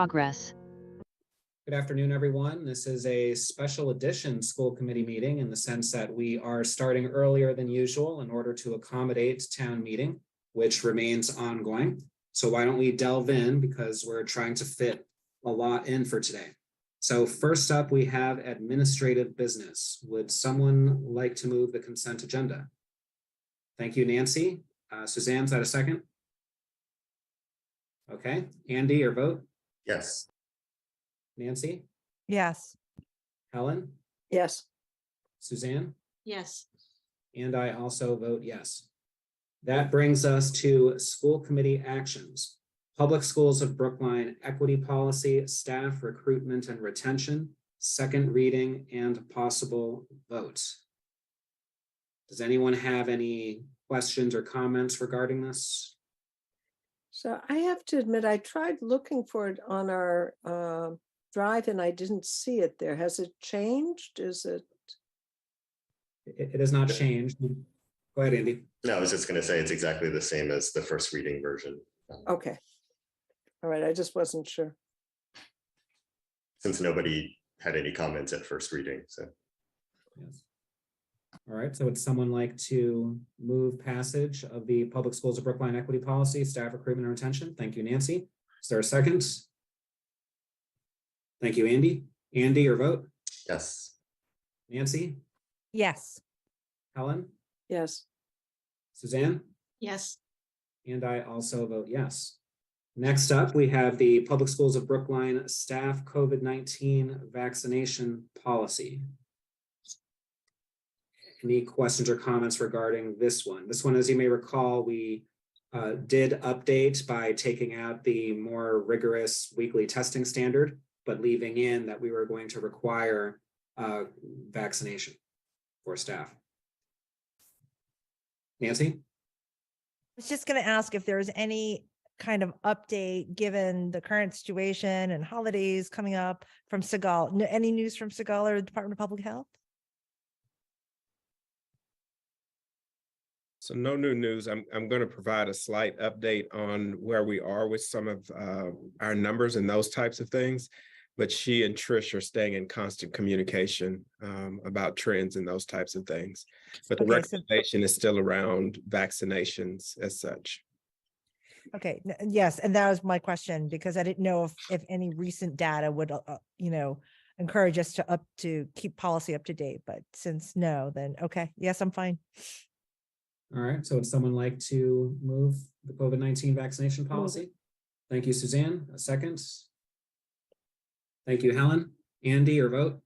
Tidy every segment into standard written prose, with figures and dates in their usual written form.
Progress. Good afternoon, everyone. This is a special edition school committee meeting in the sense that we are starting earlier than usual in order to accommodate town meeting, which remains ongoing. So why don't we delve in, because we're trying to fit a lot in for today. So first up, we have administrative business. Would someone like to move the consent agenda? Thank you, Nancy. Suzanne, is that a second? Okay. Andy, your vote? Yes. Nancy? Yes. Helen? Yes. Suzanne? Yes. And I also vote yes. That brings us to school committee actions. Public Schools of Brookline Equity Policy, Staff Recruitment and Retention, second reading and possible votes. Does anyone have any questions or comments regarding this? So I have to admit, I tried looking for it on our drive and I didn't see it there. Has it changed? Is it? It has not changed. Go ahead, Andy. No, I was just going to say it's exactly the same as the first reading version. Okay. All right. I just wasn't sure. Since nobody had any comments at first reading. So. Yes. All right. So would someone like to move passage of the Public Schools of Brookline Equity Policy, Staff Recruitment and Retention? Thank you, Nancy. Is there a second? Thank you, Andy. Andy, your vote? Yes. Nancy? Yes. Helen? Yes. Suzanne? Yes. And I also vote yes. Next up, we have the Public Schools of Brookline Staff COVID-19 Vaccination Policy. Any questions or comments regarding this one? This one, as you may recall, we did update by taking out the more rigorous weekly testing standard, but leaving in that we were going to require vaccination for staff. Nancy? I was just going to ask if there's any kind of update given the current situation and holidays coming up from Segal. Any news from Segal or the Department of Public Health? So no new news. I'm going to provide a slight update on where we are with some of our numbers and those types of things. But she and Trish are staying in constant communication about trends and those types of things. But the recommendation is still around vaccinations as such. Okay. Yes. And that was my question, because I didn't know if any recent data would, encourage us to keep policy up to date. But since no, then okay. Yes, I'm fine. All right. So would someone like to move the COVID-19 vaccination policy? Thank you, Suzanne. A second. Thank you, Helen. Andy, your vote?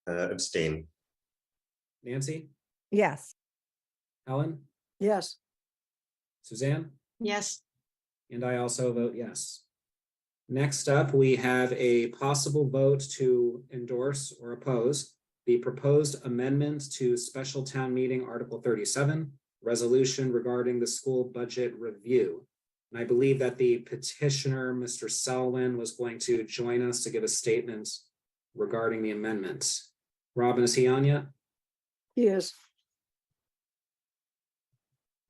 Abstain. Nancy? Yes. Helen? Yes. Suzanne? Yes. And I also vote yes. Next up, we have a possible vote to endorse or oppose the proposed amendment to Special Town Meeting Article 37, resolution regarding the school budget review. And I believe that the petitioner, Mr. Selwyn, was going to join us to give a statement regarding the amendment. Robin, is he on yet? He is.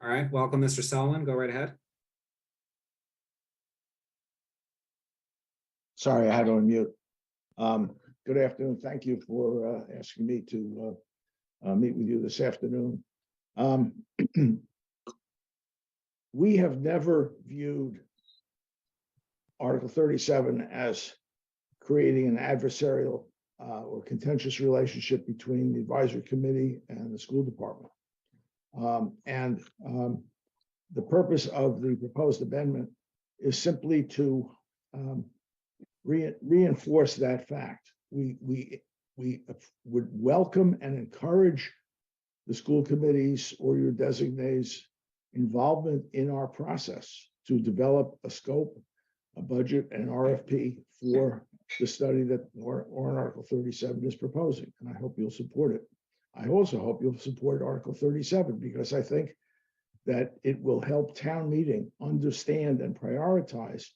All right, welcome, Mr. Selwyn. Go right ahead. Sorry, I had on mute. Good afternoon. Thank you for asking me to meet with you this afternoon. We have never viewed Article 37 as creating an adversarial or contentious relationship between the advisory committee and the school department. The purpose of the proposed amendment is simply to reinforce that fact. We would welcome and encourage the school committees or your designees' involvement in our process to develop a scope, a budget, and RFP for the study that Warrant Article 37 is proposing. And I hope you'll support it. I also hope you'll support Article 37 because I think that it will help town meeting understand and prioritize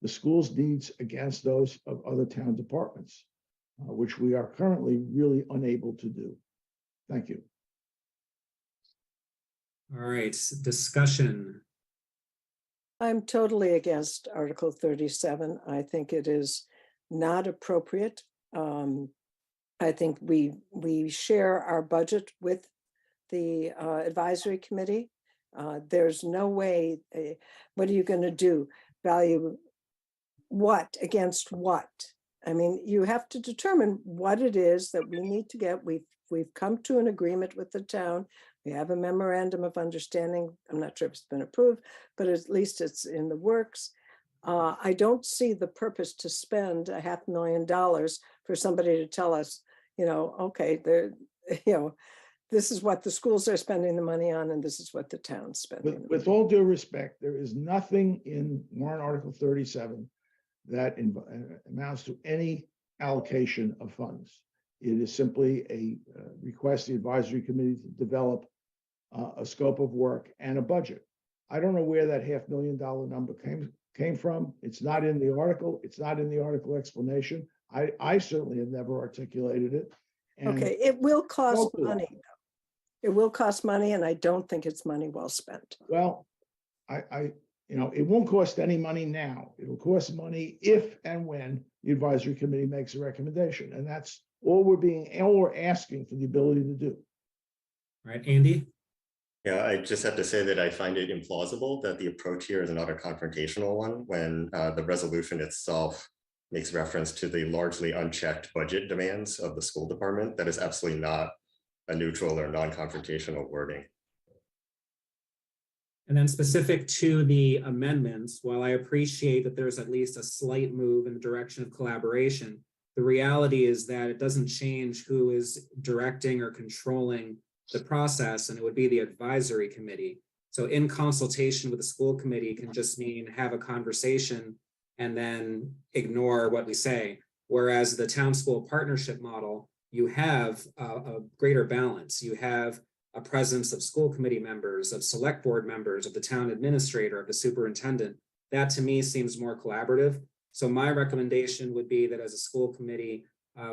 the school's needs against those of other town departments, which we are currently really unable to do. Thank you. All right, discussion. I'm totally against Article 37. I think it is not appropriate. I think we share our budget with the advisory committee. There's no way, what are you going to do? Value what against what? I mean, you have to determine what it is that we need to get. We've come to an agreement with the town. We have a memorandum of understanding. I'm not sure if it's been approved, but at least it's in the works. I don't see the purpose to spend $500,000 for somebody to tell us, okay, this is what the schools are spending the money on, and this is what the town's spending. With all due respect, there is nothing in warrant Article 37 that amounts to any allocation of funds. It is simply a request the advisory committee to develop a scope of work and a budget. I don't know where that $500,000 number came from. It's not in the article. It's not in the article explanation. I certainly have never articulated it. And okay, it will cost money. It will cost money, and I don't think it's money well spent. Well, it won't cost any money now. It'll cost money if and when the advisory committee makes a recommendation. And that's all we're asking for the ability to do. All right, Andy? Yeah, I just have to say that I find it implausible that the approach here is not a confrontational one when the resolution itself makes reference to the largely unchecked budget demands of the school department. That is absolutely not a neutral or non-confrontational wording. And then specific to the amendments, while I appreciate that there's at least a slight move in the direction of collaboration, the reality is that it doesn't change who is directing or controlling the process, and it would be the advisory committee. So in consultation with the school committee can just mean have a conversation and then ignore what we say. Whereas the town school partnership model, you have a greater balance. You have a presence of school committee members, of select board members, of the town administrator, of the superintendent. That to me seems more collaborative. So my recommendation would be that as a school committee,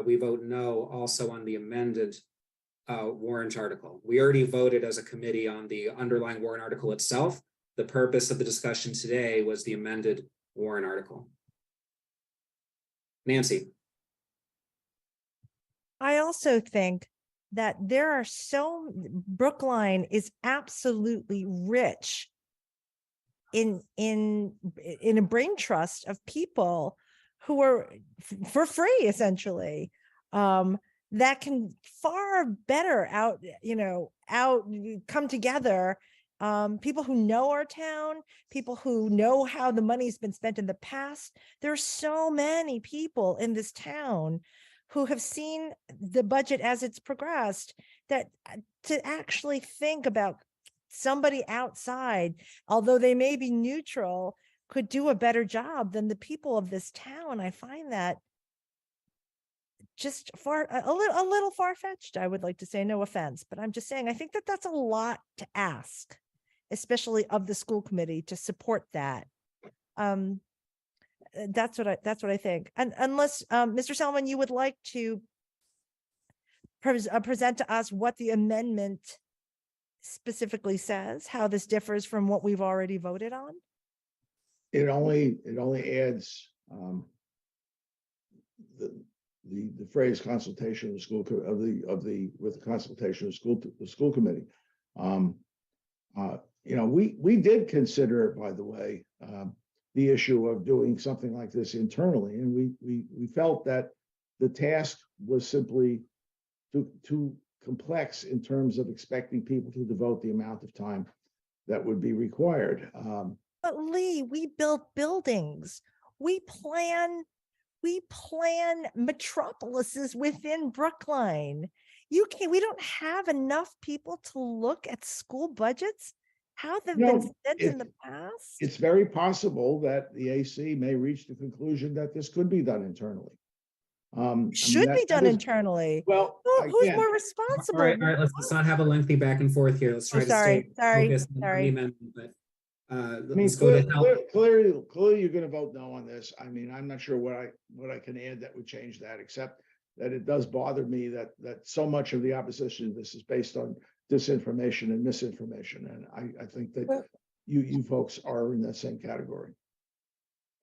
we vote no also on the amended warrant article. We already voted as a committee on the underlying warrant article itself. The purpose of the discussion today was the amended warrant article. Nancy. I also think that Brookline is absolutely rich in a brain trust of people who are for free, essentially, that can far better come together. People who know our town, people who know how the money's been spent in the past. There are so many people in this town who have seen the budget as it's progressed, that to actually think about somebody outside, although they may be neutral, could do a better job than the people of this town. I find that just a little far-fetched, I would like to say, no offense, but I'm just saying, I think that that's a lot to ask, especially of the school committee, to support that. That's what I think. And unless Mr. Selman, you would like to present to us what the amendment specifically says, how this differs from what we've already voted on. It only adds the phrase consultation of the school with the consultation of the school committee. We did consider, by the way, the issue of doing something like this internally, and we felt that the task was simply too complex in terms of expecting people to devote the amount of time that would be required. But Lee, we build buildings. We plan metropolises within Brookline. We don't have enough people to look at school budgets, how they've been spent in the past. It's very possible that the AC may reach the conclusion that this could be done internally. Should be done internally. Well, who's more responsible? All right, let's not have a lengthy back and forth here. Let's try to stay focused on the amendment. But let's go to help. Clearly, you're going to vote no on this. I mean, I'm not sure what I can add that would change that, except that it does bother me that so much of the opposition to this is based on disinformation and misinformation, and I think that you folks are in that same category.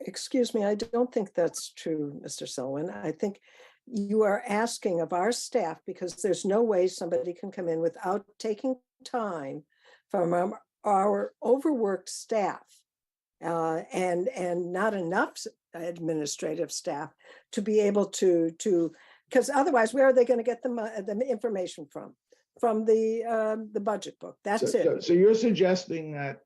Excuse me, I don't think that's true, Mr. Selwyn. I think you are asking of our staff, because there's no way somebody can come in without taking time from our overworked staff and not enough administrative staff to be able to because otherwise, where are they going to get the information from? From the budget book. That's it. So you're suggesting that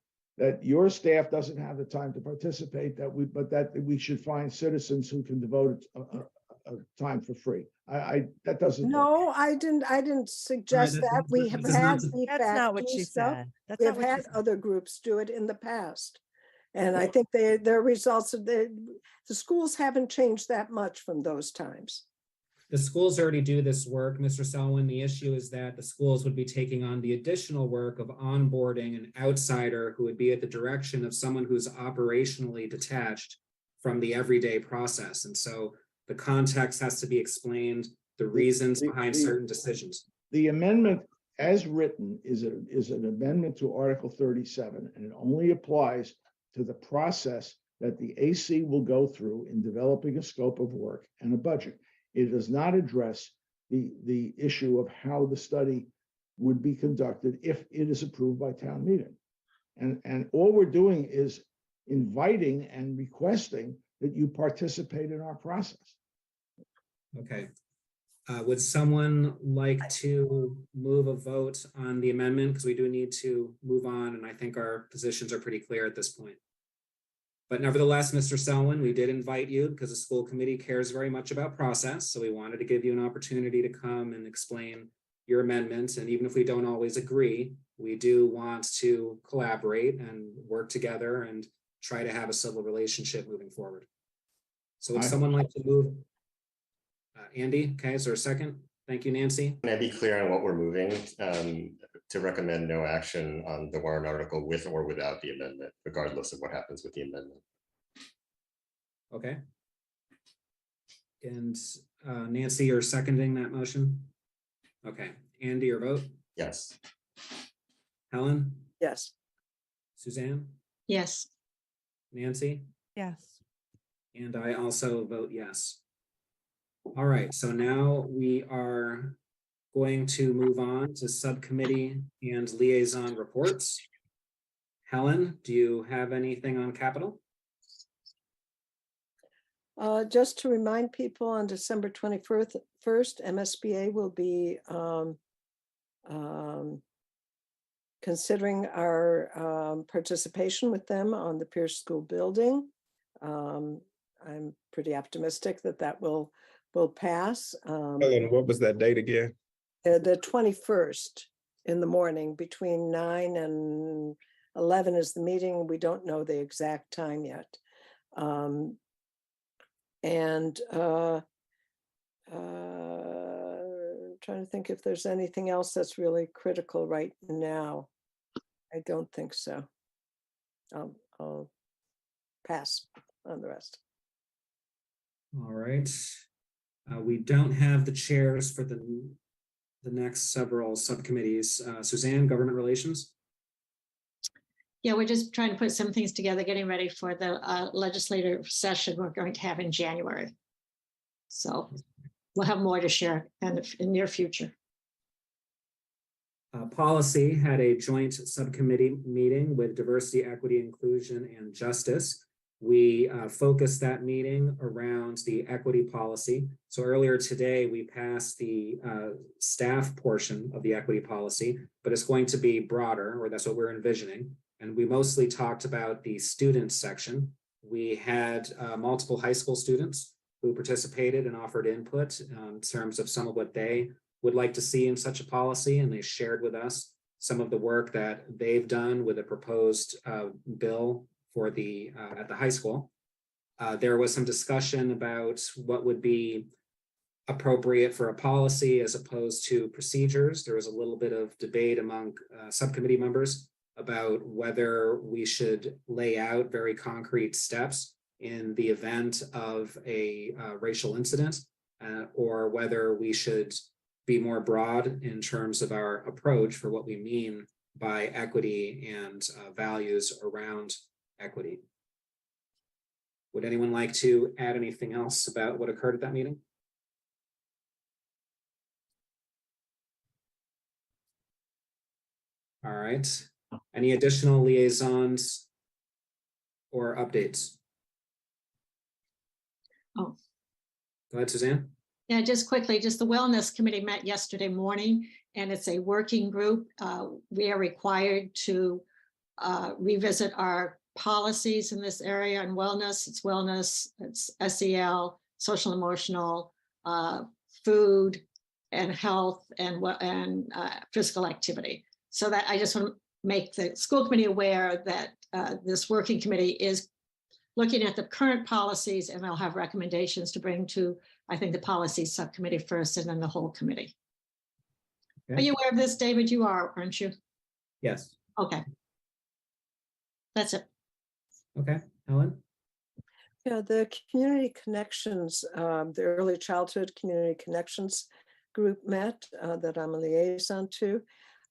your staff doesn't have the time to participate, but that we should find citizens who can devote a time for free. That doesn't. No, I didn't suggest that. We have had That's not what she stuff. said. That's We not have what she had said. other groups do it in the past. And I think their results of the schools haven't changed that much from those times. The schools already do this work, Mr. Selwyn. The issue is that the schools would be taking on the additional work of onboarding an outsider who would be at the direction of someone who's operationally detached from the everyday process. And so the context has to be explained, the reasons behind certain decisions. The amendment as written is an amendment to Article 37, and it only applies to the process that the AC will go through in developing a scope of work and a budget. It does not address the issue of how the study would be conducted if it is approved by town meeting. And all we're doing is inviting and requesting that you participate in our process. Okay. Would someone like to move a vote on the amendment? Because we do need to move on, and I think our positions are pretty clear at this point. But nevertheless, Mr. Selwyn, we did invite you because the school committee cares very much about process. So we wanted to give you an opportunity to come and explain your amendments. And even if we don't always agree, we do want to collaborate and work together and try to have a civil relationship moving forward. So would someone like to move? Andy, okay, is there a second? Thank you, Nancy. Can I be clear on what we're moving? To recommend no action on the warrant article with or without the amendment, regardless of what happens with the amendment. Okay. And Nancy, you're seconding that motion? Okay. Andy, your vote? Yes. Helen? Yes. Suzanne? Yes. Nancy? Yes. And I also vote yes. All right, so now we are going to move on to subcommittee and liaison reports. Helen, do you have anything on capital? Just to remind people, on December 21st, MSBA will be considering our participation with them on the Pierce School building. I'm pretty optimistic that will pass. Helen, what was that date again? The 21st in the morning, between 9 and 11 is the meeting. We don't know the exact time yet. Trying to think if there's anything else that's really critical right now. I don't think so. I'll pass on the rest. All right. We don't have the chairs for the next several subcommittees. Suzanne, government relations? Yeah, we're just trying to put some things together, getting ready for the legislative session we're going to have in January. So we'll have more to share in the near future. Policy had a joint subcommittee meeting with diversity, equity, inclusion, and justice. We focused that meeting around the equity policy. So earlier today, we passed the staff portion of the equity policy, but it's going to be broader, or that's what we're envisioning. And we mostly talked about the student section. We had multiple high school students who participated and offered input in terms of some of what they would like to see in such a policy. And they shared with us some of the work that they've done with a proposed bill for the at the high school. There was some discussion about what would be appropriate for a policy as opposed to procedures. There was a little bit of debate among subcommittee members about whether we should lay out very concrete steps in the event of a racial incident, or whether we should be more broad in terms of our approach for what we mean by equity and values around equity. Would anyone like to add anything else about what occurred at that meeting? All right. Any additional liaisons or updates? Oh. Go ahead, Suzanne. Yeah, just quickly, just the Wellness Committee met yesterday morning, and it's a working group. We are required to revisit our policies in this area on wellness. It's SEL, social emotional, food and health, and physical activity. So that I just want to make the school committee aware that this working committee is looking at the current policies, and they'll have recommendations to bring to, I think, the policy subcommittee first and then the whole committee. Okay. Are you aware of this, David? You are, aren't you? Yes. Okay. That's it. Okay, Helen. Yeah, the community connections, the early childhood community connections group met that I'm a liaison to.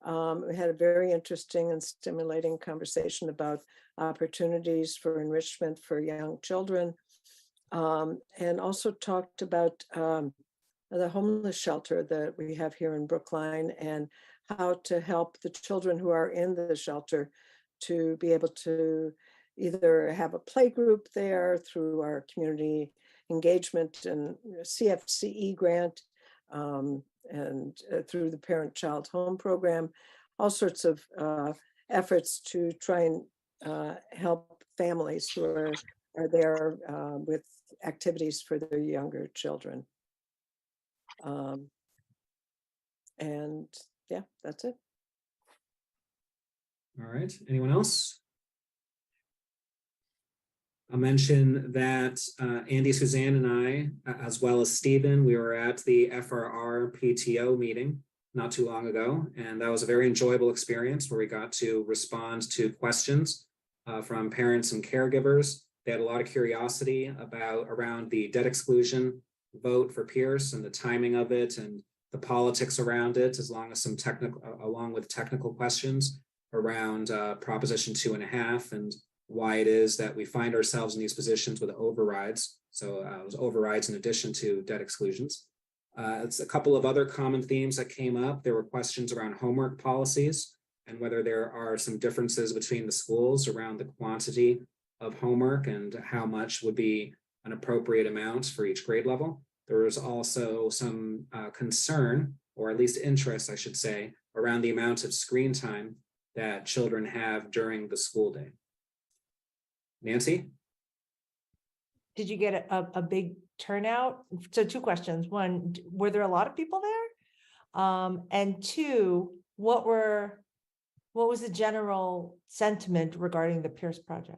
We had a very interesting and stimulating conversation about opportunities for enrichment for young children, and also talked about the homeless shelter that we have here in Brookline and how to help the children who are in the shelter to be able to either have a play group there through our community engagement and CFCE grant, and through the Parent-Child Home Program, all sorts of efforts to try and help families who are there with activities for their younger children. And yeah, that's it. All right, anyone else? I'll mention that Andy, Suzanne, and I, as well as Stephen, we were at the FRR PTO meeting not too long ago, and that was a very enjoyable experience where we got to respond to questions from parents and caregivers. They had a lot of curiosity around the debt exclusion vote for Pierce and the timing of it and the politics around it, along with technical questions around Proposition 2.5 and why it is that we find ourselves in these positions with overrides. So it was overrides in addition to debt exclusions. It's a couple of other common themes that came up. There were questions around homework policies and whether there are some differences between the schools around the quantity of homework and how much would be an appropriate amount for each grade level. There was also some concern, or at least interest, I should say, around the amount of screen time that children have during the school day. Nancy? Did you get a big turnout? So 2 questions. 1, were there a lot of people there? And 2, what was the general sentiment regarding the Pierce project?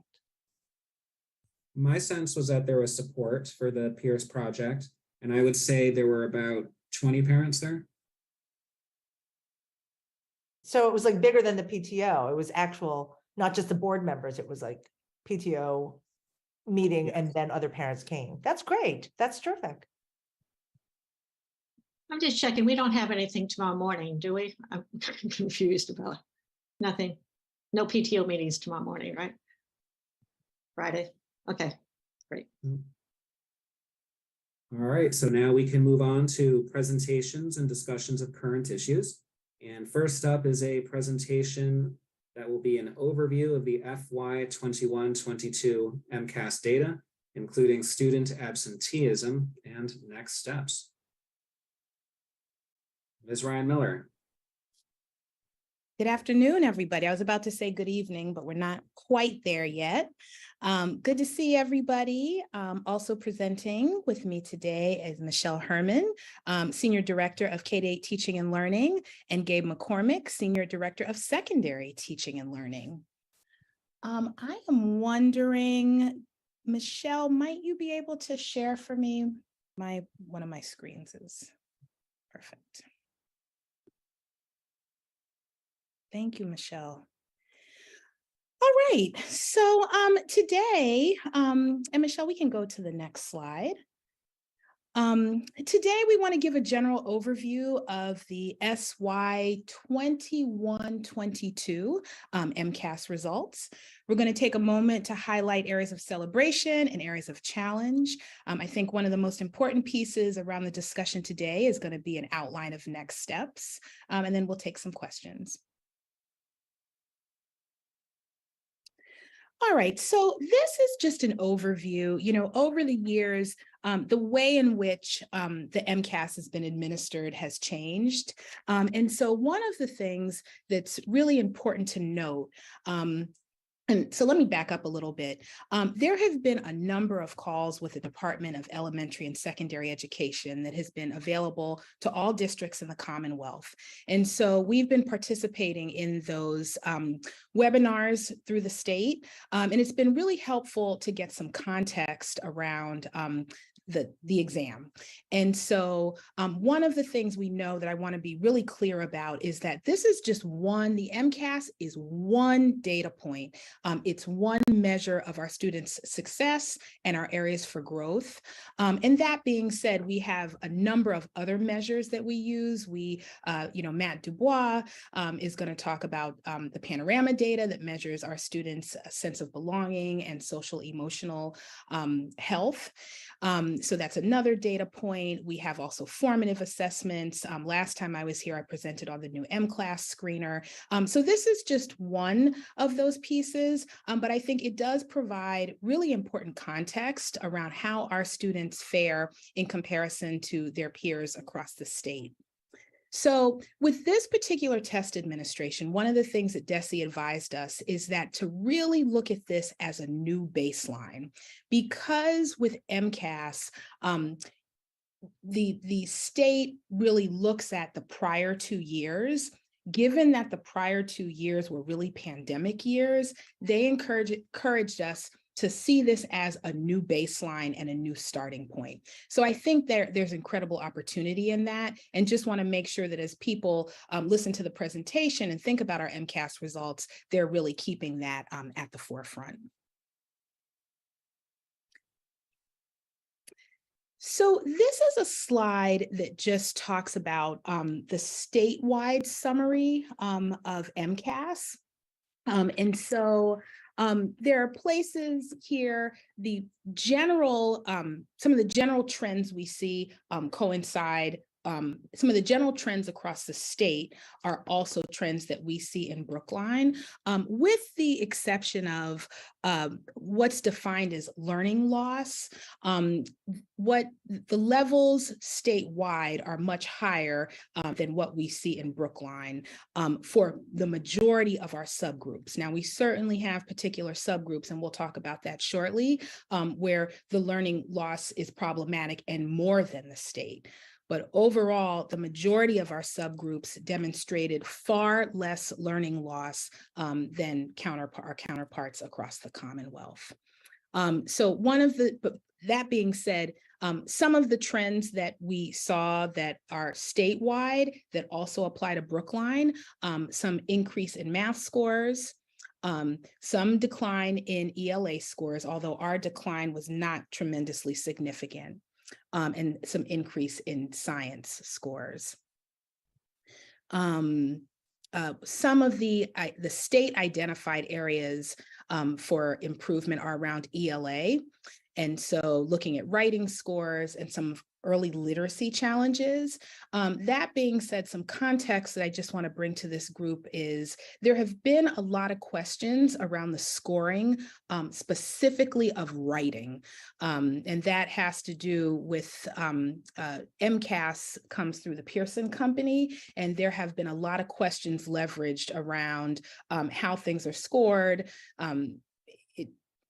My sense was that there was support for the Pierce project, and I would say there were about 20 parents there. So it was like bigger than the PTO. It was actual, not just the board members. It was like PTO meeting, Yes. and then other parents came. That's great. That's terrific. I'm just checking. We don't have anything tomorrow morning, do we? I'm confused about it. Nothing. No PTO meetings tomorrow morning, right? Friday. Okay, great. All right, so now we can move on to presentations and discussions of current issues. And first up is a presentation that will be an overview of the FY 21-22 MCAS data, including student absenteeism and next steps. Ms. Ryan Miller. Good afternoon, everybody. I was about to say good evening, but we're not quite there yet. Good to see everybody. Also presenting with me today is Michelle Herman, Senior Director of K-8 Teaching and Learning, and Gabe McCormick, Senior Director of Secondary Teaching and Learning. I am wondering, Michelle, might you be able to share for me? One of my screens is perfect. Thank you, Michelle. All right, so today, and Michelle, we can go to the next slide. Today, we want to give a general overview of the SY 21-22 MCAS results. We're going to take a moment to highlight areas of celebration and areas of challenge. I think one of the most important pieces around the discussion today is going to be an outline of next steps, and then we'll take some questions. All right, so this is just an overview. Over the years, the way in which the MCAS has been administered has changed. And so one of the things that's really important to note, and so let me back up a little bit. There have been a number of calls with the Department of Elementary and Secondary Education that has been available to all districts in the Commonwealth. And so we've been participating in those webinars through the state. And it's been really helpful to get some context around the exam. And so one of the things we know that I want to be really clear about is that this is just the MCAS is one data point. It's one measure of our students' success and our areas for growth. And that being said, we have a number of other measures that we use. Matt Dubois is going to talk about the panorama data that measures our students' sense of belonging and social emotional health. So that's another data point. We have also formative assessments. Last time I was here, I presented on the new M-Class screener. So this is just one of those pieces, but I think it does provide really important context around how our students fare in comparison to their peers across the state. So with this particular test administration, one of the things that DESE advised us is that to really look at this as a new baseline, because with MCAS, the state really looks at the prior 2 years. Given that the prior 2 years were really pandemic years, they encouraged us to see this as a new baseline and a new starting point. So I think there's incredible opportunity in that, and just want to make sure that as people listen to the presentation and think about our MCAS results, they're really keeping that at the forefront. So this is a slide that just talks about the statewide summary of MCAS. And so there are places here, some of the general trends we see coincide. Some of the general trends across the state are also trends that we see in Brookline, with the exception of what's defined as learning loss. What the levels statewide are much higher than what we see in Brookline for the majority of our subgroups. Now, we certainly have particular subgroups, and we'll talk about that shortly, where the learning loss is problematic and more than the state. But overall, the majority of our subgroups demonstrated far less learning loss than our counterparts across the Commonwealth. But that being said, some of the trends that we saw that are statewide that also apply to Brookline, some increase in math scores, some decline in ELA scores, although our decline was not tremendously significant. And some increase in science scores. Some of the state identified areas for improvement are around ELA. And so looking at writing scores and some early literacy challenges. That being said, some context that I just want to bring to this group is there have been a lot of questions around the scoring, specifically of writing. And that has to do with MCAS comes through the Pearson Company, and there have been a lot of questions leveraged around how things are scored.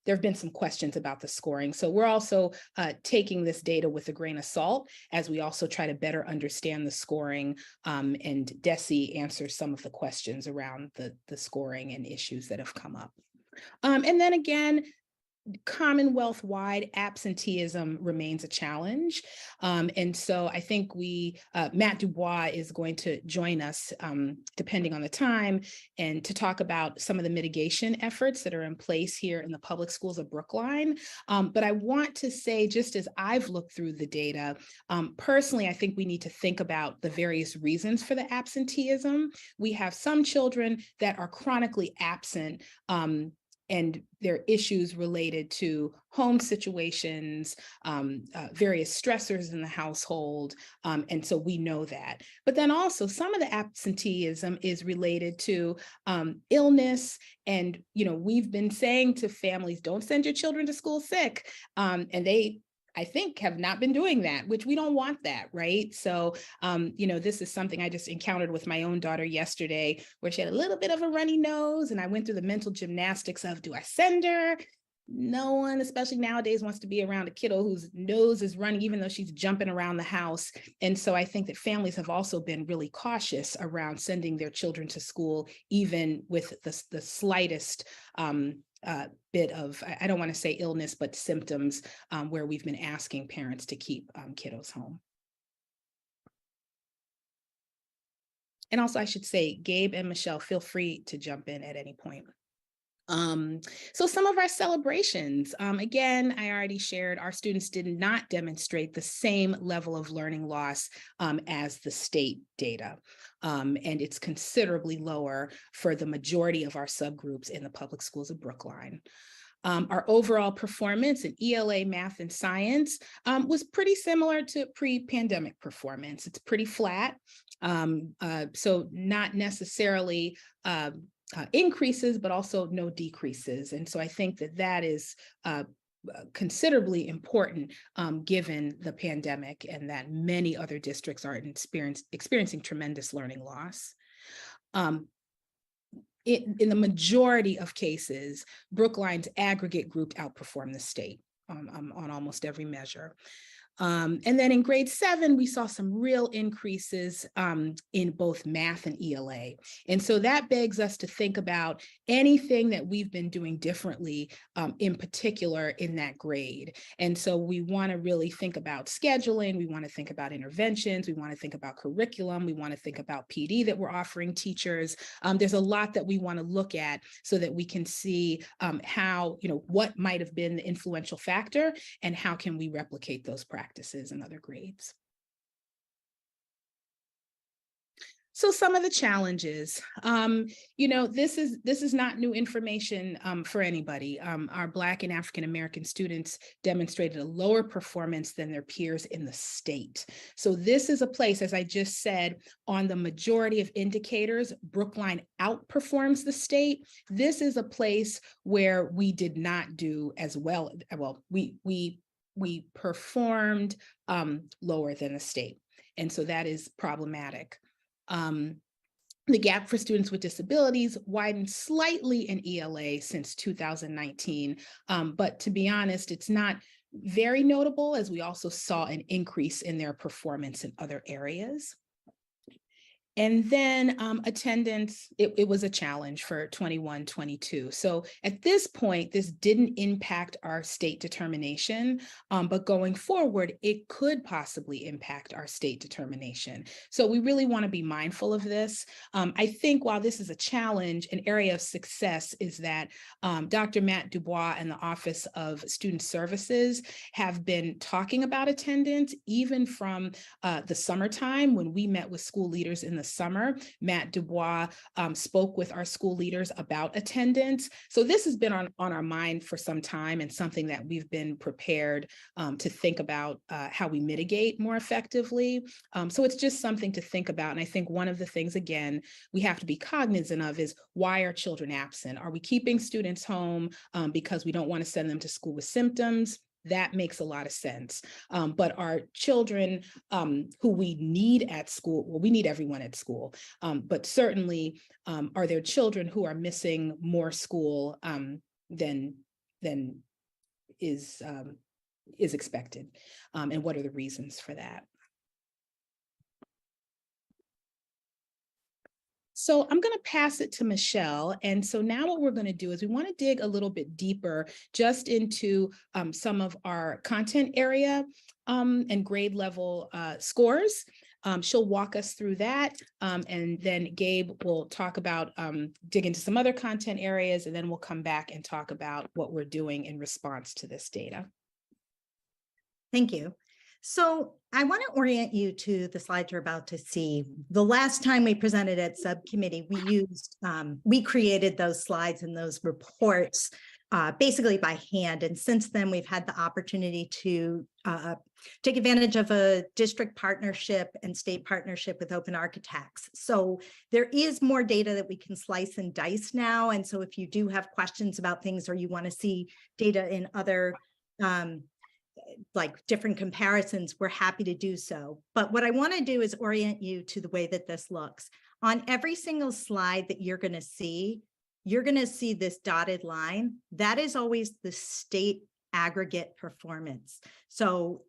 There have been some questions about the scoring. So we're also taking this data with a grain of salt as we also try to better understand the scoring, and DESE answers some of the questions around the scoring and issues that have come up. And then again, Commonwealth-wide absenteeism remains a challenge. And so I think Matt Dubois is going to join us, depending on the time, and to talk about some of the mitigation efforts that are in place here in the public schools of Brookline. But I want to say, just as I've looked through the data, personally, I think we need to think about the various reasons for the absenteeism. We have some children that are chronically absent, and there are issues related to home situations, various stressors in the household. And so we know that. But then also some of the absenteeism is related to illness. And, we've been saying to families, don't send your children to school sick. And they, I think, have not been doing that, which we don't want that, right? So, this is something I just encountered with my own daughter yesterday, where she had a little bit of a runny nose, and I went through the mental gymnastics of, do I send her? No one, especially nowadays, wants to be around a kiddo whose nose is running, even though she's jumping around the house. And so I think that families have also been really cautious around sending their children to school, even with the slightest bit of, I don't want to say illness, but symptoms, where we've been asking parents to keep kiddos home. And also, I should say, Gabe and Michelle, feel free to jump in at any point. So some of our celebrations, again, I already shared, our students did not demonstrate the same level of learning loss as the state data. And it's considerably lower for the majority of our subgroups in the public schools of Brookline. Our overall performance in ELA, math, and science was pretty similar to pre-pandemic performance. It's pretty flat. So not necessarily increases, but also no decreases. And so I think that is considerably important given the pandemic and that many other districts are experiencing tremendous learning loss. In the majority of cases, Brookline's aggregate group outperformed the state on almost every measure. And then in grade 7, we saw some real increases in both math and ELA. And so that begs us to think about anything that we've been doing differently, in particular in that grade. And so we want to really think about scheduling, we want to think about interventions, we want to think about curriculum, we want to think about PD that we're offering teachers. There's a lot that we want to look at so that we can see how, what might have been the influential factor and how can we replicate those practices in other grades. So some of the challenges, this is not new information for anybody. Our Black and African American students demonstrated a lower performance than their peers in the state. So this is a place, as I just said, on the majority of indicators, Brookline outperforms the state. This is a place where we did not do as well. Well, we performed lower than the state. And so that is problematic. The gap for students with disabilities widened slightly in ELA since 2019. But to be honest, it's not very notable, as we also saw an increase in their performance in other areas. And then attendance, it was a challenge for 21-22. So at this point, this didn't impact our state determination, but going forward, it could possibly impact our state determination. So we really want to be mindful of this. I think while this is a challenge, an area of success is that Dr. Matt Dubois and the Office of Student Services have been talking about attendance, even from the summertime when we met with school leaders in the summer. Matt Dubois spoke with our school leaders about attendance. So this has been on our mind for some time and something that we've been prepared to think about how we mitigate more effectively. So it's just something to think about. And I think one of the things, again, we have to be cognizant of is, why are children absent? Are we keeping students home because we don't want to send them to school with symptoms? That makes a lot of sense. But our children who we need at school, well, we need everyone at school, but certainly are there children who are missing more school than is expected? And what are the reasons for that? So I'm going to pass it to Michelle. And so now what we're going to do is we want to dig a little bit deeper just into some of our content area and grade level scores. She'll walk us through that. And then Gabe will talk about, dig into some other content areas, and then we'll come back and talk about what we're doing in response to this data. Thank you. So I want to orient you to the slides you're about to see. The last time we presented at subcommittee, we created those slides and those reports basically by hand. And since then, we've had the opportunity to take advantage of a district partnership and state partnership with Open Architects. So there is more data that we can slice and dice now. And so if you do have questions about things or you want to see data in other like different comparisons, we're happy to do so. But what I want to do is orient you to the way that this looks. On every single slide that you're going to see this dotted line. That is always the state aggregate performance. So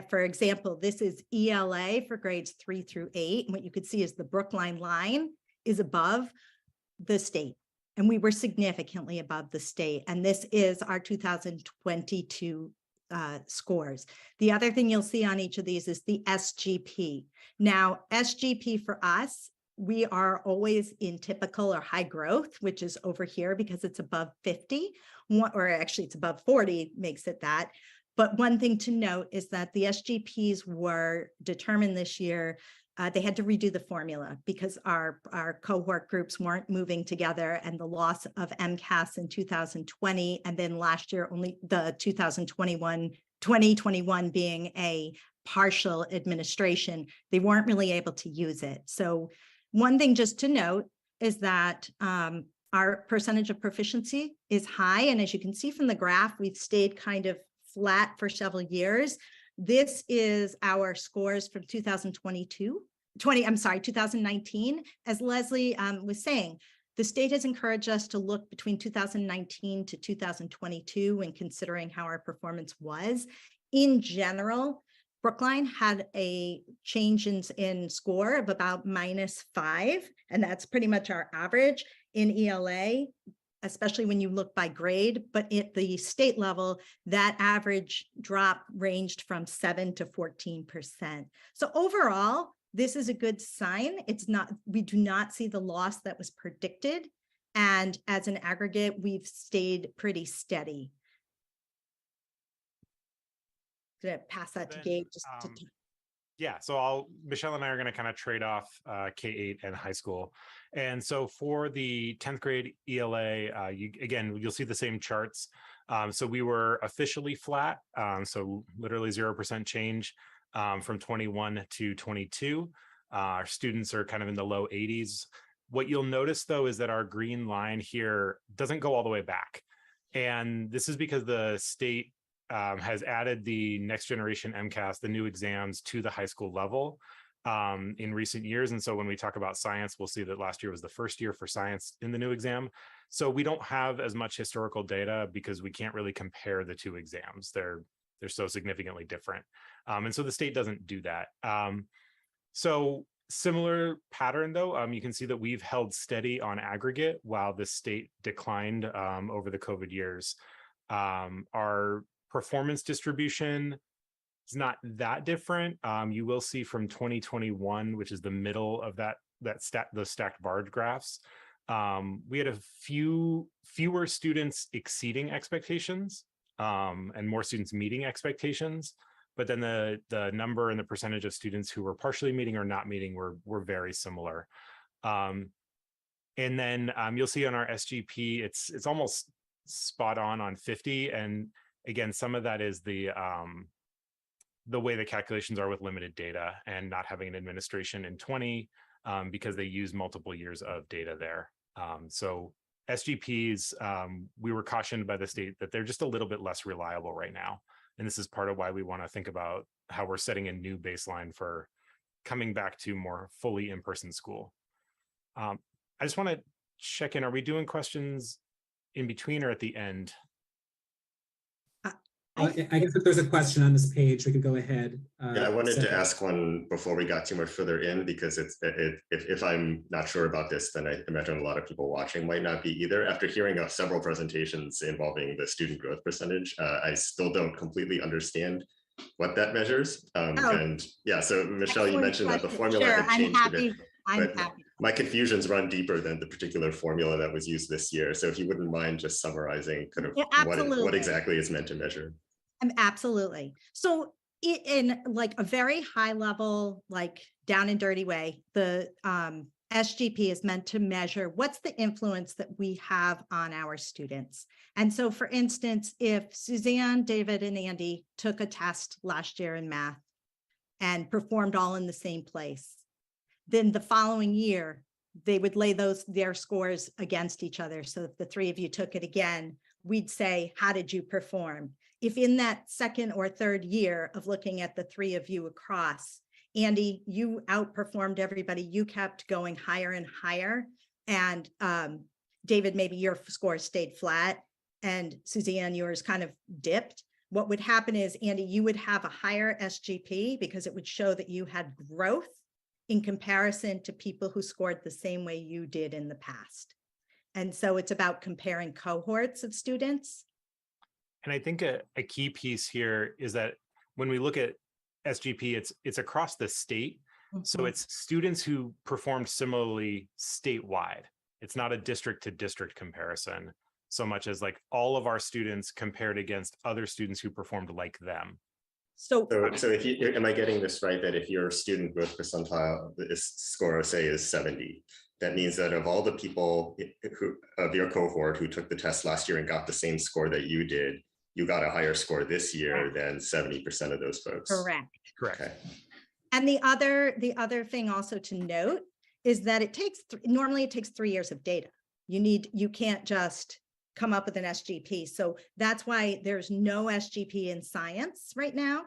for example, this is ELA for grades 3 through 8. And what you could see is the Brookline line is above the state. And we were significantly above the state. And this is our 2022 scores. The other thing you'll see on each of these is the SGP. Now, SGP for us, we are always in typical or high growth, which is over here because it's above 50, or actually it's above 40 makes it that. But one thing to note is that the SGPs were determined this year. They had to redo the formula because our cohort groups weren't moving together, and the loss of MCAS in 2020, and then last year only the 2021 being a partial administration, they weren't really able to use it. So one thing just to note is that our percentage of proficiency is high. And as you can see from the graph, we've stayed kind of flat for several years. This is our scores from 2019. As Leslie was saying, the state has encouraged us to look between 2019 to 2022 when considering how our performance was. In general, Brookline had a change in score of about -5, and that's pretty much our average in ELA, especially when you look by grade. But at the state level, that average drop ranged from 7 to 14%. So overall, this is a good sign. We do not see the loss that was predicted. And as an aggregate, we've stayed pretty steady. Gonna pass that to Gabe. Yeah, so Michelle and I are going to kind of trade off K-8 and high school. And so for the 10th grade ELA, you'll see the same charts. So we were officially flat, so literally 0% change from 21 to 22. Our students are kind of in the low 80s. What you'll notice, though, is that our green line here doesn't go all the way back. And this is because the state has added the next generation MCAS, the new exams, to the high school level in recent years. And so when we talk about science, we'll see that last year was the first year for science in the new exam. So we don't have as much historical data because we can't really compare the two exams. They're so significantly different. And so the state doesn't do that. So similar pattern, though, you can see that we've held steady on aggregate while the state declined over the COVID years. Our performance distribution is not that different. You will see from 2021, which is the middle of those stacked bar graphs, we had fewer students exceeding expectations and more students meeting expectations. But then the number and the percentage of students who were partially meeting or not meeting were very similar. And then you'll see on our SGP, it's almost spot on 50. And again, some of that is the way the calculations are with limited data and not having an administration in 20 because they use multiple years of data there. So SGPs, we were cautioned by the state that they're just a little bit less reliable right now. And this is part of why we want to think about how we're setting a new baseline for coming back to more fully in-person school. I just want to check in. Are we doing questions in between or at the end? I guess if there's a question on this page, we could go ahead. Yeah, I wanted to Sarah. ask one before we got too much further in, because if I'm not sure about this, then I imagine a lot of people watching might not be either. After hearing of several presentations involving the student growth percentage, I still don't completely understand what that measures. And yeah, so Michelle, you Excellent mentioned that the question. formula Sure, had I'm changed a bit. happy. I'm But happy. my confusions run deeper than the particular formula that was used this year. So if you wouldn't mind just summarizing kind of Yeah, what absolutely. exactly is meant to measure. Absolutely. So in like a very high level, like down and dirty way, the SGP is meant to measure what's the influence that we have on our students. And so for instance, if Suzanne, David, and Andy took a test last year in math and performed all in the same place, then the following year, they would lay their scores against each other. So if the three of you took it again, we'd say, how did you perform? If in that second or third year of looking at the three of you across, Andy, you outperformed everybody, you kept going higher and higher. And David, maybe your score stayed flat, and Suzanne, yours kind of dipped. What would happen is, Andy, you would have a higher SGP because it would show that you had growth in comparison to people who scored the same way you did in the past. And so it's about comparing cohorts of students. And I think a key piece here is that when we look at SGP, it's across the state. So Mhm. it's students who performed similarly statewide. It's not a district to district comparison so much as like all of our students compared against other students who performed like them. So So if you, am I getting this right, that if your student growth percentile score, say, is 70, that means that of all the people of your cohort who took the test last year and got the same score that you did, you got a higher score this year than 70% of those folks? correct. Correct. Okay. And the other thing also to note is that it takes normally it takes 3 years of data. You can't just come up with an SGP. So that's why there's no SGP in science right now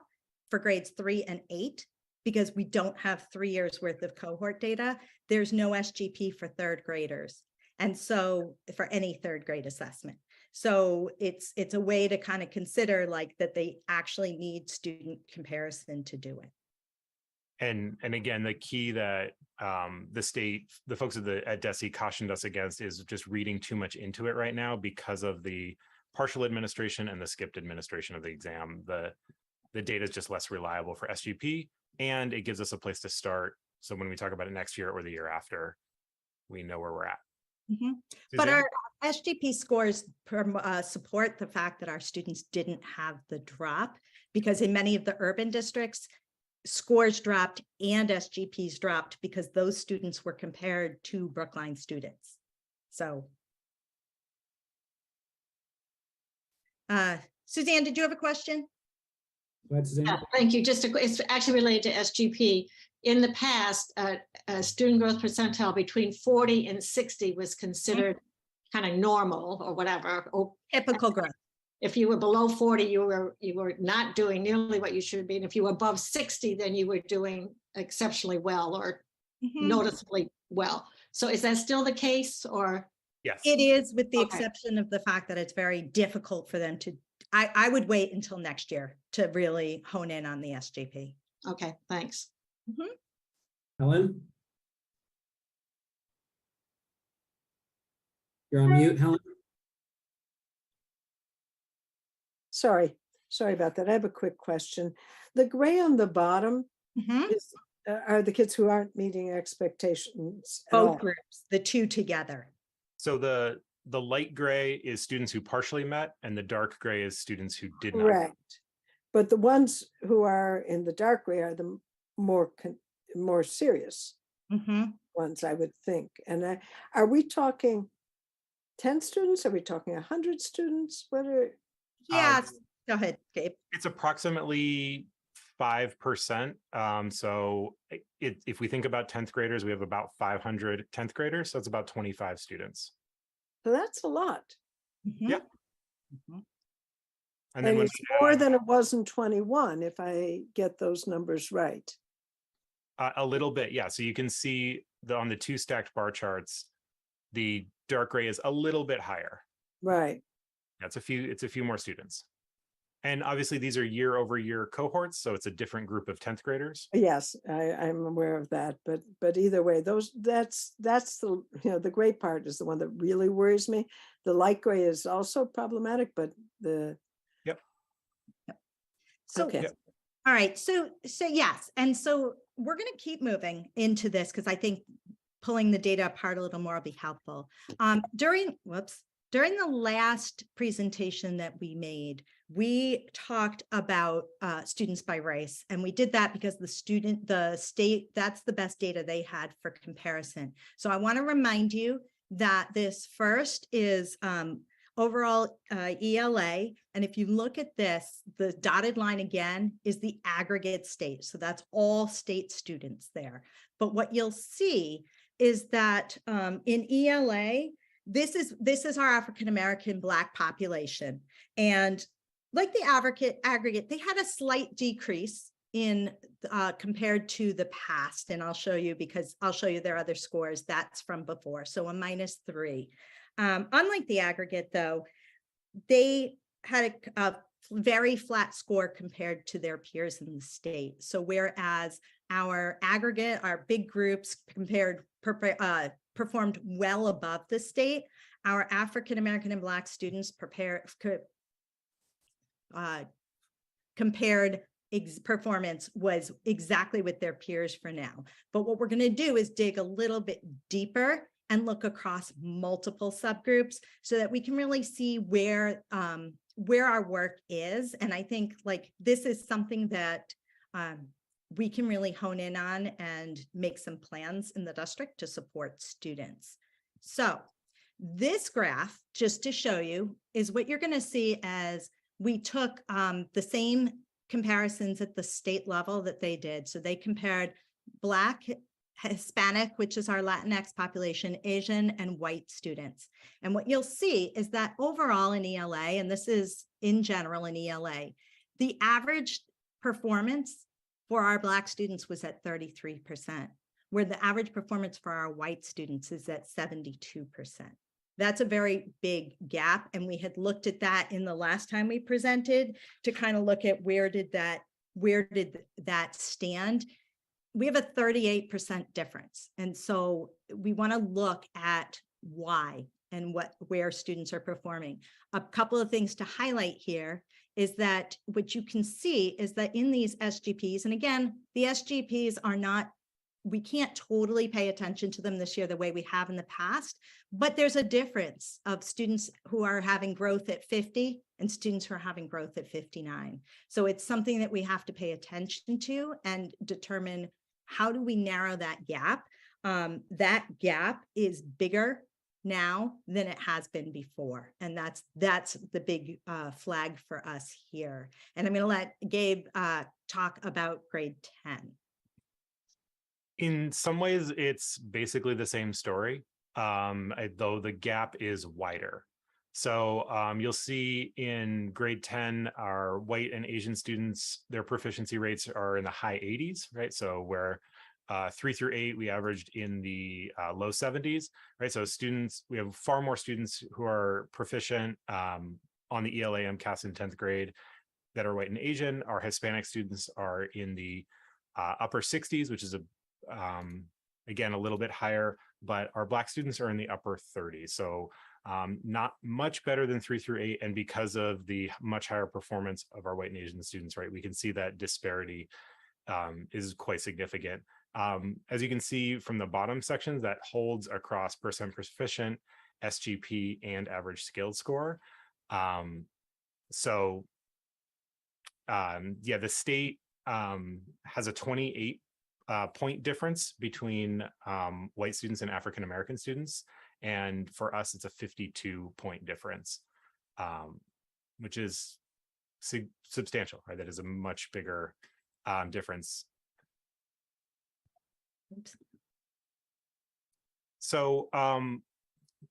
for grades 3 and 8, because we don't have 3 years worth of cohort data. There's no SGP for third graders. And so for any third grade assessment. So it's a way to kind of consider like that they actually need student comparison to do it. And again, the key that the folks at DESE cautioned us against is just reading too much into it right now because of the partial administration and the skipped administration of the exam. The data is just less reliable for SGP, and it gives us a place to start. So when we talk about it next year or the year after, we know where we're at. Mm-hmm. But our SGP scores support the fact that our students didn't have the drop, because in many of the urban districts, scores dropped and SGPs dropped because those students were compared to Brookline students. So, Suzanne, did you have a question? Go ahead, Suzanne. Yeah, thank you. It's actually related to SGP. In the past, a student growth percentile between 40 and 60 was considered kind of normal or whatever. Typical growth. If you were below 40, you were not doing nearly what you should be. And if you were above 60, then you were doing exceptionally well or noticeably well. So is that still the case, or? Yes. It is, with the Okay. exception of the fact that it's very difficult for them to, I would wait until next year to really hone in on the SGP. Okay, thanks. Helen? You're on mute, Helen? Sorry about that. I have a quick question. The gray on the bottom Mhm. is, are the kids who aren't meeting expectations at all? Both groups, the two together. So the light gray is students who partially met, and the dark gray is students who did not. Correct. But the ones who are in the dark gray are the more serious Mhm. ones, I would think. And are we talking 10 students? Are we talking 100 students? What are? Yes, go ahead, Gabe. It's approximately 5%. So if we think about 10th graders, we have about 500 10th graders. So it's about 25 students. So that's a lot. Yeah. Mhm. And then And when it's more than it was in 21, if I get those numbers right. a little bit, yeah. So you can see on the two stacked bar charts, the dark gray is a little bit higher. Right. It's a few more students. And obviously these are year over year cohorts, so it's a different group of 10th graders. Yes, I'm aware of that, but either way, that's the, the gray part is the one that really worries me. The light gray is also problematic, but the. Yep. So, Okay. Yep. all right, so yes, and so we're going to keep moving into this because I think pulling the data apart a little more will be helpful. During the last presentation that we made, we talked about students by race, and we did that because the state, that's the best data they had for comparison. So I want to remind you that this first is overall ELA. And if you look at this, the dotted line again is the aggregate state. So that's all state students there. But what you'll see is that in ELA, this is our African-American Black population. And like the aggregate, they had a slight decrease in compared to the past. And I'll show you, because I'll show you their other scores. That's from before. So a -3. Unlike the aggregate, though, they had a very flat score compared to their peers in the state. So whereas our aggregate, our big groups performed well above the state, our African-American and Black students compared performance was exactly with their peers for now. But what we're going to do is dig a little bit deeper and look across multiple subgroups so that we can really see where our work is. And I think like this is something that we can really hone in on and make some plans in the district to support students. So this graph, just to show you, is what you're going to see as we took the same comparisons at the state level that they did. So they compared Black, Hispanic, which is our Latinx population, Asian, and white students. And what you'll see is that overall in ELA, and this is in general in ELA, the average performance for our Black students was at 33%, where the average performance for our white students is at 72%. That's a very big gap. And we had looked at that in the last time we presented to kind of look at where did that stand. We have a 38% difference. And so we want to look at why and where students are performing. A couple of things to highlight here is that what you can see is that in these SGPs, and again, the SGPs are not, we can't totally pay attention to them this year the way we have in the past, but there's a difference of students who are having growth at 50 and students who are having growth at 59. So it's something that we have to pay attention to and determine how do we narrow that gap. That gap is bigger now than it has been before. And that's the big flag for us here. And I'm going to let Gabe talk about grade 10. In some ways, it's basically the same story, though the gap is wider. So you'll see in grade 10, our white and Asian students, their proficiency rates are in the high 80s, right? So where 3 through 8, we averaged in the low 70s, right? So students, we have far more students who are proficient on the ELA MCAS in 10th grade that are white and Asian. Our Hispanic students are in the upper 60s, which is again, a little bit higher, but our Black students are in the upper 30s. So not much better than 3 through 8. And because of the much higher performance of our white and Asian students, right, we can see that disparity is quite significant. As you can see from the bottom sections, that holds across percent proficient, SGP, and average skilled score. Yeah, the state has a 28 point difference between white students and African-American students. And for us, it's a 52 point difference, which is substantial, right? That is a much bigger difference. Oops. So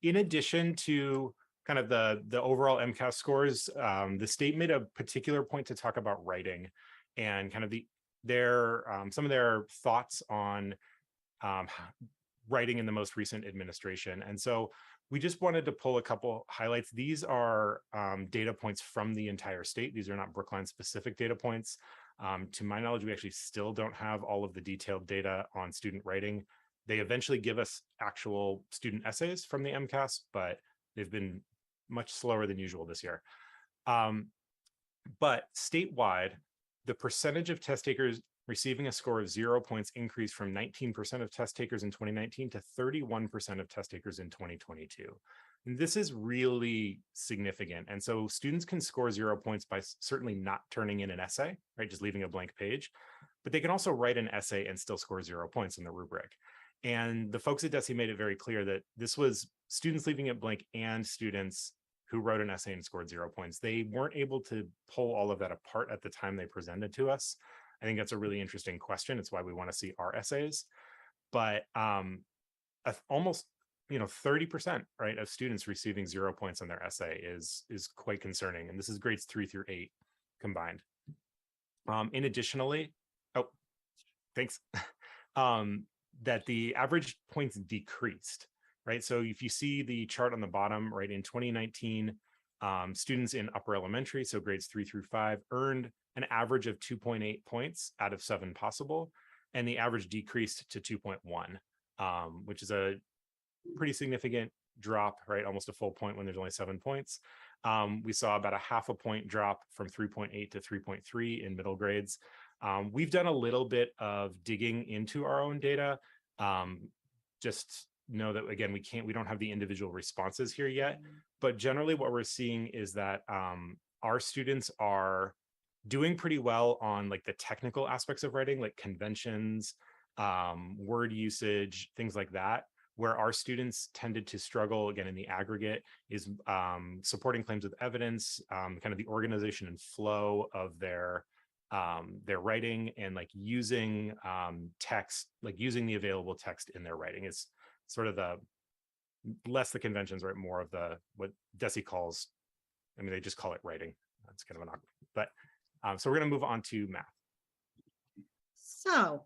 in addition to kind of the overall MCAS scores, the state made a particular point to talk about writing and kind of some of their thoughts on writing in the most recent administration. And so we just wanted to pull a couple highlights. These are data points from the entire state. These are not Brookline specific data points. To my knowledge, we actually still don't have all of the detailed data on student writing. They eventually give us actual student essays from the MCAS, but they've been much slower than usual this year. But statewide, the percentage of test takers receiving a score of 0 points increased from 19% of test takers in 2019 to 31% of test takers in 2022. And this is really significant. And so students can score 0 points by certainly not turning in an essay, right? Just leaving a blank page, but they can also write an essay and still score 0 points in the rubric. And the folks at DESE made it very clear that this was students leaving it blank and students who wrote an essay and scored 0 points. They weren't able to pull all of that apart at the time they presented to us. I think that's a really interesting question. It's why we want to see our essays. But almost 30%, right, of students receiving 0 points on their essay is quite concerning. And this is grades 3 through 8 combined. In additionally, thanks. That the average points decreased, right? So if you see the chart on the bottom, right, in 2019, students in upper elementary, so grades 3 through 5, earned an average of 2.8 points out of 7 possible, and the average decreased to 2.1, which is a pretty significant drop, right? Almost a full point when there's only 7 points. We saw about a half a point drop from 3.8 to 3.3 in middle grades. We've done a little bit of digging into our own data. Just know that, again, we don't have the individual responses here yet, but generally what we're seeing is that our students are doing pretty well on like the technical aspects of writing, like conventions, word usage, things like that. Where our students tended to struggle, again, in the aggregate, is supporting claims with evidence, kind of the organization and flow of their writing, and like using text, like using the available text in their writing is sort of the less the conventions, right? More of the what DESE calls, I mean, they just call it writing. That's kind of an awkward, but so we're going to move on to math. So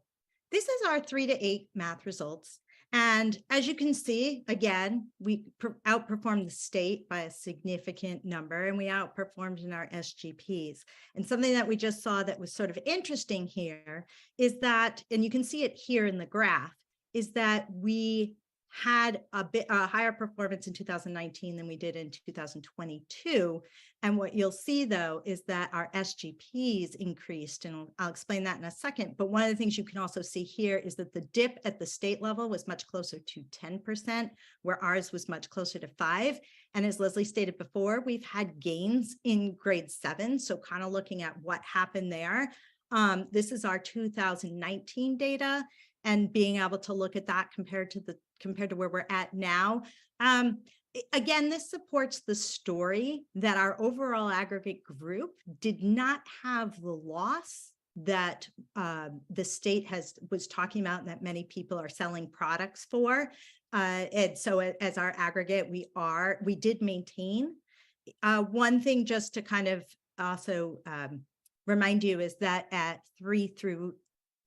this is our 3 to 8 math results. And as you can see, again, we outperformed the state by a significant number, and we outperformed in our SGPs. And something that we just saw that was sort of interesting here is that, and you can see it here in the graph, is that we had a higher performance in 2019 than we did in 2022. And what you'll see, though, is that our SGPs increased, and I'll explain that in a second. But one of the things you can also see here is that the dip at the state level was much closer to 10%, where ours was much closer to 5%. And as Leslie stated before, we've had gains in grade 7. So kind of looking at what happened there. This is our 2019 data, and being able to look at that compared to where we're at now. Again, this supports the story that our overall aggregate group did not have the loss that the state was talking about, and that many people are selling products for. And so as our aggregate, we did maintain. One thing just to kind of also remind you is that at 3 through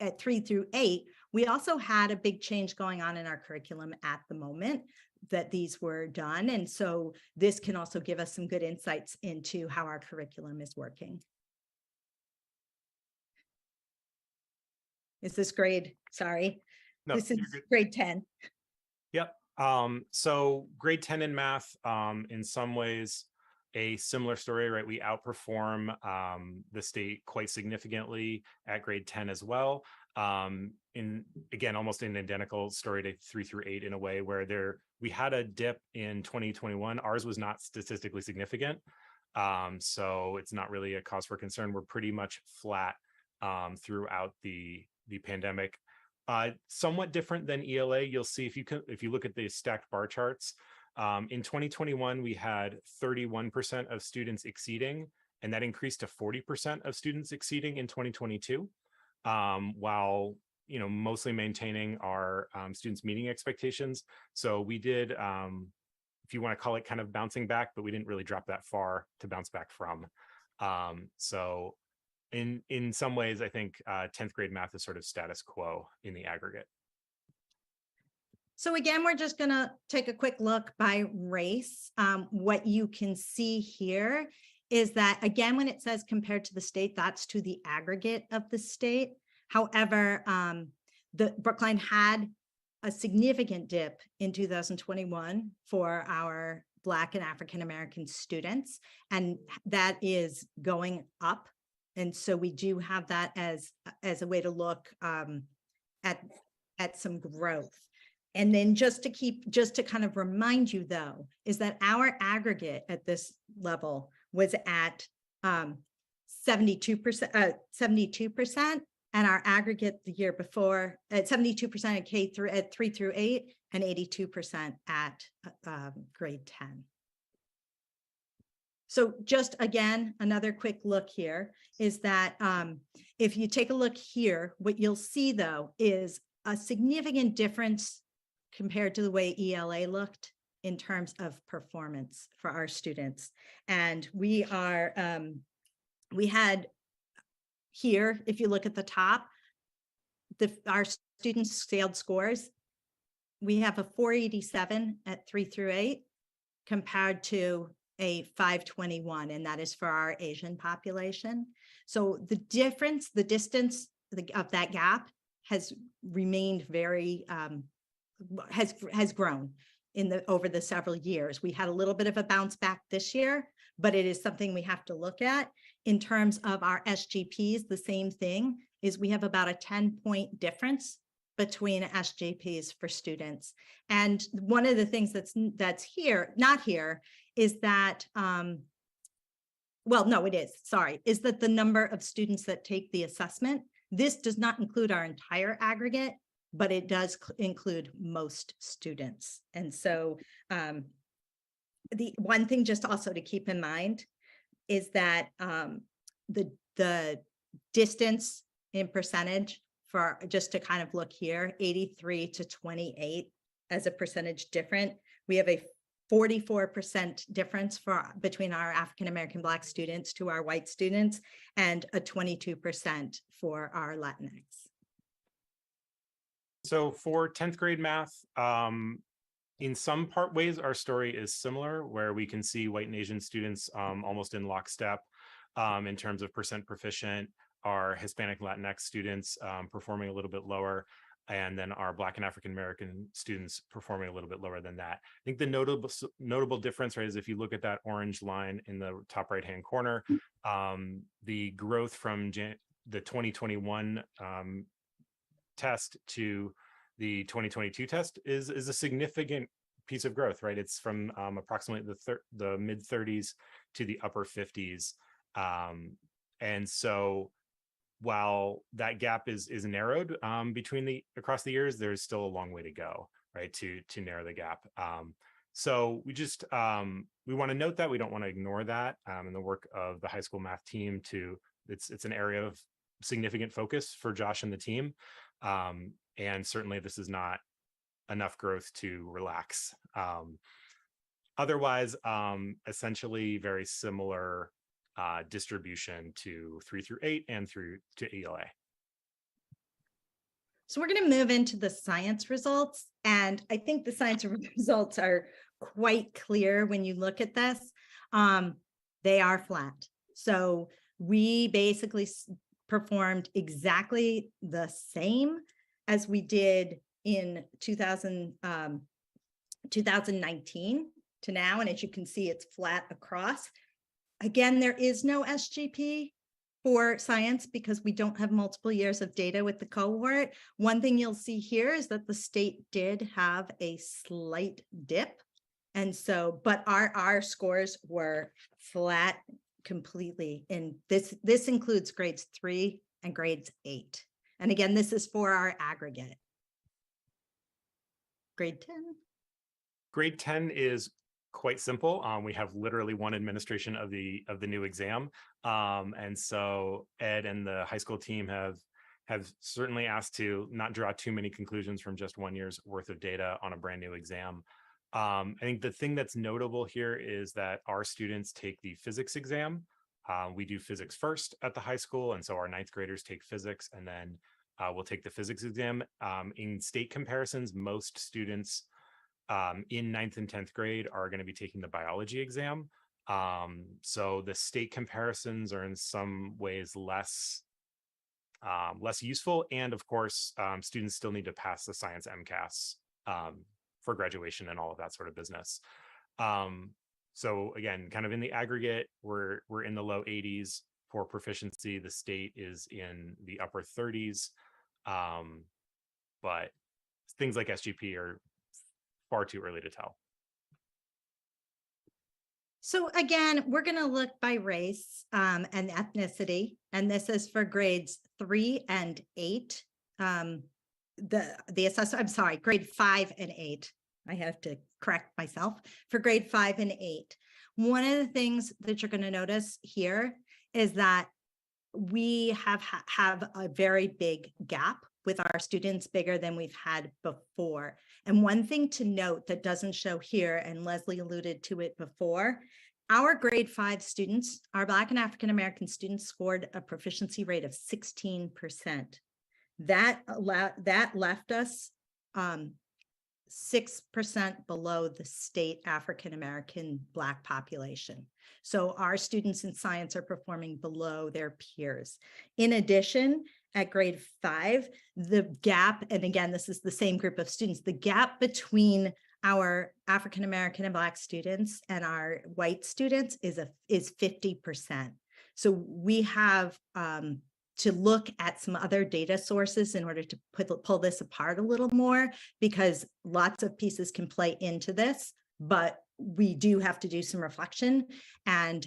8, we also had a big change going on in our curriculum at the moment that these were done. And so this can also give us some good insights into how our curriculum is working. Is this grade? Sorry. No, this is you're good. grade 10. Yep. So grade 10 in math, in some ways, a similar story, right? We outperform the state quite significantly at grade 10 as well. Again, almost an identical story to 3 through 8 in a way where we had a dip in 2021. Ours was not statistically significant. So it's not really a cause for concern. We're pretty much flat throughout the pandemic. Somewhat different than ELA. You'll see if you look at the stacked bar charts. In 2021, we had 31% of students exceeding, and that increased to 40% of students exceeding in 2022, while mostly maintaining our students meeting expectations. So we did, if you want to call it kind of bouncing back, but we didn't really drop that far to bounce back from. So in some ways, I think 10th grade math is sort of status quo in the aggregate. So again, we're just gonna take a quick look by race. What you can see here is that, again, when it says compared to the state, that's to the aggregate of the state. However, the Brookline had a significant dip in 2021 for our Black and African American students, and that is going up. And so we do have that as a way to look at some growth. And then just to kind of remind you, though, is that our aggregate at this level was at 72%, and our aggregate the year before at 72% at 3 through 8, and 82% at grade 10. So just again, another quick look here is that if you take a look here, what you'll see, though, is a significant difference compared to the way ELA looked in terms of performance for our students. And we had here, if you look at the top, our students' scaled scores, we have a 487 at 3 through 8 compared to a 521, and that is for our Asian population. So the difference, the distance of that gap has remained very, has grown over the several years. We had a little bit of a bounce back this year, but it is something we have to look at. In terms of our SGPs, the same thing is we have about a 10-point difference between SGPs for students. And one of the things that's here, not here, is that, well, no, it is, sorry, is that the number of students that take the assessment, this does not include our entire aggregate, but it does include most students. And so the one thing just also to keep in mind is that the distance in percentage for, just to kind of look here, 83 to 28 as a percentage different. We have a 44% difference between our African-American Black students to our white students, and a 22% for our Latinx. So for 10th grade math, in some ways, our story is similar, where we can see white and Asian students almost in lockstep in terms of percent proficient, our Hispanic Latinx students performing a little bit lower, and then our Black and African American students performing a little bit lower than that. I think the notable difference, right, is if you look at that orange line in the top right-hand corner, the growth from the 2021 test to the 2022 test is a significant piece of growth, right? It's from approximately the mid 30s to the upper 50s. And so while that gap is narrowed across the years, there's still a long way to go, right, to narrow the gap. So we just we want to note that. We don't want to ignore that in the work of the high school math team. It's an area of significant focus for Josh and the team. And certainly this is not enough growth to relax. Otherwise, essentially very similar distribution to 3 through 8 and through to ELA. So we're going to move into the science results. And I think the science results are quite clear when you look at this. They are flat. So we basically performed exactly the same as we did in 2019 to now. And as you can see, it's flat across. Again, there is no SGP for science because we don't have multiple years of data with the cohort. One thing you'll see here is that the state did have a slight dip. And so, but our scores were flat completely. And this includes grades 3 and grades 8. And again, this is for our aggregate. Grade 10. Grade 10 is quite simple. We have literally one administration of the new exam. And so Ed and the high school team have certainly asked to not draw too many conclusions from just 1 year's worth of data on a brand new exam. I think the thing that's notable here is that our students take the physics exam. We do physics first at the high school. And so our 9th graders take physics, and then will take the physics exam. In state comparisons, most students in 9th and 10th grade are going to be taking the biology exam. So the state comparisons are in some ways less useful. And of course, students still need to pass the science MCAS for graduation and all of that sort of business. So again, kind of in the aggregate, we're in the low 80s for proficiency. The state is in the upper 30s. But things like SGP are far too early to tell. So again, we're going to look by race and ethnicity, and this is for grades 3 and 8. The assessor, I'm sorry, grade 5 and 8. I have to correct myself for grade 5 and 8. One of the things that you're going to notice here is that we have a very big gap with our students, bigger than we've had before. And one thing to note that doesn't show here, and Leslie alluded to it before, our grade 5 students, our Black and African American students, scored a proficiency rate of 16%. That left us 6% below the state African American Black population. So our students in science are performing below their peers. In addition, at grade 5, the gap, and again, this is the same group of students, the gap between our African American and Black students and our white students is 50%. So we have to look at some other data sources in order to pull this apart a little more, because lots of pieces can play into this, but we do have to do some reflection and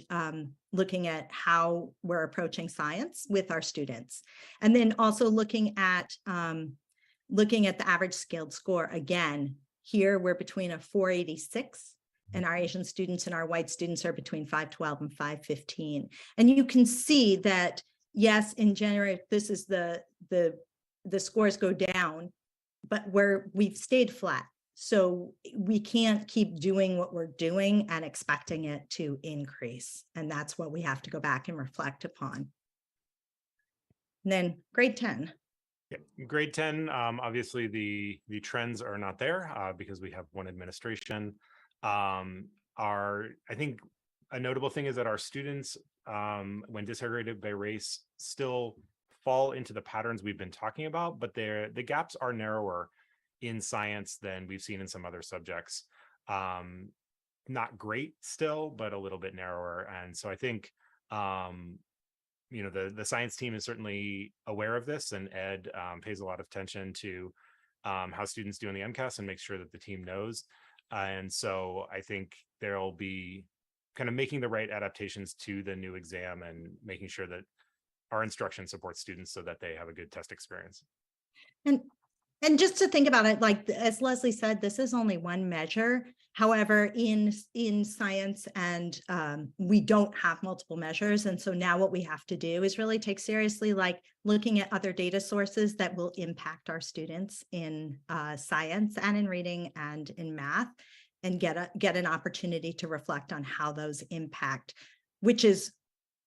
looking at how we're approaching science with our students. And then also looking at the average scaled score. Again, here we're between a 486, and our Asian students and our white students are between 512 and 515. And you can see that, yes, in January, this is the scores go down, but we've stayed flat. So we can't keep doing what we're doing and expecting it to increase. And that's what we have to go back and reflect upon. And then grade 10. Yeah, grade 10, obviously the trends are not there because we have one administration. I think a notable thing is that our students, when disaggregated by race, still fall into the patterns we've been talking about, but the gaps are narrower in science than we've seen in some other subjects. Not great still, but a little bit narrower. And so I think, the science team is certainly aware of this, and Ed pays a lot of attention to how students do in the MCAS and makes sure that the team knows. And so I think there'll be kind of making the right adaptations to the new exam and making sure that our instruction supports students so that they have a good test experience. And just to think about it, like as Leslie said, this is only one measure. However, in science, and we don't have multiple measures. And so now what we have to do is really take seriously, like looking at other data sources that will impact our students in science and in reading and in math, and get an opportunity to reflect on how those impact, which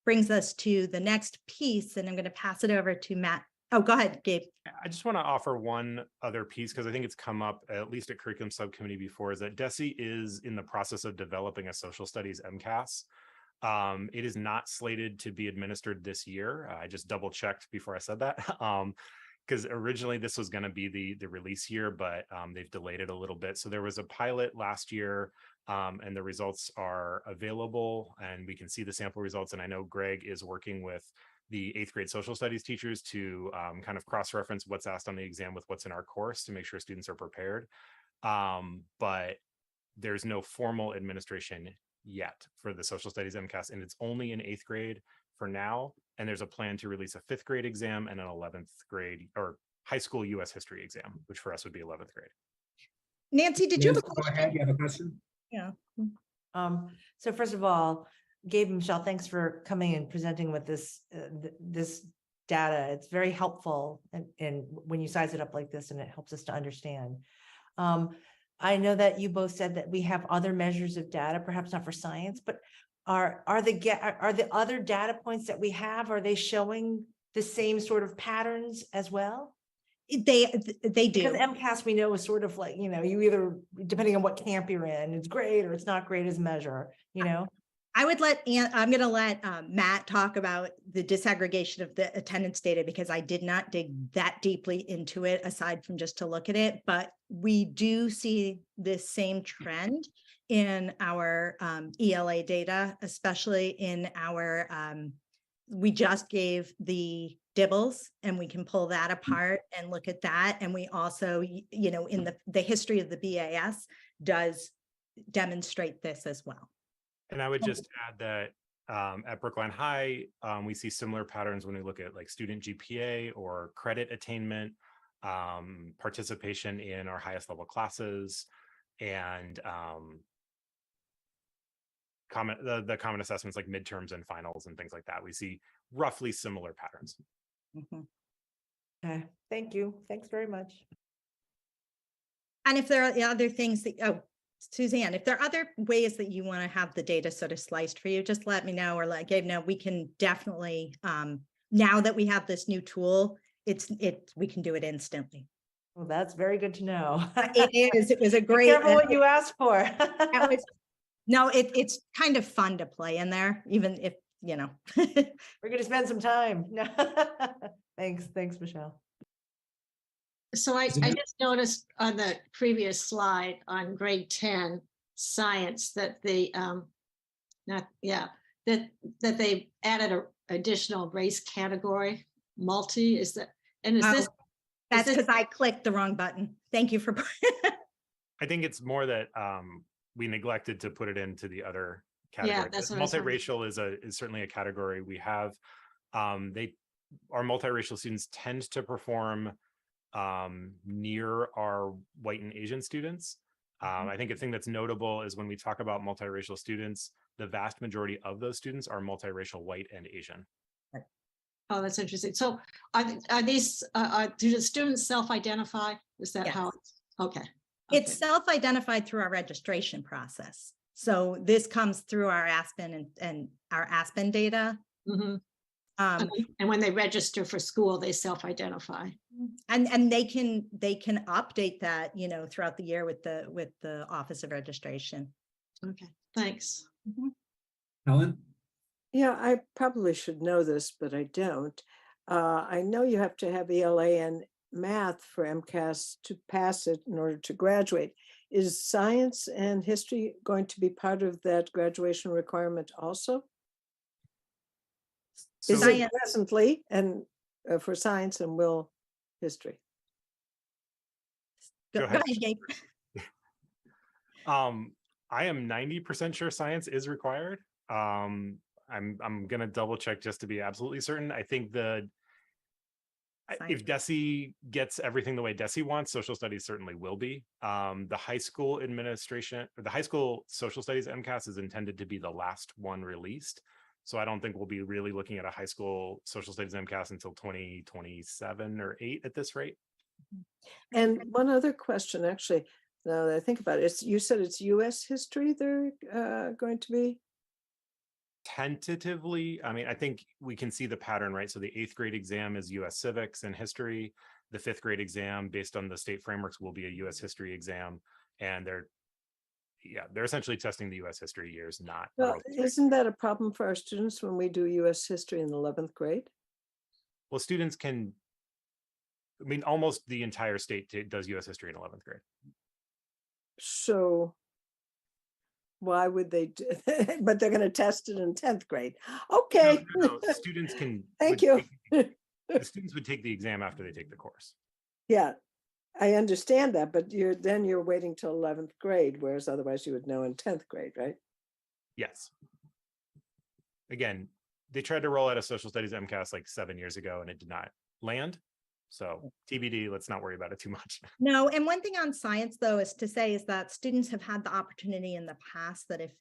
brings us to the next piece. And I'm going to pass it over to Matt. Oh, go ahead, Gabe. I just want to offer one other piece, because I think it's come up at least at curriculum subcommittee before, is that DESE is in the process of developing a social studies MCAS. It is not slated to be administered this year. I just double checked before I said that, because originally this was going to be the release year, but they've delayed it a little bit. So there was a pilot last year, and the results are available, and we can see the sample results. And I know Greg is working with the 8th grade social studies teachers to kind of cross-reference what's asked on the exam with what's in our course to make sure students are prepared. But there's no formal administration yet for the social studies MCAS, and it's only in 8th grade for now. And there's a plan to release a 5th grade exam and an 11th grade or high school US history exam, which for us would be 11th grade. Nancy, did you have a Go question? ahead, you have a question? Yeah. So first of all, Gabe and Michelle, thanks for coming and presenting with this data. It's very helpful, and when you size it up like this, and it helps us to understand. I know that you both said that we have other measures of data, perhaps not for science, but are the other data points that we have, are they showing the same sort of patterns as well? They Because do. MCAS we know is sort of like, you either, depending on what camp you're in, it's great or it's not great as measure, I would I'm going to let Matt talk about the disaggregation of the attendance data because I did not dig that deeply into it aside from just to look at it. But we do see this same trend in our ELA data, especially in our, we just gave the dibbles and we can pull that apart and look at that. And we also, in the history of the BAS does demonstrate this as well. And I would just add that at Brookline High, we see similar patterns when we look at like student GPA or credit attainment, participation in our highest level classes, and the common assessments like midterms and finals and things like that. We see roughly similar patterns. Okay, thank you. Thanks very much. And if there are other things that, Suzanne, if there are other ways that you want to have the data sort of sliced for you, just let me know or let Gabe know. We can definitely, now that we have this new tool, we can do it instantly. Well, that's very good to know. It was a Be great. careful what you ask for. No, it's kind of fun to play in there, even if, We're going to spend some time. Thanks, Michelle. So I just noticed on the previous slide on grade 10 science that that they added an additional race category, multi. Is that, and is this? That's because I clicked the wrong button. Thank you for. I think it's more that we neglected to put it into the other category. Yeah, that's what I was multiracial is certainly a category we have. Our multiracial students tend to perform near our white and Asian students. I think a thing that's notable is when we talk about multiracial students, the vast majority of those students are multiracial white and Asian. Oh, that's interesting. So are these, do the students self-identify? Is that Yes. how? Okay. It's self-identified through our registration process. So this comes through our Aspen and our Aspen data. Mm-hmm. And when they register for school, they self-identify. And they can update that, throughout the year with the Office of Registration. Okay, thanks. Helen? Yeah, I probably should know this, but I don't. I know you have to have ELA and math for MCAS to pass it in order to graduate. Is science and history going to be part of that graduation requirement also? So, Is it presently and for science and will history? Go ahead. Gabe. I am 90% sure science is required. I'm gonna double check just to be absolutely certain. I think if DESE gets everything the way DESE wants, social studies certainly will be. The high school administration, or the high school social studies MCAS is intended to be the last one released. So I don't think we'll be really looking at a high school social studies MCAS until 2027 or 8 at this rate. And one other question, actually, now that I think about it, you said it's US history they're going to be? Tentatively, I mean, I think we can see the pattern, right? So the 8th grade exam is US civics and history. The 5th grade exam, based on the state frameworks, will be a US history exam. And they're essentially testing the US history years, not. Well, isn't that a problem for our students when we do US history in the 11th grade? Well, students can, I mean, almost the entire state does US history in 11th grade. So why would they do, but they're going to test it in 10th grade. Okay. No, students can. Thank you. The students would take the exam after they take the course. Yeah, I understand that, but you're waiting till 11th grade, whereas otherwise you would know in 10th grade, right? Yes. Again, they tried to roll out a social studies MCAS like 7 years ago and it did not land. So TBD, let's not worry about it too much. No, and one thing on science though is to say is that students have had the opportunity in the past that if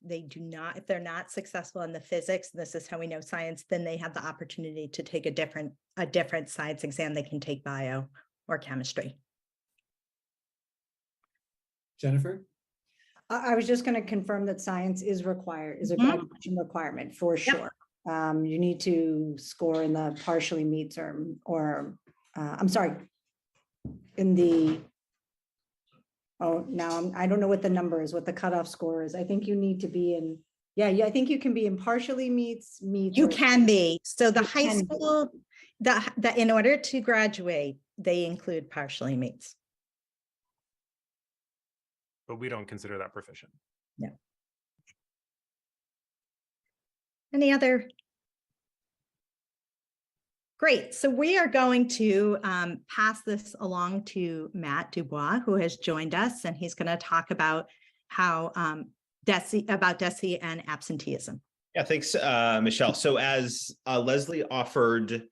they're not successful in the physics, this is how we know science, then they have the opportunity to take a different science exam. They can take bio or chemistry. Jennifer? I was just going to confirm that science is required, is a graduation requirement for sure. You need to score in the partially meets or I'm sorry, in the, oh, now I don't know what the number is, what the cutoff score is. I think you need to be in, yeah, I think you can be in partially meets. You or- can be. So the You high can be. school, the in order to graduate, they include partially meets. But we don't consider that proficient. Any other? Great. So we are going to pass this along to Matt Dubois, who has joined us, and he's going to talk about how DESE and absenteeism. Yeah, thanks, Michelle. So as Leslie offered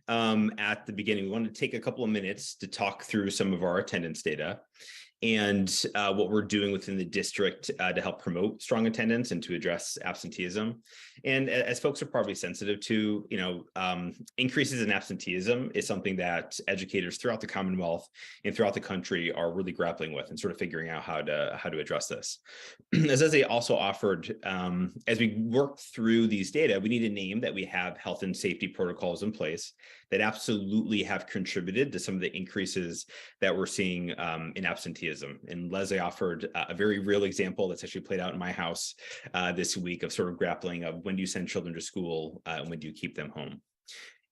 at the beginning, we wanted to take a couple of minutes to talk through some of our attendance data and what we're doing within the district to help promote strong attendance and to address absenteeism. And as folks are probably sensitive to, increases in absenteeism is something that educators throughout the Commonwealth and throughout the country are really grappling with and sort of figuring out how to address this. As they also offered, as we work through these data, we need to name that we have health and safety protocols in place that absolutely have contributed to some of the increases that we're seeing in absenteeism. And Leslie offered a very real example that's actually played out in my house this week of sort of grappling of when do you send children to school and when do you keep them home.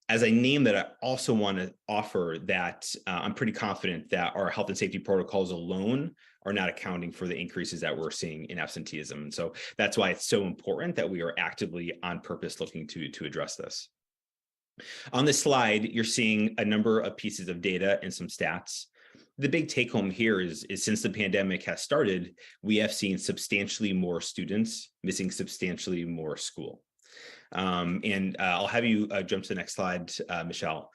As I name that, I also want to offer that I'm pretty confident that our health and safety protocols alone are not accounting for the increases that we're seeing in absenteeism. And so that's why it's so important that we are actively on purpose looking to address this. On this slide, you're seeing a number of pieces of data and some stats. The big take home here is since the pandemic has started, we have seen substantially more students missing substantially more school. And I'll have you jump to the next slide, Michelle.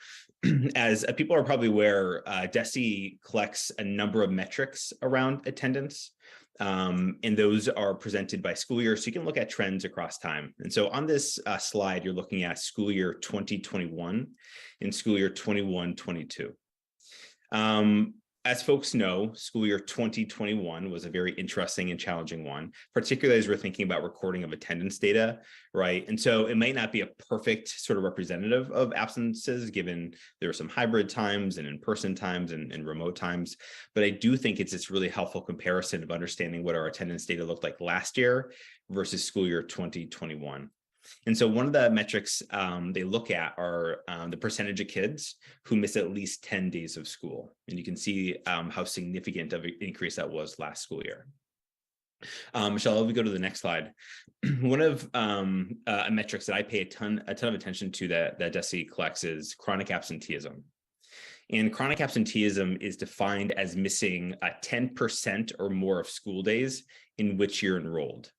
As people are probably aware, DESE collects a number of metrics around attendance, and those are presented by school year, so you can look at trends across time. And so on this slide, you're looking at school year 2021 and school year 21-22. As folks know, school year 2021 was a very interesting and challenging one, particularly as we're thinking about recording of attendance data, right? And so it might not be a perfect sort of representative of absences, given there are some hybrid times and in-person times and remote times. But I do think it's this really helpful comparison of understanding what our attendance data looked like last year versus school year 2021. And so one of the metrics they look at are the percentage of kids who miss at least 10 days of school. And you can see how significant of an increase that was last school year. Michelle, if we go to the next slide, one of metrics that I pay a ton of attention to that DESE collects is chronic absenteeism. And chronic absenteeism is defined as missing 10% or more of school days in which you're enrolled.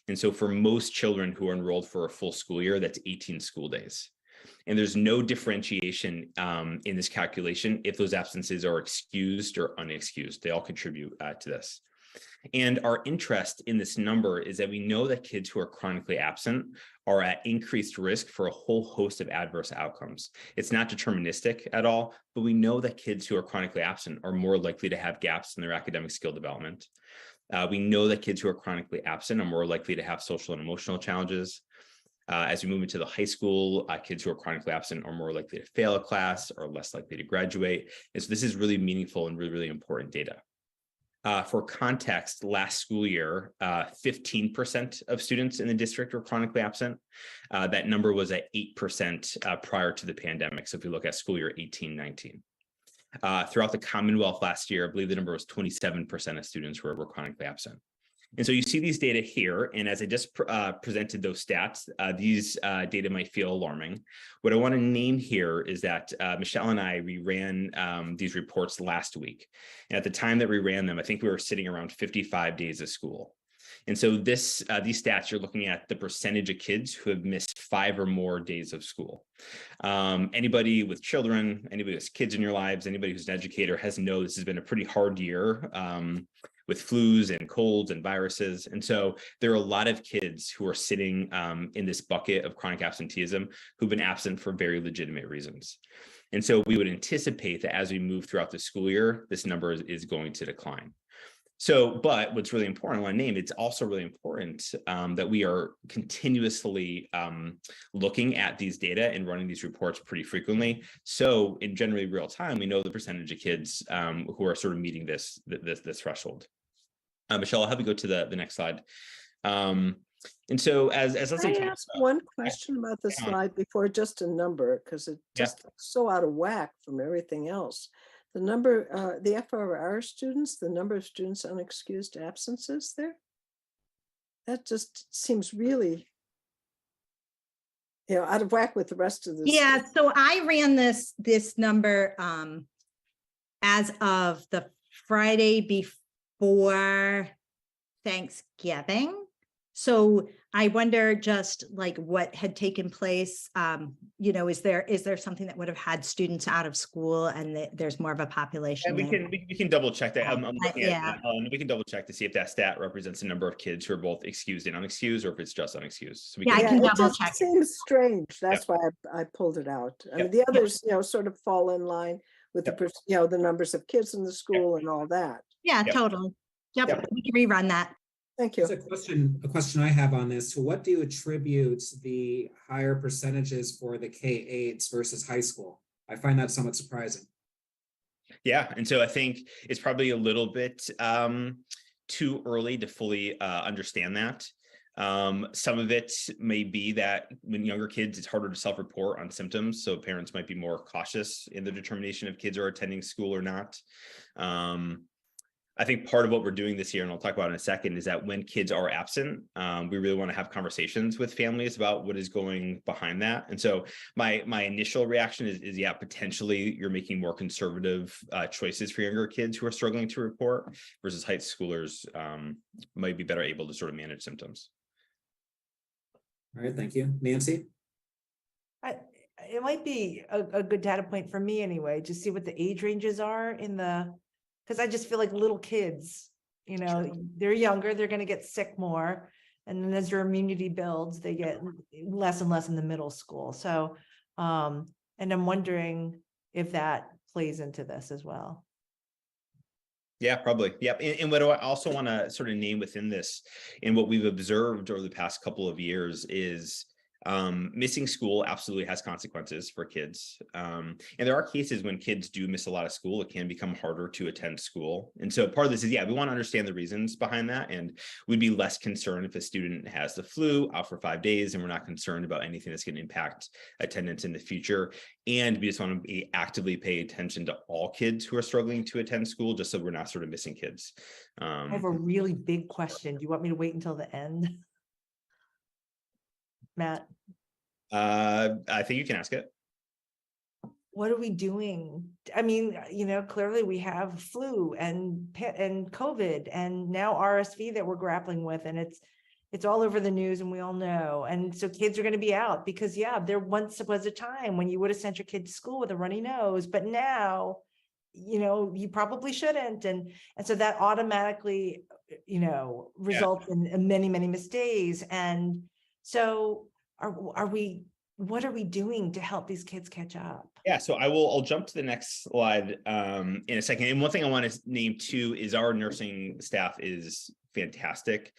And so for most children who are enrolled for a full school year, that's 18 school days. And there's no differentiation in this calculation if those absences are excused or unexcused. They all contribute to this. And our interest in this number is that we know that kids who are chronically absent are at increased risk for a whole host of adverse outcomes. It's not deterministic at all, but we know that kids who are chronically absent are more likely to have gaps in their academic skill development. We know that kids who are chronically absent are more likely to have social and emotional challenges. As we move into the high school, kids who are chronically absent are more likely to fail a class or less likely to graduate. And so this is really meaningful and really, really important data. For context, last school year, 15% of students in the district were chronically absent. That number was at 8% prior to the pandemic. So if we look at school year 18-19. Throughout the Commonwealth last year, I believe the number was 27% of students were chronically absent. And so you see these data here, and as I just presented those stats, these data might feel alarming. What I want to name here is that Michelle and we ran these reports last week. And at the time that we ran them, I think we were sitting around 55 days of school. And so these stats, you're looking at the percentage of kids who have missed 5 or more days of school. Anybody with children, anybody with kids in your lives, anybody who's an educator has known this has been a pretty hard year with flus and colds and viruses. And so there are a lot of kids who are sitting in this bucket of chronic absenteeism who've been absent for very legitimate reasons. And so we would anticipate that as we move throughout the school year, this number is going to decline. But what's really important, I want to name, it's also really important that we are continuously looking at these data and running these reports pretty frequently. So in generally real time, we know the percentage of kids who are sort of meeting this threshold. Michelle, I'll have you go to the next slide. And so as Leslie I talks ask about, one question about the hang on. slide before just a number, because it just looks so out of whack from everything else. The number, the FRR students, the number of students unexcused absences there, that just seems really, out of whack with the rest of this. Yeah, so I ran this number as of the Friday before Thanksgiving. So I wonder just like what had taken place, is there something that would have had students out of school and there's more of a population? And we can double check that. I'm looking yeah. at that. We can double check to see if that stat represents the number of kids who are both excused and unexcused, or if it's just unexcused. So we Yeah, can, I can it double just check. seems strange. That's why I pulled it out. I mean, the others, sort of fall in line with the numbers of kids in the school and all that. Yeah, totally. Yep, we can rerun that. Thank you. There's a question I have on this. So what do you attribute the higher percentages for the K-8s versus high school? I find that somewhat surprising. Yeah, and so I think it's probably a little bit too early to fully understand that. Some of it may be that when younger kids, it's harder to self-report on symptoms. So parents might be more cautious in the determination if kids are attending school or not. I think part of what we're doing this year, and I'll talk about in a second, is that when kids are absent, we really want to have conversations with families about what is going behind that. And so my initial reaction is yeah, potentially you're making more conservative choices for younger kids who are struggling to report versus high schoolers might be better able to sort of manage symptoms. All right, thank you. Nancy? It might be a good data point for me anyway, to see what the age ranges are because I just feel like little kids, they're younger, they're going to get sick more. And then as your immunity builds, they get less and less in the middle school. So, and I'm wondering if that plays into this as well. Yeah, probably. Yep. And what I also want to sort of name within this and what we've observed over the past couple of years is missing school absolutely has consequences for kids. And there are cases when kids do miss a lot of school, it can become harder to attend school. And so part of this is, we want to understand the reasons behind that. And we'd be less concerned if a student has the flu out for 5 days, and we're not concerned about anything that's going to impact attendance in the future. And we just want to actively pay attention to all kids who are struggling to attend school, just so we're not sort of missing kids. I have a really big question. Do you want me to wait until the end? Matt? I think you can ask it. What are we doing? I mean, clearly we have flu and COVID and now RSV that we're grappling with, and it's all over the news and we all know. And so kids are going to be out because there once was a time when you would have sent your kid to school with a runny nose, but now, you probably shouldn't. And so that automatically, results in many, many mistakes. And so what are we doing to help these kids catch up? Yeah, so I'll jump to the next slide in a second. And one thing I want to name too is our nursing staff is fantastic.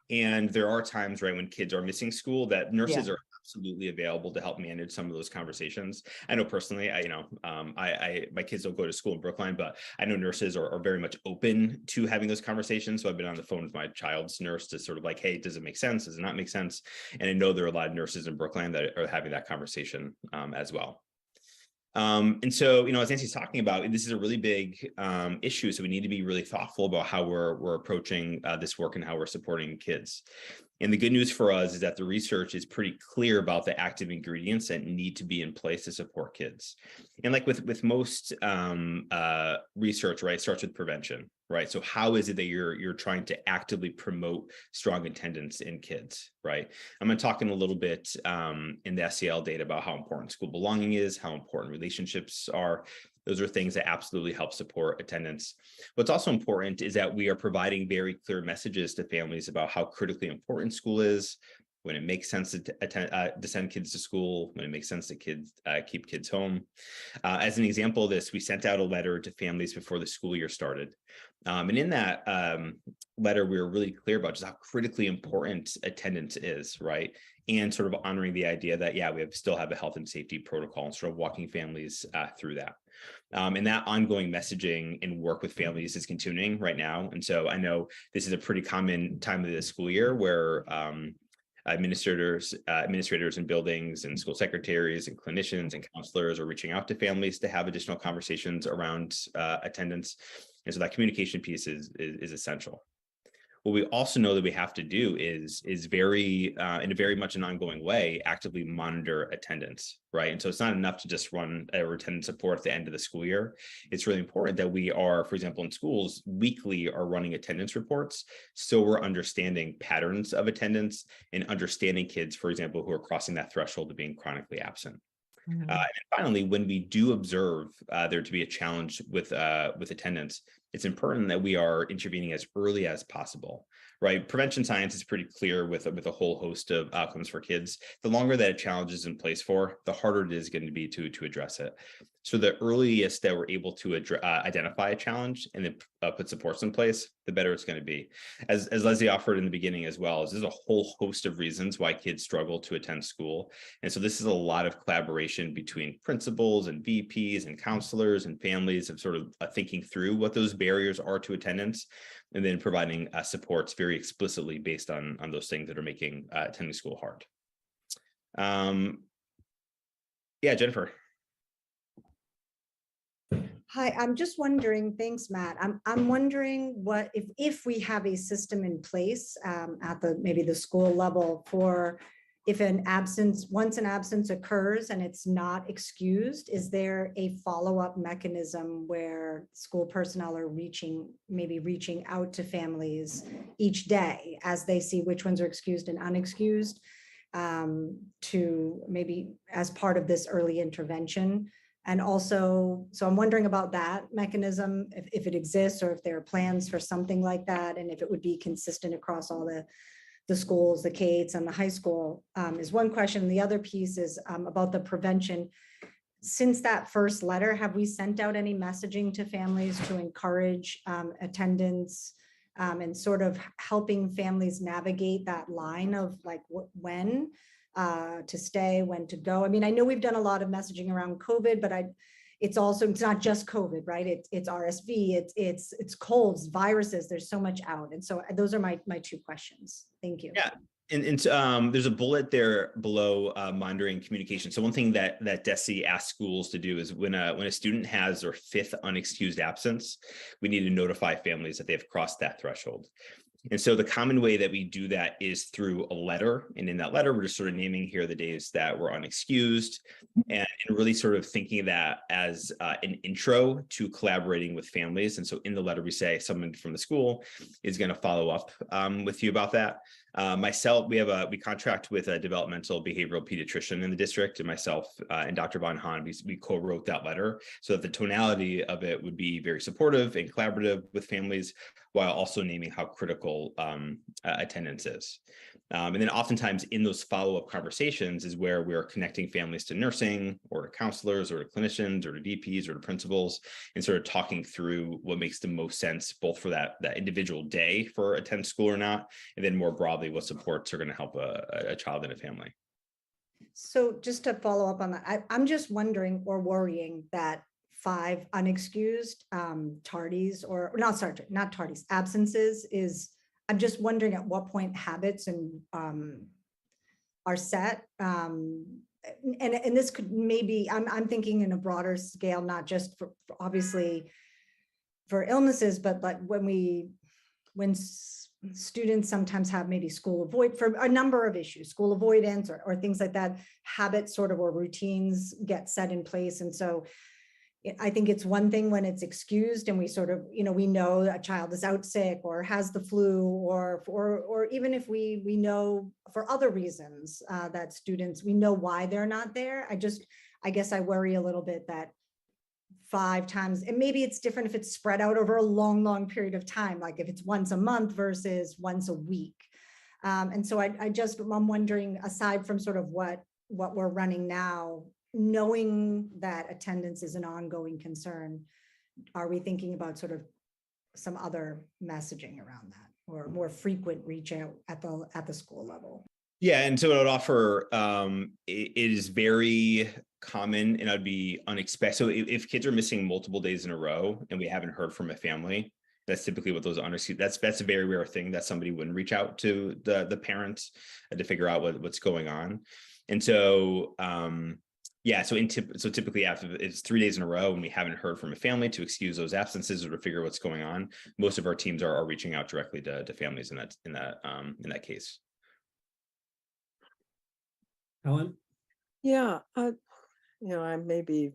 And there are times, right, when kids are missing school that nurses are absolutely available to help manage some of those conversations. I know personally, my kids don't go to school in Brookline, but I know nurses are very much open to having those conversations. So I've been on the phone with my child's nurse to sort of like, hey, does it make sense? Does it not make sense? And I know there are a lot of nurses in Brookline that are having that conversation as well. And so, as Nancy's talking about, this is a really big issue. So we need to be really thoughtful about how we're approaching this work and how we're supporting kids. And the good news for us is that the research is pretty clear about the active ingredients that need to be in place to support kids. And like with most research, right, it starts with prevention, right? So how is it that you're trying to actively promote strong attendance in kids, right? I'm going to talk in a little bit in the SEL data about how important school belonging is, how important relationships are. Those are things that absolutely help support attendance. What's also important is that we are providing very clear messages to families about how critically important school is, when it makes sense to send kids to school, when it makes sense to keep kids home. As an example of this, we sent out a letter to families before the school year started. And in that letter, we were really clear about just how critically important attendance is, right? And sort of honoring the idea that, yeah, we still have a health and safety protocol and sort of walking families through that. And that ongoing messaging and work with families is continuing right now. And so I know this is a pretty common time of the school year where administrators in buildings and school secretaries and clinicians and counselors are reaching out to families to have additional conversations around attendance. And so that communication piece is essential. What we also know that we have to do is very, in a very much an ongoing way, actively monitor attendance, right? And so it's not enough to just run a attendance report at the end of the school year. It's really important that we are, for example, in schools, weekly are running attendance reports. So we're understanding patterns of attendance and understanding kids, for example, who are crossing that threshold of being chronically absent. And finally, when we do observe there to be a challenge with attendance, it's important that we are intervening as early as possible, right? Prevention science is pretty clear with a whole host of outcomes for kids. The longer that a challenge is in place for, the harder it is going to be to address it. So the earliest that we're able to identify a challenge and then put supports in place, the better it's going to be. As Leslie offered in the beginning as well, there's a whole host of reasons why kids struggle to attend school. And so this is a lot of collaboration between principals and VPs and counselors and families of sort of thinking through what those barriers are to attendance, and then providing supports very explicitly based on those things that are making attending school hard. Yeah, Jennifer. Hi, I'm just wondering, thanks, Matt. I'm wondering what if we have a system in place at maybe the school level for if once an absence occurs and it's not excused, is there a follow-up mechanism where school personnel are reaching out to families each day as they see which ones are excused and unexcused, to maybe as part of this early intervention? And also, so I'm wondering about that mechanism, if it exists or if there are plans for something like that, and if it would be consistent across all the schools, the K-8s and the high school, is one question. The other piece is about the prevention. Since that first letter, have we sent out any messaging to families to encourage attendance and sort of helping families navigate that line of like when to stay, when to go? I mean, I know we've done a lot of messaging around COVID, but it's not just COVID, right? It's RSV, it's colds, viruses, there's so much out. And so those are my two questions. Thank you. Yeah. And there's a bullet there below monitoring communication. So one thing that DESE asks schools to do is when a student has their 5th unexcused absence, we need to notify families that they've crossed that threshold. And so the common way that we do that is through a letter. And in that letter, we're just sort of naming here the days that were unexcused and really sort of thinking of that as an intro to collaborating with families. And so in the letter, we say someone from the school is going to follow up with you about that. Myself, we contract with a developmental behavioral pediatrician in the district, and myself and Dr. Von Hahn, we co-wrote that letter so that the tonality of it would be very supportive and collaborative with families, while also naming how critical attendance is. And then oftentimes in those follow-up conversations is where we're connecting families to nursing or to counselors or to clinicians or to VPs or to principals, and sort of talking through what makes the most sense, both for that individual day for attend school or not, and then more broadly, what supports are going to help a child and a family. So just to follow up on that, I'm just wondering or worrying that 5 unexcused tardies not tardies, absences is, I'm just wondering at what point habits and are set. And this could maybe, I'm thinking in a broader scale, not just for obviously for illnesses, but like when students sometimes have maybe school avoid for a number of issues, school avoidance or things like that, habits sort of or routines get set in place. And so I think it's one thing when it's excused and we sort of, we know a child is out sick or has the flu, or even if we know for other reasons that students, we know why they're not there. I guess I worry a little bit that 5 times, and maybe it's different if it's spread out over a long period of time, like if it's once a month versus once a week. And so I'm wondering, aside from sort of what we're running now, knowing that attendance is an ongoing concern, are we thinking about sort of some other messaging around that, or more frequent reach out at the school level. Yeah, and so I would offer, it is very common and I'd be unexpected. So if kids are missing multiple days in a row and we haven't heard from a family, that's typically what those that's a very rare thing that somebody wouldn't reach out to the parents to figure out what's going on. And so yeah, so typically after it's 3 days in a row and we haven't heard from a family to excuse those absences or to figure what's going on, most of our teams are reaching out directly to families in that case. Helen? Yeah, I may be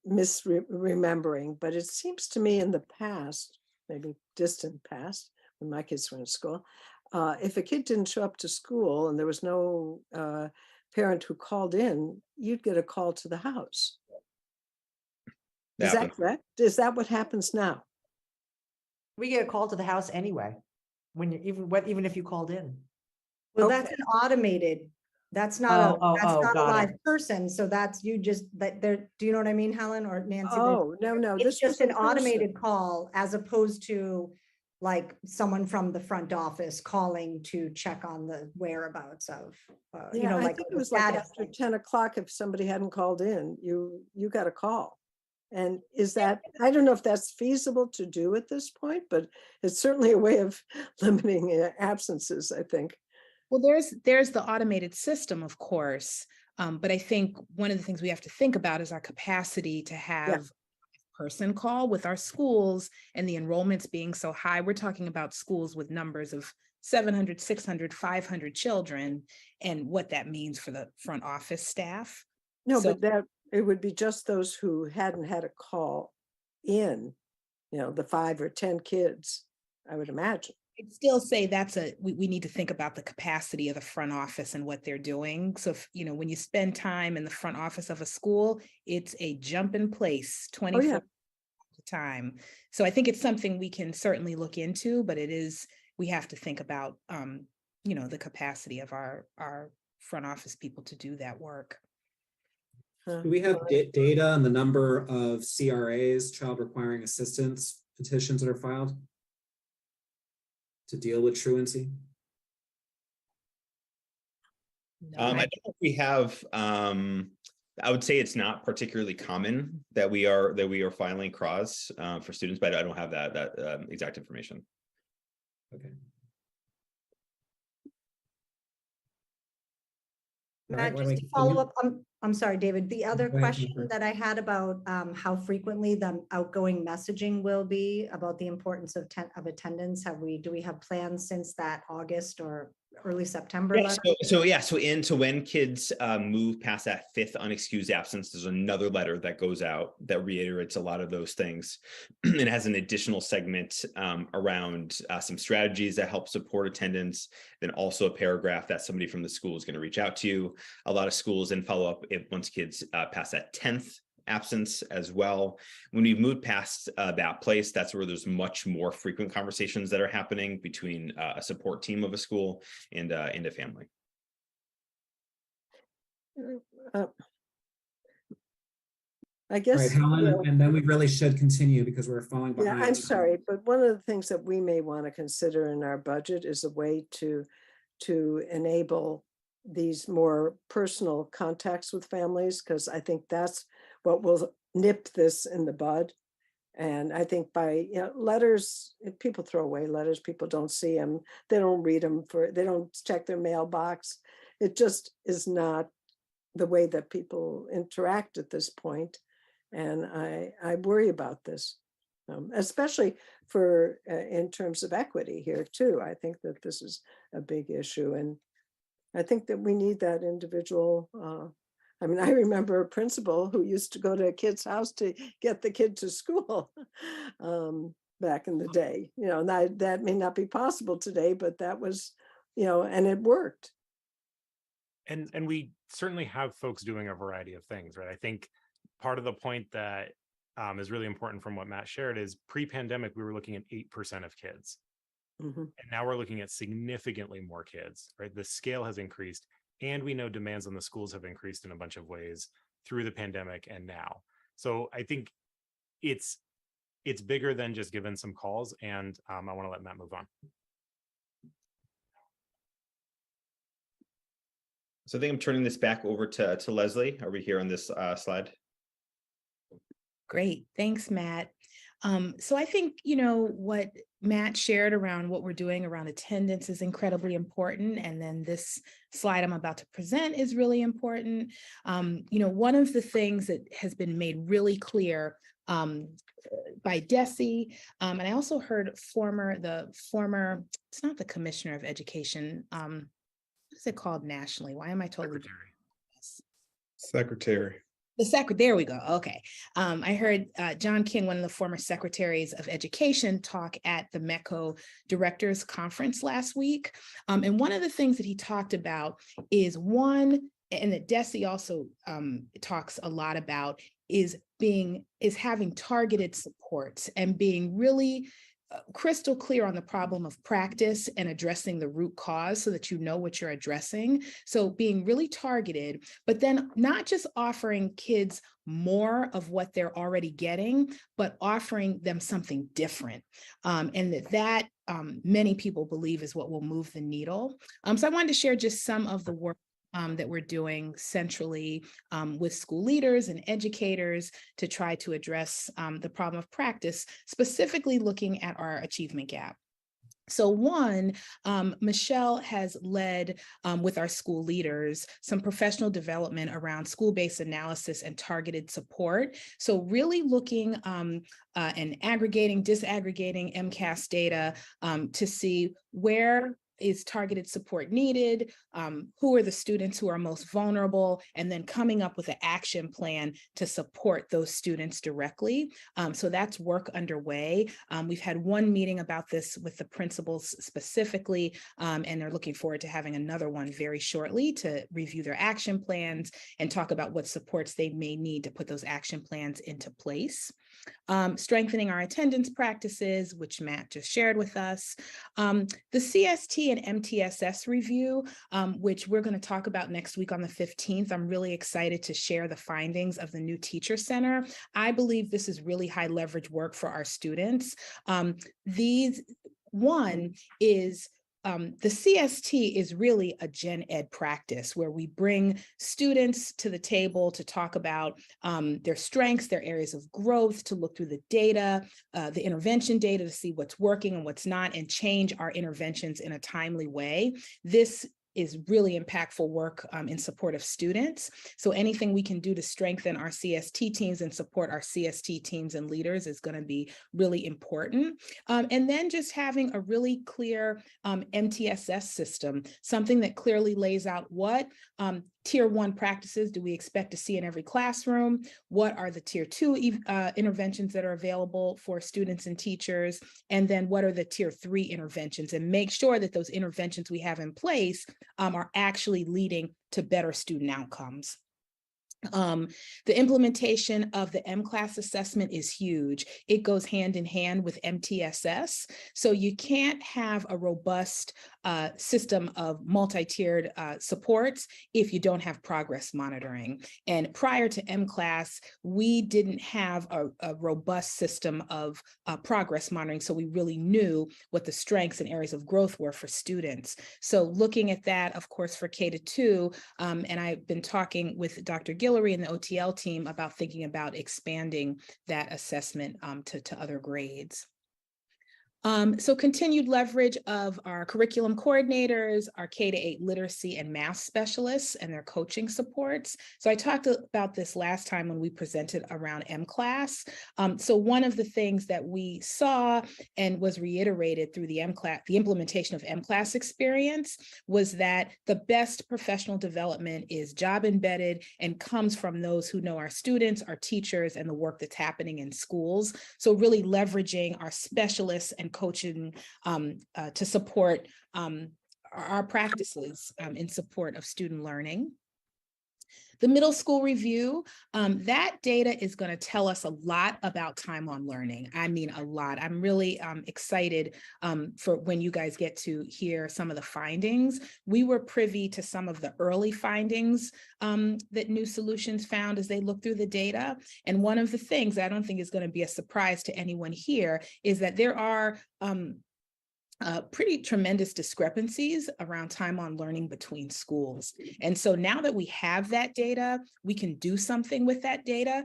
misremembering, but it seems to me in the past, maybe distant past, when my kids were in school, if a kid didn't show up to school and there was no parent who called in, you'd get a call to the house. Is that correct? Is that what happens now? We get a call to the house anyway, when you even if you called in. Well, Okay. that's an automated, that's not a got it. live person. So that's you just that there. Do you know what I mean, Helen or Nancy? Oh, no, It's this just was an a person. automated call as opposed to like someone from the front office calling to check on the whereabouts of, Yeah, I like think a it was like status after thing. 10 o'clock, if somebody hadn't called in, you got a call. And is that, I don't know if that's feasible to do at this point, but it's certainly a way of limiting absences, I think. Well, there's the automated system, of course. But I think one of the things we have to think about is our capacity to have a person call with our schools and the enrollments being so high. We're talking about schools with numbers of 700, 600, 500 children and what that means for the front office staff. No, So- but it would be just those who hadn't had a call in, the 5 or 10 kids, I would imagine. I'd still say we need to think about the capacity of the front office and what they're doing. So if, when you spend time in the front office of a school, it's a jump in place 24 time. So I think it's something we can certainly look into, but we have to think about, the capacity of our front office people to do that work. Do we have data on the number of CRAs, child requiring assistance petitions that are filed to deal with truancy? I don't know if we have, I would say it's not particularly common that we are filing CRAs for students, but I don't have that exact information. Okay. Just to follow up, I'm sorry, David, the other Go ahead, question Jennifer. that I had about how frequently the outgoing messaging will be about the importance of attendance. Do we have plans since that August or early September Yeah, letter? so when kids move past that 5th unexcused absence, there's another letter that goes out that reiterates a lot of those things. It has an additional segment around some strategies that help support attendance, then also a paragraph that somebody from the school is going to reach out to you. A lot of schools then follow up once kids pass that 10th absence as well. When we've moved past that place, that's where there's much more frequent conversations that are happening between a support team of a school and a family. I guess. Right, Helen, and then we really should continue because we're falling behind. Yeah, I'm sorry, but one of the things that we may want to consider in our budget is a way to enable these more personal contacts with families, because I think that's what will nip this in the bud. And I think by letters, if people throw away letters, people don't see them, they don't read them, they don't check their mailbox. It just is not the way that people interact at this point. And I worry about this, especially for in terms of equity here too. I think that this is a big issue, and I think that we need that individual. I mean, I remember a principal who used to go to a kid's house to get the kid to school back in the day. And that may not be possible today, but that was, and it worked. And we certainly have folks doing a variety of things, right? I think part of the point that is really important from what Matt shared is pre-pandemic, we were looking at 8% of kids. Mm-hmm. And now we're looking at significantly more kids, right? The scale has increased, and we know demands on the schools have increased in a bunch of ways through the pandemic and now. So I think it's it's bigger than just giving some calls. And I want to let Matt move on. So I think I'm turning this back over to Leslie. Are we here on this slide? Great, thanks, Matt. So I think, what Matt shared around what we're doing around attendance is incredibly important. And then this slide I'm about to present is really important. One of the things that has been made really clear by Desi, and I also heard it's not the Commissioner of Education. What is it called nationally? Why am I totally? Secretary. The secretary, there we go. Okay. I heard John King, one of the former secretaries of education, talk at the MECO Directors Conference last week. And one of the things that he talked about is one, and that Desi also talks a lot about, is having targeted supports and being really crystal clear on the problem of practice and addressing the root cause so that you know what you're addressing. So being really targeted, but then not just offering kids more of what they're already getting, but offering them something different. And that many people believe is what will move the needle. So I wanted to share just some of the work that we're doing centrally with school leaders and educators to try to address the problem of practice, specifically looking at our achievement gap. So one, Michelle has led with our school leaders some professional development around school-based analysis and targeted support. So really looking and aggregating, disaggregating MCAS data to see where is targeted support needed, who are the students who are most vulnerable, and then coming up with an action plan to support those students directly. So that's work underway. We've had one meeting about this with the principals specifically, and they're looking forward to having another one very shortly to review their action plans and talk about what supports they may need to put those action plans into place. Strengthening our attendance practices, which Matt just shared with us. The CST and MTSS review, which we're going to talk about next week on the 15th. I'm really excited to share the findings of the new teacher center. I believe this is really high leverage work for our students. One is the CST is really a gen ed practice where we bring students to the table to talk about their strengths, their areas of growth, to look through the data, the intervention data to see what's working and what's not, and change our interventions in a timely way. This is really impactful work in support of students. So anything we can do to strengthen our CST teams and support our CST teams and leaders is going to be really important. And then just having a really clear MTSS system, something that clearly lays out what tier 1 practices do we expect to see in every classroom? What are the tier 2 interventions that are available for students and teachers? And then what are the tier 3 interventions? And make sure that those interventions we have in place are actually leading to better student outcomes. The implementation of the MClass assessment is huge. It goes hand in hand with MTSS. So you can't have a robust system of multi-tiered supports if you don't have progress monitoring. And prior to MClass, we didn't have a robust system of progress monitoring. So we really knew what the strengths and areas of growth were for students. So looking at that, of course, for K-2, and I've been talking with Dr. Gill and the OTL team about thinking about expanding that assessment to other grades. So continued leverage of our curriculum coordinators, our K-8 literacy and math specialists and their coaching supports. So I talked about this last time when we presented around MClass. So one of the things that we saw and was reiterated through the implementation of MClass experience was that the best professional development is job embedded and comes from those who know our students, our teachers, and the work that's happening in schools. So really leveraging our specialists and coaching to support our practices in support of student learning. The middle school review, that data is going to tell us a lot about time on learning. I mean, a lot. I'm really excited for when you guys get to hear some of the findings. We were privy to some of the early findings that New Solutions found as they looked through the data. And one of the things I don't think is going to be a surprise to anyone here is that there are pretty tremendous discrepancies around time on learning between schools. And so now that we have that data, we can do something with that data.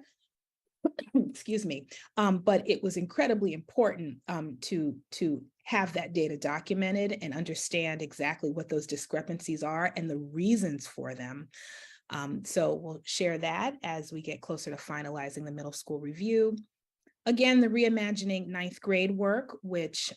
Excuse me. But it was incredibly important to have that data documented and understand exactly what those discrepancies are and the reasons for them. So we'll share that as we get closer to finalizing the middle school review. Again, the reimagining ninth grade work, which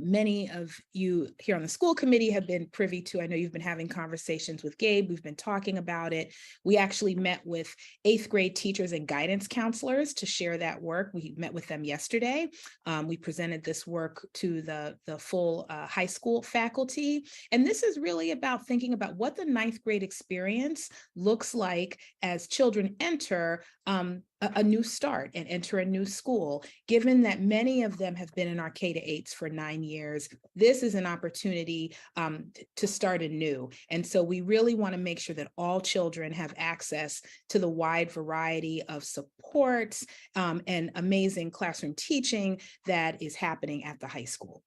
many of you here on the school committee have been privy to. I know you've been having conversations with Gabe. We've been talking about it. We actually met with 8th grade teachers and guidance counselors to share that work. We met with them yesterday. We presented this work to the full high school faculty. And this is really about thinking about what the 9th grade experience looks like as children enter a new start and enter a new school. Given that many of them have been in our K-8s for 9 years, this is an opportunity to start anew. And so we really want to make sure that all children have access to the wide variety of supports and amazing classroom teaching that is happening at the high school.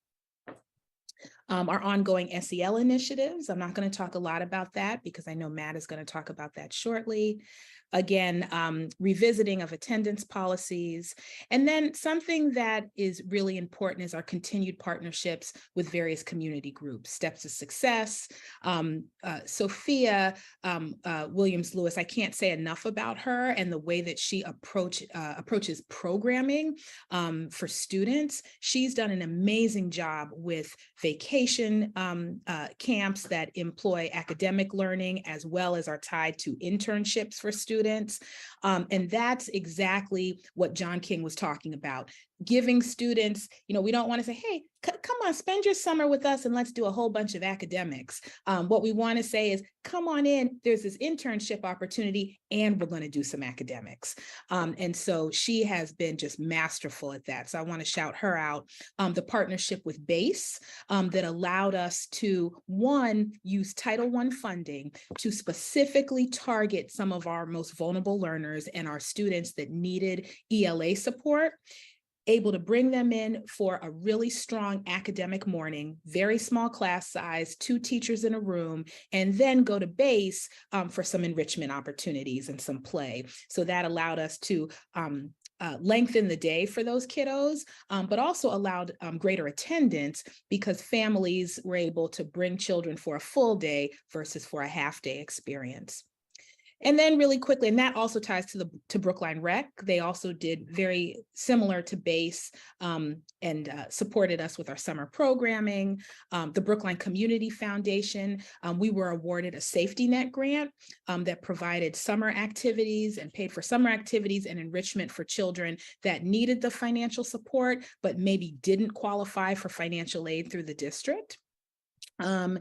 Our ongoing SEL initiatives, I'm not going to talk a lot about that because I know Matt is going to talk about that shortly. Again, revisiting of attendance policies. And then something that is really important is our continued partnerships with various community groups, Steps to Success, Sophia Williams-Lewis. I can't say enough about her and the way that she approaches programming for students. She's done an amazing job with vacation camps that employ academic learning as well as are tied to internships for students. And that's exactly what John King was talking about. Giving students, we don't want to say, hey, come on, spend your summer with us and let's do a whole bunch of academics. What we want to say is, come on in, there's this internship opportunity and we're going to do some academics. And so she has been just masterful at that. So I want to shout her out. The partnership with BASE that allowed us to, one, use Title I funding to specifically target some of our most vulnerable learners and our students that needed ELA support, able to bring them in for a really strong academic morning, very small class size, 2 teachers in a room, and then go to BASE for some enrichment opportunities and some play. So that allowed us to lengthen the day for those kiddos, but also allowed greater attendance because families were able to bring children for a full day versus for a half-day experience. And then really quickly, and that also ties to Brookline Rec. They also did very similar to BASE and supported us with our summer programming. The Brookline Community Foundation, we were awarded a safety net grant that provided summer activities and paid for summer activities and enrichment for children that needed the financial support, but maybe didn't qualify for financial aid through the district. And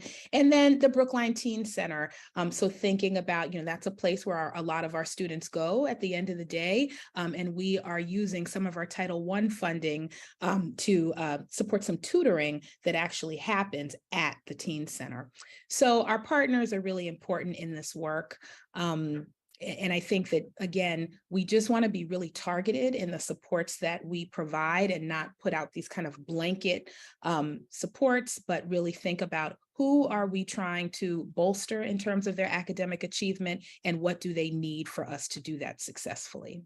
then the Brookline Teen Center. So thinking about, that's a place where a lot of our students go at the end of the day. And we are using some of our Title I funding to support some tutoring that actually happens at the Teen Center. So our partners are really important in this work. And I think that, again, we just want to be really targeted in the supports that we provide and not put out these kind of blanket supports, but really think about who are we trying to bolster in terms of their academic achievement and what do they need for us to do that successfully.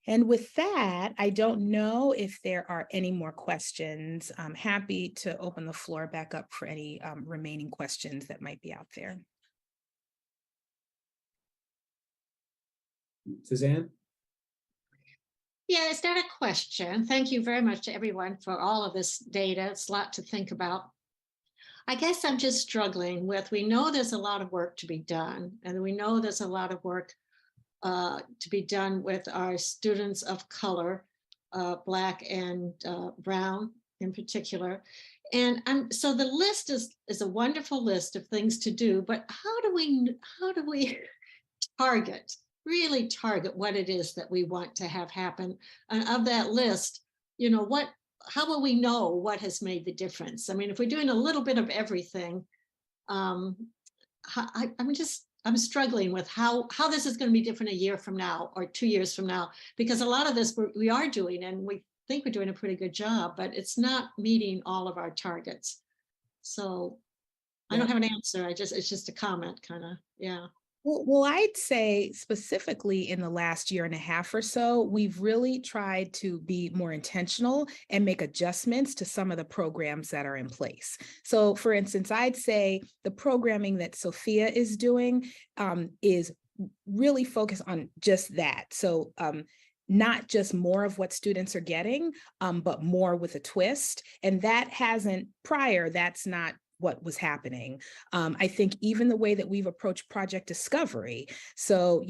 And with that, I don't know if there are any more questions. I'm happy to open the floor back up for any remaining questions that might be out there. Suzanne? Yeah, is there a question? Thank you very much to everyone for all of this data. It's a lot to think about. I guess I'm just struggling with, we know there's a lot of work to be done, and we know there's a lot of work to be done with our students of color, Black and Brown in particular. And so the list is a wonderful list of things to do, but how do we really target what it is that we want to have happen? And of that list, how will we know what has made the difference? I mean, if we're doing a little bit of everything, I'm struggling with how this is going to be different a year from now or 2 years from now, because a lot of this we are doing, and we think we're doing a pretty good job, but it's not meeting all of our targets. So I don't have an answer. It's just a comment, kind of. Yeah. Well, I'd say specifically in the last year and a half or so, we've really tried to be more intentional and make adjustments to some of the programs that are in place. So for instance, I'd say the programming that Sophia is doing is really focused on just that. So not just more of what students are getting, but more with a twist. And that hasn't prior, that's not what was happening. I think even the way that we've approached project discovery. So,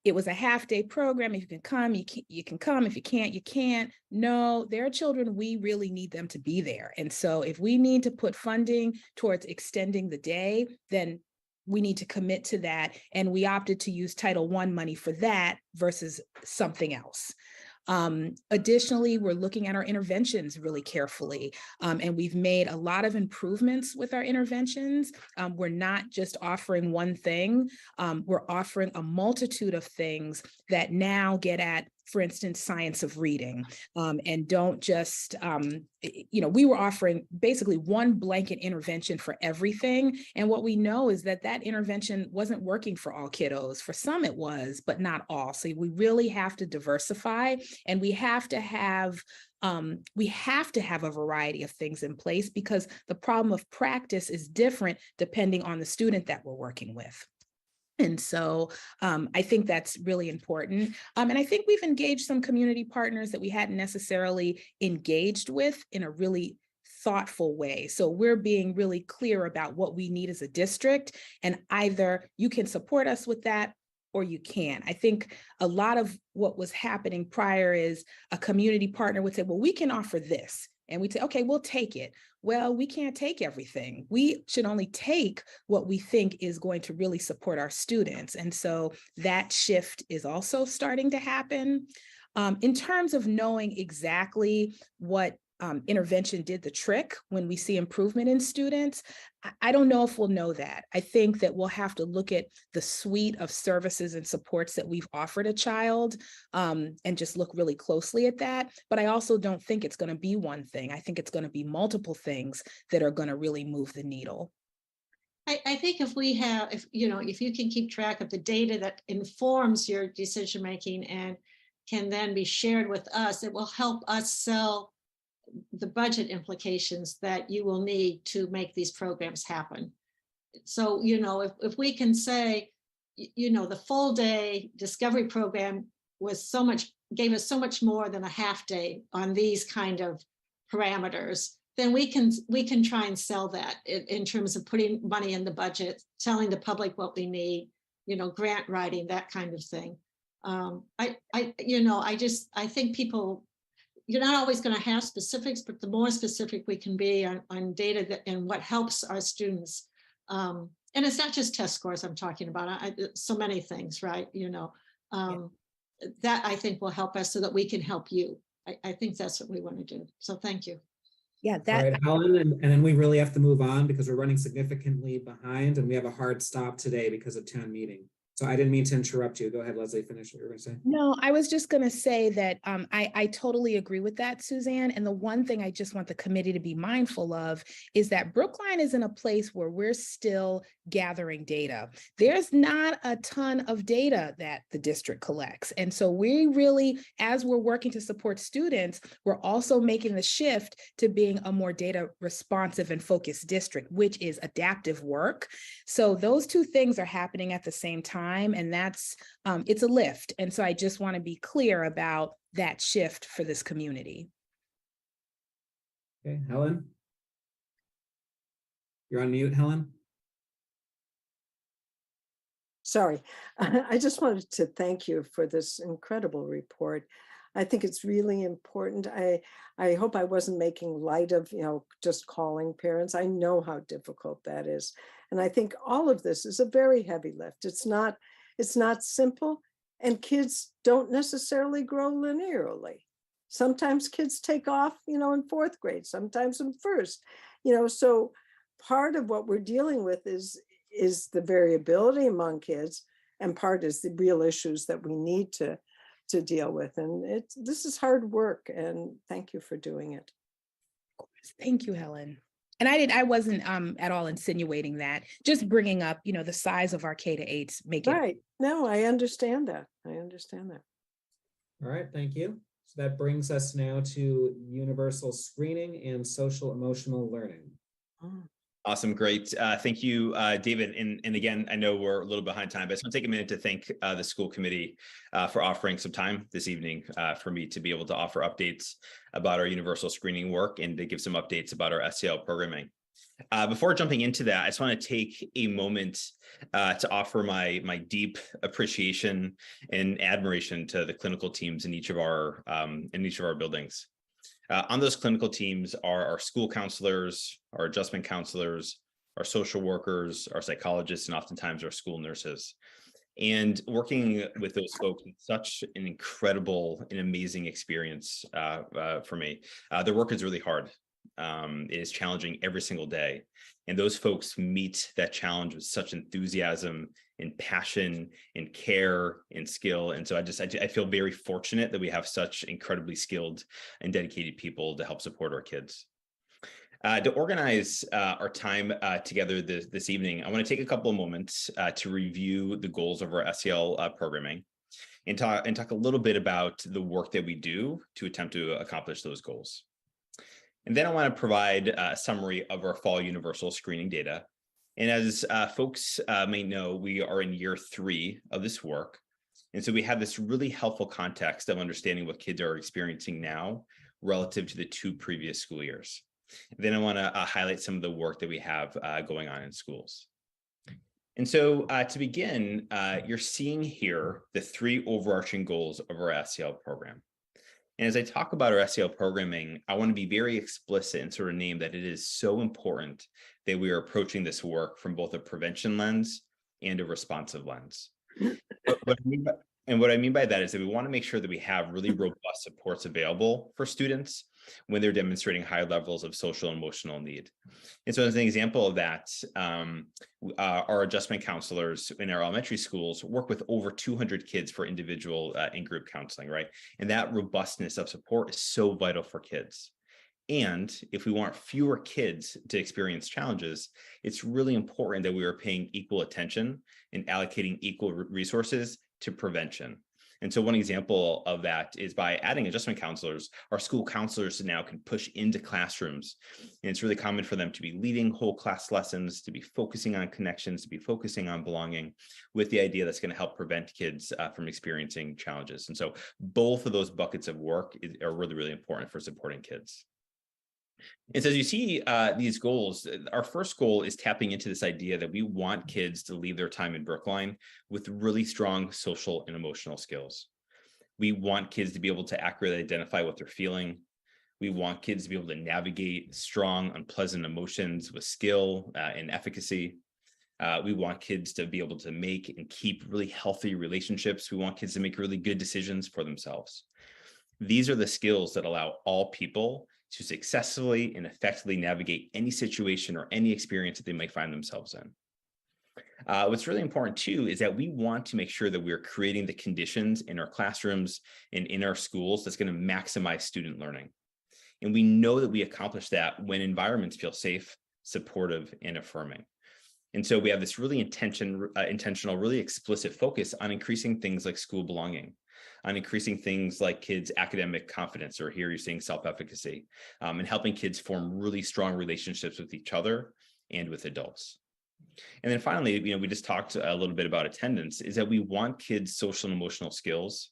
it was a half-day program. If you can come, you can come. If you can't, you can't. No, there are children, we really need them to be there. And so if we need to put funding towards extending the day, then we need to commit to that. And we opted to use Title I money for that versus something else. Additionally, we're looking at our interventions really carefully, and we've made a lot of improvements with our interventions. We're not just offering one thing, we're offering a multitude of things that now get at, for instance, science of reading, and don't just, we were offering basically one blanket intervention for everything. And what we know is that that intervention wasn't working for all kiddos. For some it was, but not all. So we really have to diversify, and we have to have a variety of things in place, because the problem of practice is different depending on the student that we're working with. And so I think that's really important. And I think we've engaged some community partners that we hadn't necessarily engaged with in a really thoughtful way. So we're being really clear about what we need as a district, and either you can support us with that or you can't. I think a lot of what was happening prior is a community partner would say, well, we can offer this. And we'd say, okay, we'll take it. Well, we can't take everything. We should only take what we think is going to really support our students. And so that shift is also starting to happen. In terms of knowing exactly what intervention did the trick when we see improvement in students, I don't know if we'll know that. I think that we'll have to look at the suite of services and supports that we've offered a child, and just look really closely at that. But I also don't think it's going to be one thing. I think it's going to be multiple things that are going to really move the needle. I think if you can keep track of the data that informs your decision making and can then be shared with us, it will help us sell the budget implications that you will need to make these programs happen. So, if we can say, the full day discovery program gave us so much more than a half day on these kind of parameters, then we can try and sell that in terms of putting money in the budget, telling the public what we need, grant writing, that kind of thing. I think people, you're not always going to have specifics, but the more specific we can be on data and what helps our students, and it's not just test scores I'm talking about, so many things, right? That I think will help us so that we can help you. I think that's what we want to do. So thank you. Yeah, All right, Helen, and then we really have to move on because we're running significantly behind, and we have a hard stop today because of town meeting. So I didn't mean to interrupt you. Go ahead, Leslie, finish what you were going to say. No, I was just going to say that I totally agree with that, Suzanne. And the one thing I just want the committee to be mindful of is that Brookline is in a place where we're still gathering data. There's not a ton of data that the district collects. And so we really, as we're working to support students, we're also making the shift to being a more data responsive and focused district, which is adaptive work. So those two things are happening at the same time. And that's, it's a lift. And so I just want to be clear about that shift for this community. Okay, Helen? You're on mute, Helen? Sorry, I just wanted to thank you for this incredible report. I think it's really important. I hope I wasn't making light of, just calling parents. I know how difficult that is. And I think all of this is a very heavy lift. It's not simple, and kids don't necessarily grow linearly. Sometimes kids take off, in fourth grade, sometimes in first, so part of what we're dealing with is the variability among kids, and part is the real issues that we need to deal with. And this is hard work, and thank you for doing it. Thank you, Helen. And I wasn't at all insinuating that, just bringing up, the size of our K-8s make it. Right. No, I understand that. All right, thank you. So that brings us now to universal screening and social emotional learning. Awesome. Great. Thank you, David. And again, I know we're a little behind time, but I just want to take a minute to thank the school committee for offering some time this evening for me to be able to offer updates about our universal screening work and to give some updates about our SEL programming. Before jumping into that, I just want to take a moment to offer my deep appreciation and admiration to the clinical teams in each of our buildings. On those clinical teams are our school counselors, our adjustment counselors, our social workers, our psychologists, and oftentimes our school nurses. And working with those folks is such an incredible and amazing experience for me. Their work is really hard. It is challenging every single day. And those folks meet that challenge with such enthusiasm and passion and care and skill. And so I feel very fortunate that we have such incredibly skilled and dedicated people to help support our kids. To organize our time together this evening, I want to take a couple of moments to review the goals of our SEL programming and talk a little bit about the work that we do to attempt to accomplish those goals. And then I want to provide a summary of our fall universal screening data. And as folks may know, we are in year 3 of this work. And so we have this really helpful context of understanding what kids are experiencing now relative to the 2 previous school years. And then I want to highlight some of the work that we have going on in schools. And so to begin, you're seeing here the 3 overarching goals of our SEL program. And as I talk about our SEL programming, I want to be very explicit and sort of name that it is so important that we are approaching this work from both a prevention lens and a responsive lens. What I mean by that is that we want to make sure that we have really robust supports available for students when they're demonstrating high levels of social and emotional need. And so as an example of that, our adjustment counselors in our elementary schools work with over 200 kids for individual and group counseling, right? And that robustness of support is so vital for kids. And if we want fewer kids to experience challenges, it's really important that we are paying equal attention and allocating equal resources to prevention. And so one example of that is by adding adjustment counselors, our school counselors now can push into classrooms. And it's really common for them to be leading whole class lessons, to be focusing on connections, to be focusing on belonging, with the idea that's going to help prevent kids from experiencing challenges. And so both of those buckets of work are really, really important for supporting kids. And so as you see these goals, our first goal is tapping into this idea that we want kids to leave their time in Brookline with really strong social and emotional skills. We want kids to be able to accurately identify what they're feeling. We want kids to be able to navigate strong, unpleasant emotions with skill and efficacy. We want kids to be able to make and keep really healthy relationships. We want kids to make really good decisions for themselves. These are the skills that allow all people to successfully and effectively navigate any situation or any experience that they might find themselves in. What's really important too is that we want to make sure that we're creating the conditions in our classrooms and in our schools that's going to maximize student learning. And we know that we accomplish that when environments feel safe, supportive, and affirming. And so we have this really intentional, really explicit focus on increasing things like school belonging, on increasing things like kids' academic confidence, or here you're seeing self-efficacy, and helping kids form really strong relationships with each other and with adults. And then finally, we just talked a little bit about attendance, is that we want kids' social and emotional skills.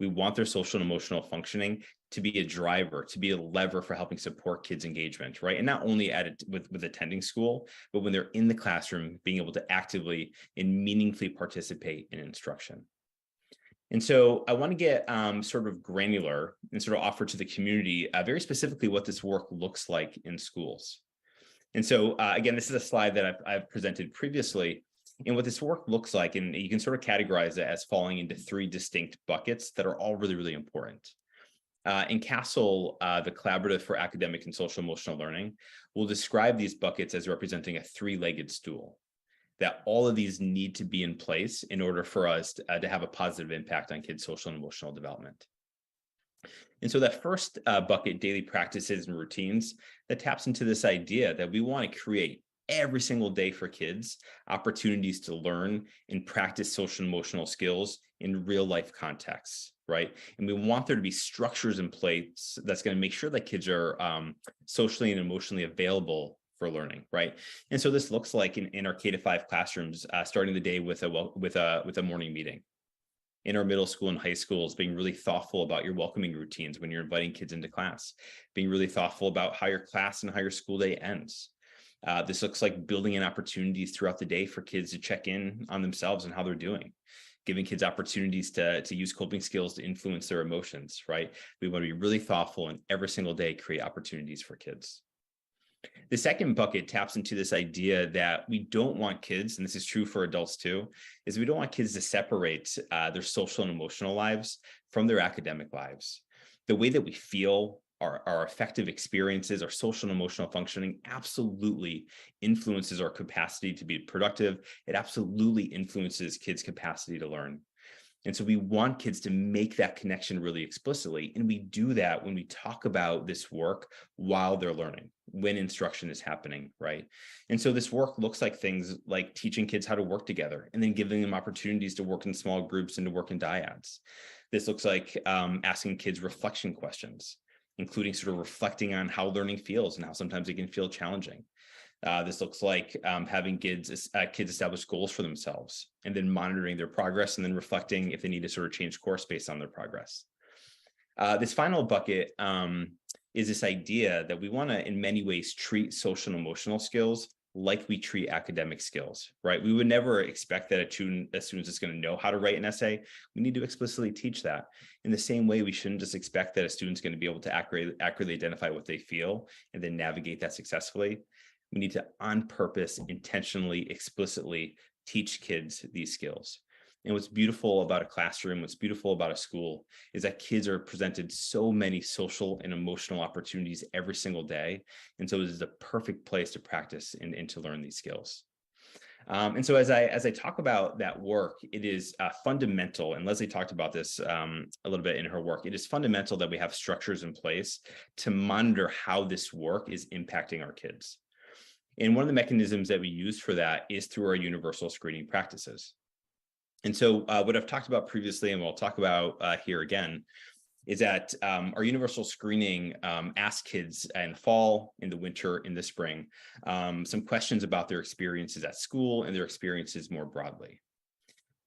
We want their social and emotional functioning to be a driver, to be a lever for helping support kids' engagement, right? And not only with attending school, but when they're in the classroom, being able to actively and meaningfully participate in instruction. And so I want to get sort of granular and sort of offer to the community very specifically what this work looks like in schools. And so again, this is a slide that I've presented previously. And what this work looks like, and you can sort of categorize it as falling into 3 distinct buckets that are all really, really important. In CASEL, the Collaborative for Academic and Social Emotional Learning will describe these buckets as representing a 3-legged stool, that all of these need to be in place in order for us to have a positive impact on kids' social and emotional development. And so that first bucket, daily practices and routines, that taps into this idea that we want to create every single day for kids opportunities to learn and practice social and emotional skills in real life contexts, right? And we want there to be structures in place that's going to make sure that kids are socially and emotionally available for learning, right? And so this looks like in our K-5 classrooms, starting the day with a morning meeting. In our middle school and high schools, being really thoughtful about your welcoming routines when you're inviting kids into class, being really thoughtful about how your class and how your school day ends. This looks like building in opportunities throughout the day for kids to check in on themselves and how they're doing, giving kids opportunities to use coping skills to influence their emotions, right? We want to be really thoughtful and every single day create opportunities for kids. The second bucket taps into this idea that we don't want kids, and this is true for adults too, is we don't want kids to separate their social and emotional lives from their academic lives. The way that we feel, our affective experiences, our social and emotional functioning absolutely influences our capacity to be productive. It absolutely influences kids' capacity to learn. And so we want kids to make that connection really explicitly. And we do that when we talk about this work while they're learning, when instruction is happening, right? And so this work looks like things like teaching kids how to work together and then giving them opportunities to work in small groups and to work in dyads. This looks like asking kids reflection questions, including sort of reflecting on how learning feels and how sometimes it can feel challenging. This looks like having kids establish goals for themselves and then monitoring their progress and then reflecting if they need to sort of change course based on their progress. This final bucket is this idea that we want to, in many ways, treat social and emotional skills like we treat academic skills, right? We would never expect that a student is going to know how to write an essay. We need to explicitly teach that. In the same way, we shouldn't just expect that a student's going to be able to accurately identify what they feel and then navigate that successfully. We need to, on purpose, intentionally, explicitly teach kids these skills. And what's beautiful about a classroom, what's beautiful about a school is that kids are presented so many social and emotional opportunities every single day. And so it is the perfect place to practice and to learn these skills. And so as I talk about that work, it is fundamental, and Leslie talked about this a little bit in her work, it is fundamental that we have structures in place to monitor how this work is impacting our kids. And one of the mechanisms that we use for that is through our universal screening practices. And so what I've talked about previously, and we'll talk about here again, is that our universal screening asks kids in the fall, in the winter, in the spring, some questions about their experiences at school and their experiences more broadly.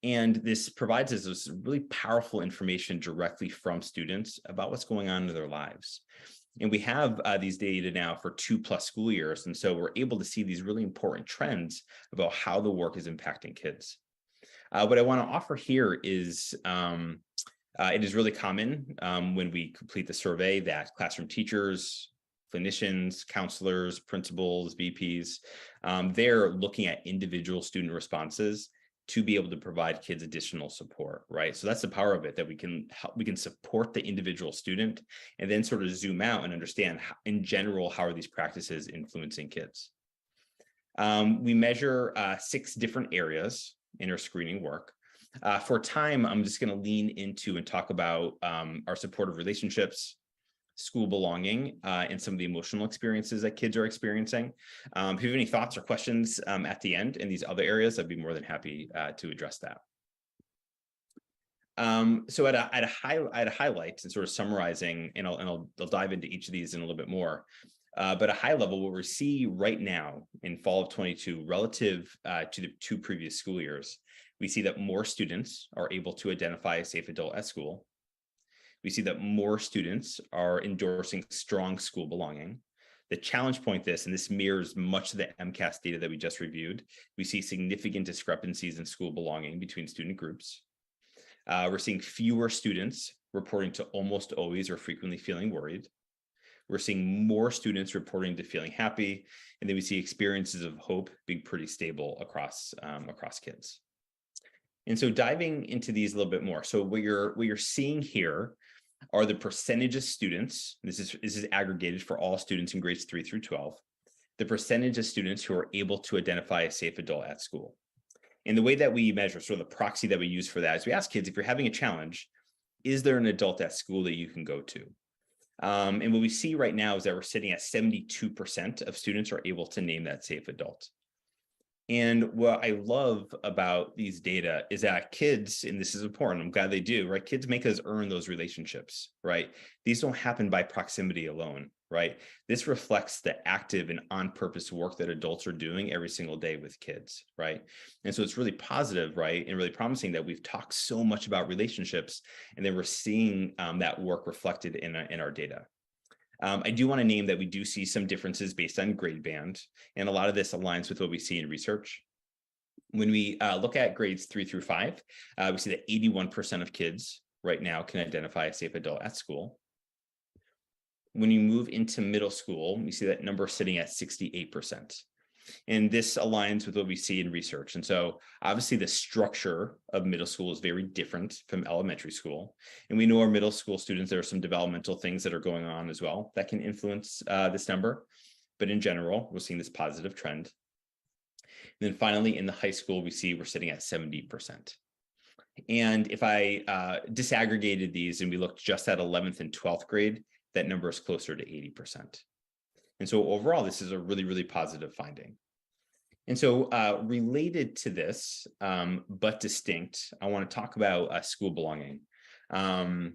And this provides us this really powerful information directly from students about what's going on in their lives. And we have these data now for 2+ school years. And so we're able to see these really important trends about how the work is impacting kids. What I want to offer here is it is really common when we complete the survey that classroom teachers, clinicians, counselors, principals, VPs, they're looking at individual student responses to be able to provide kids additional support, right? So that's the power of it, that we can support the individual student and then sort of zoom out and understand how, in general, how are these practices influencing kids. We measure 6 different areas in our screening work. For time, I'm just going to lean into and talk about our supportive relationships, school belonging, and some of the emotional experiences that kids are experiencing. If you have any thoughts or questions at the end in these other areas, I'd be more than happy to address that. So at a highlight and sort of summarizing, and I'll dive into each of these in a little bit more. But at a high level, what we see right now in fall of 22 relative to the 2 previous school years, we see that more students are able to identify a safe adult at school. We see that more students are endorsing strong school belonging. The challenge point and this mirrors much of the MCAS data that we just reviewed, we see significant discrepancies in school belonging between student groups. We're seeing fewer students reporting to almost always or frequently feeling worried. We're seeing more students reporting to feeling happy, and then we see experiences of hope being pretty stable across kids. And so diving into these a little bit more. So what you're seeing here are the percentage of students. This is aggregated for all students in grades 3 through 12. The percentage of students who are able to identify a safe adult at school. And the way that we measure, sort of the proxy that we use for that is we ask kids, if you're having a challenge, is there an adult at school that you can go to? And what we see right now is that we're sitting at 72% of students are able to name that safe adult. And what I love about these data is that kids, and this is important, I'm glad they do, right? Kids make us earn those relationships, right? These don't happen by proximity alone, right? This reflects the active and on-purpose work that adults are doing every single day with kids, right? And so it's really positive, right? And really promising that we've talked so much about relationships, and then we're seeing that work reflected in our data. I do want to name that we do see some differences based on grade band, and a lot of this aligns with what we see in research. When we look at grades 3 through 5, we see that 81% of kids right now can identify a safe adult at school. When you move into middle school, we see that number sitting at 68%. And this aligns with what we see in research. And so obviously the structure of middle school is very different from elementary school. And we know our middle school students, there are some developmental things that are going on as well that can influence this number. But in general, we're seeing this positive trend. And then finally, in the high school, we're sitting at 70%. And if I disaggregated these and we looked just at 11th and 12th grade, that number is closer to 80%. And so overall, this is a really, really positive finding. And so related to this, but distinct, I want to talk about school belonging. And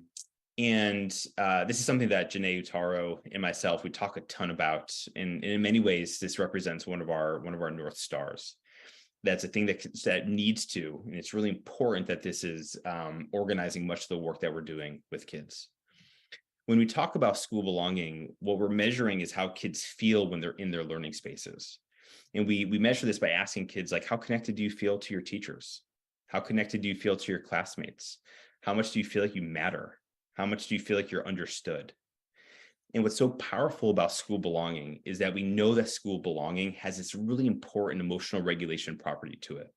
this is something that Janae Utaro and myself, we talk a ton about. And in many ways, this represents one of our North Stars. That's a thing that needs to, and it's really important that this is organizing much of the work that we're doing with kids. When we talk about school belonging, what we're measuring is how kids feel when they're in their learning spaces. And we measure this by asking kids, like, how connected do you feel to your teachers? How connected do you feel to your classmates? How much do you feel like you matter? How much do you feel like you're understood? And what's so powerful about school belonging is that we know that school belonging has this really important emotional regulation property to it.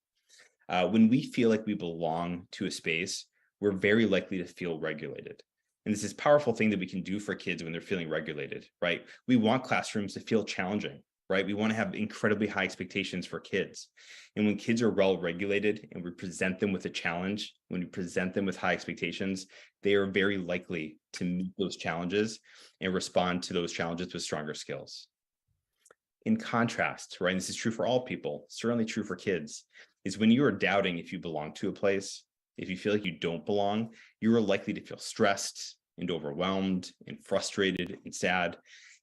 When we feel like we belong to a space, we're very likely to feel regulated. And this is a powerful thing that we can do for kids when they're feeling regulated, right? We want classrooms to feel challenging, right? We want to have incredibly high expectations for kids. And when kids are well regulated and we present them with a challenge, when we present them with high expectations, they are very likely to meet those challenges and respond to those challenges with stronger skills. In contrast, right, and this is true for all people, certainly true for kids, is when you are doubting if you belong to a place, if you feel like you don't belong, you are likely to feel stressed and overwhelmed and frustrated and sad.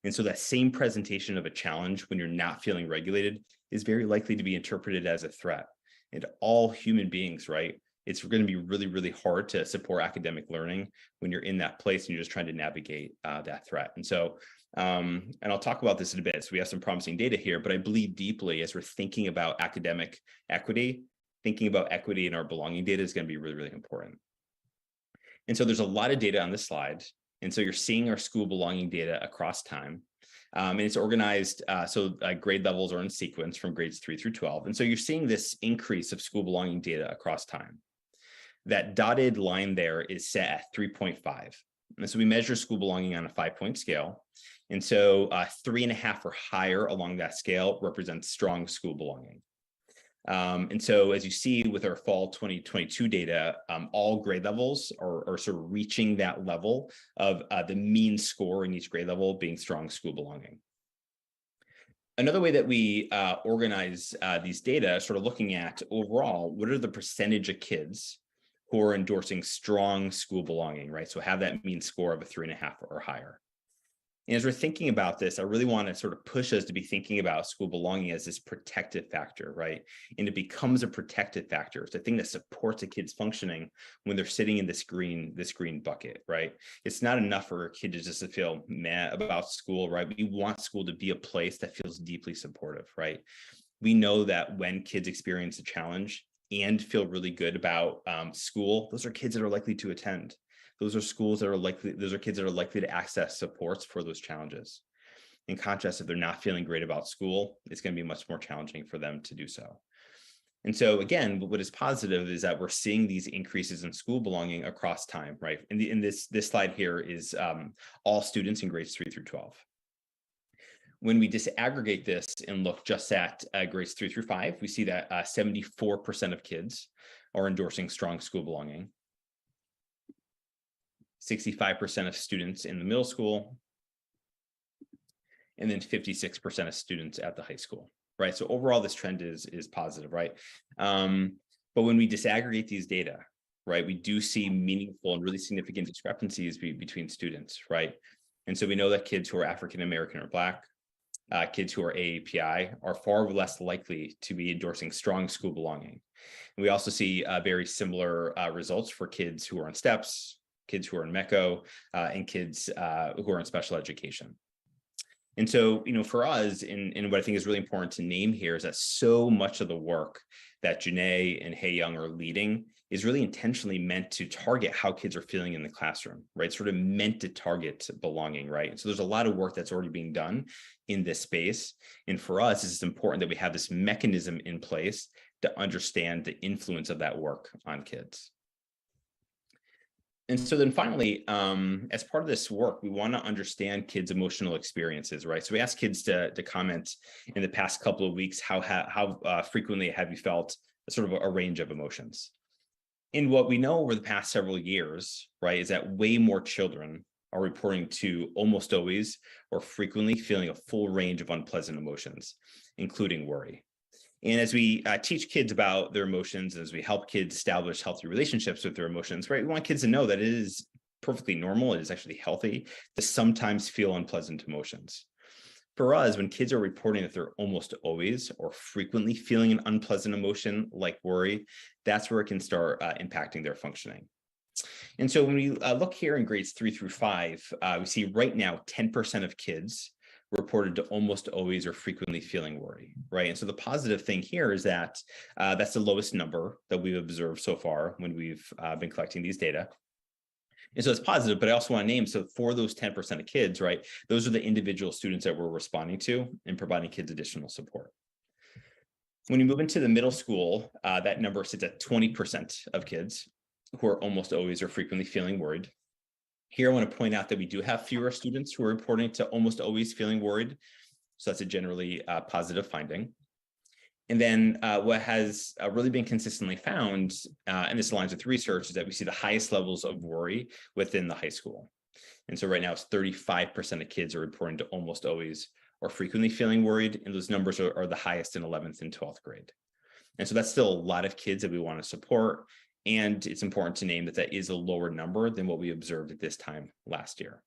And so that same presentation of a challenge when you're not feeling regulated is very likely to be interpreted as a threat. And all human beings, right? It's going to be really, really hard to support academic learning when you're in that place and you're just trying to navigate that threat. And so, and I'll talk about this in a bit. So we have some promising data here, but I believe deeply as we're thinking about academic equity, thinking about equity in our belonging data is going to be really, really important. And so there's a lot of data on this slide. And so you're seeing our school belonging data across time. And it's organized, grade levels are in sequence from grades 3 through 12. And so you're seeing this increase of school belonging data across time. That dotted line there is set at 3.5. And so we measure school belonging on a 5-point scale. And so 3.5 or higher along that scale represents strong school belonging. And so as you see with our fall 2022 data, all grade levels are sort of reaching that level of the mean score in each grade level being strong school belonging. Another way that we organize these data, sort of looking at overall, what are the percentage of kids who are endorsing strong school belonging, right? So have that mean score of a 3.5 or higher. And as we're thinking about this, I really want to sort of push us to be thinking about school belonging as this protective factor, right? And it becomes a protective factor. It's a thing that supports a kid's functioning when they're sitting in this green bucket, right? It's not enough for a kid to just feel meh about school, right? We want school to be a place that feels deeply supportive, right? We know that when kids experience a challenge, and feel really good about school, those are kids that are likely to attend. Those are kids that are likely to access supports for those challenges. In contrast, if they're not feeling great about school, it's going to be much more challenging for them to do so. And so again, what is positive is that we're seeing these increases in school belonging across time, right? In this slide here is all students in grades 3 through 12. When we disaggregate this and look just at grades 3 through 5, we see that 74% of kids are endorsing strong school belonging. 65% of students in the middle school, and then 56% of students at the high school, right? So overall, this trend is positive, right? But when we disaggregate these data, right, we do see meaningful and really significant discrepancies between students, right? And so we know that kids who are African American or Black, kids who are AAPI are far less likely to be endorsing strong school belonging. And we also see very similar results for kids who are on STEPS, kids who are in MECO, and kids who are in special education. And so, for us, and what I think is really important to name here is that so much of the work that Janae and Hey Young are leading is really intentionally meant to target how kids are feeling in the classroom, right? Sort of meant to target belonging, right? And so there's a lot of work that's already being done in this space. And for us, it's important that we have this mechanism in place to understand the influence of that work on kids. And so then finally, as part of this work, we want to understand kids' emotional experiences, right? So we asked kids to comment in the past couple of weeks, how frequently have you felt sort of a range of emotions? And what we know over the past several years, right, is that way more children are reporting to almost always or frequently feeling a full range of unpleasant emotions, including worry. And as we teach kids about their emotions, as we help kids establish healthy relationships with their emotions, right, we want kids to know that it is perfectly normal, it is actually healthy to sometimes feel unpleasant emotions. For us, when kids are reporting that they're almost always or frequently feeling an unpleasant emotion like worry, that's where it can start impacting their functioning. And so when we look here in grades 3 through 5, we see right now 10% of kids reported to almost always or frequently feeling worry, right? And so the positive thing here is that that's the lowest number that we've observed so far when we've been collecting these data. And so it's positive, but I also want to name, so for those 10% of kids, right, those are the individual students that we're responding to and providing kids additional support. When you move into the middle school, that number sits at 20% of kids who are almost always or frequently feeling worried. Here, I want to point out that we do have fewer students who are reporting to almost always feeling worried. So that's a generally positive finding. And then what has really been consistently found, and this aligns with research, is that we see the highest levels of worry within the high school. And so right now it's 35% of kids are reporting to almost always or frequently feeling worried. And those numbers are the highest in 11th and 12th grade. And so that's still a lot of kids that we want to support. And it's important to name that that is a lower number than what we observed at this time last year.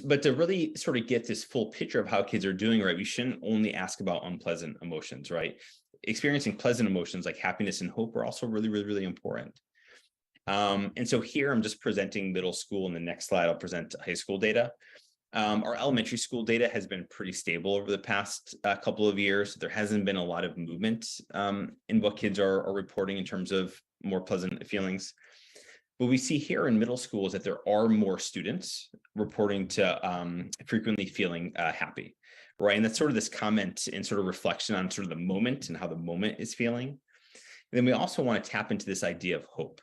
But to really sort of get this full picture of how kids are doing, right, we shouldn't only ask about unpleasant emotions, right? Experiencing pleasant emotions like happiness and hope are also really, really, really important. And so here I'm just presenting middle school. In the next slide, I'll present high school data. Our elementary school data has been pretty stable over the past couple of years. There hasn't been a lot of movement in what kids are reporting in terms of more pleasant feelings. What we see here in middle school is that there are more students reporting to frequently feeling happy, right? And that's sort of this comment and sort of reflection on sort of the moment and how the moment is feeling. And then we also want to tap into this idea of hope.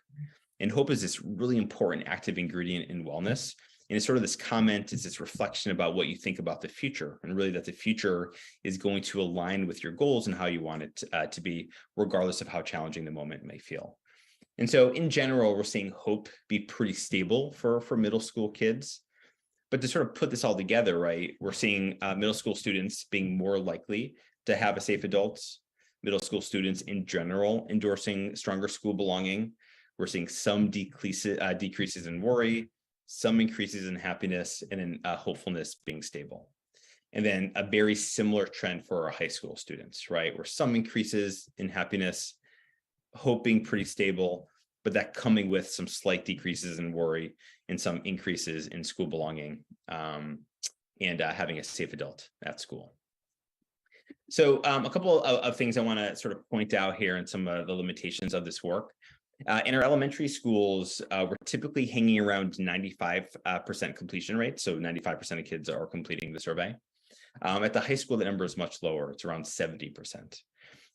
And hope is this really important active ingredient in wellness. And it's sort of this comment, it's this reflection about what you think about the future, and really that the future is going to align with your goals and how you want it to be, regardless of how challenging the moment may feel. And so in general, we're seeing hope be pretty stable for middle school kids. But to sort of put this all together, right, we're seeing middle school students being more likely to have a safe adults, middle school students in general endorsing stronger school belonging. We're seeing some decreases in worry, some increases in happiness, and in hopefulness being stable. And then a very similar trend for our high school students, right, where some increases in happiness, hope being pretty stable, but that coming with some slight decreases in worry and some increases in school belonging and having a safe adult at school. So a couple of things I want to sort of point out here and some of the limitations of this work. In our elementary schools, we're typically hanging around 95% completion rate. So 95% of kids are completing the survey. At the high school, the number is much lower. It's around 70%.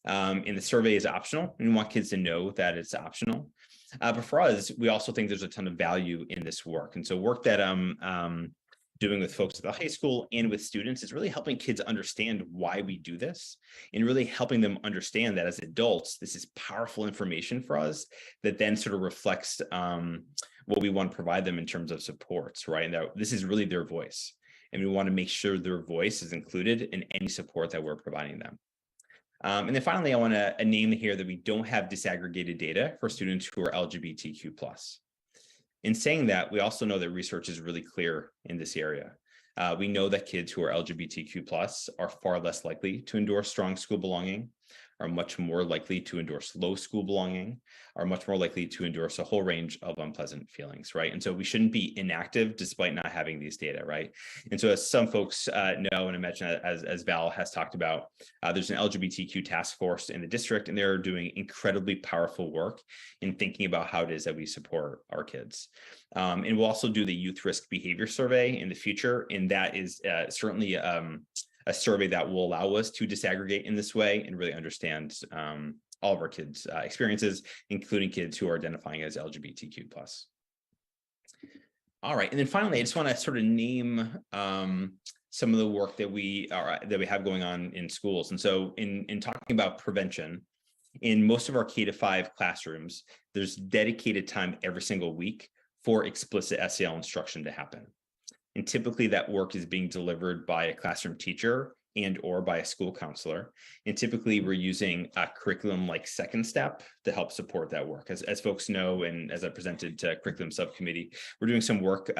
And the survey is optional, and we want kids to know that it's optional. But for us, we also think there's a ton of value in this work. And so work that I'm doing with folks at the high school and with students is really helping kids understand why we do this and really helping them understand that as adults, this is powerful information for us that then sort of reflects what we want to provide them in terms of supports, right? And that this is really their voice. And we want to make sure their voice is included in any support that we're providing them. And then finally, I want to name here that we don't have disaggregated data for students who are LGBTQ+. In saying that, we also know that research is really clear in this area. We know that kids who are LGBTQ+ are far less likely to endorse strong school belonging, are much more likely to endorse low school belonging, are much more likely to endorse a whole range of unpleasant feelings, right? And so we shouldn't be inactive despite not having these data, right? And so as some folks know, and I mentioned as Val has talked about, there's an LGBTQ task force in the district, and they're doing incredibly powerful work in thinking about how it is that we support our kids. And we'll also do the youth risk behavior survey in the future, and that is certainly a survey that will allow us to disaggregate in this way and really understand all of our kids' experiences, including kids who are identifying as LGBTQ+. All right, and then finally, I just want to sort of name some of the work that we have going on in schools. And so in talking about prevention, in most of our K-5 classrooms, there's dedicated time every single week for explicit SEL instruction to happen. And typically that work is being delivered by a classroom teacher and or by a school counselor. And typically we're using a curriculum like Second Step to help support that work. As folks know, and as I presented to curriculum subcommittee, we're doing some work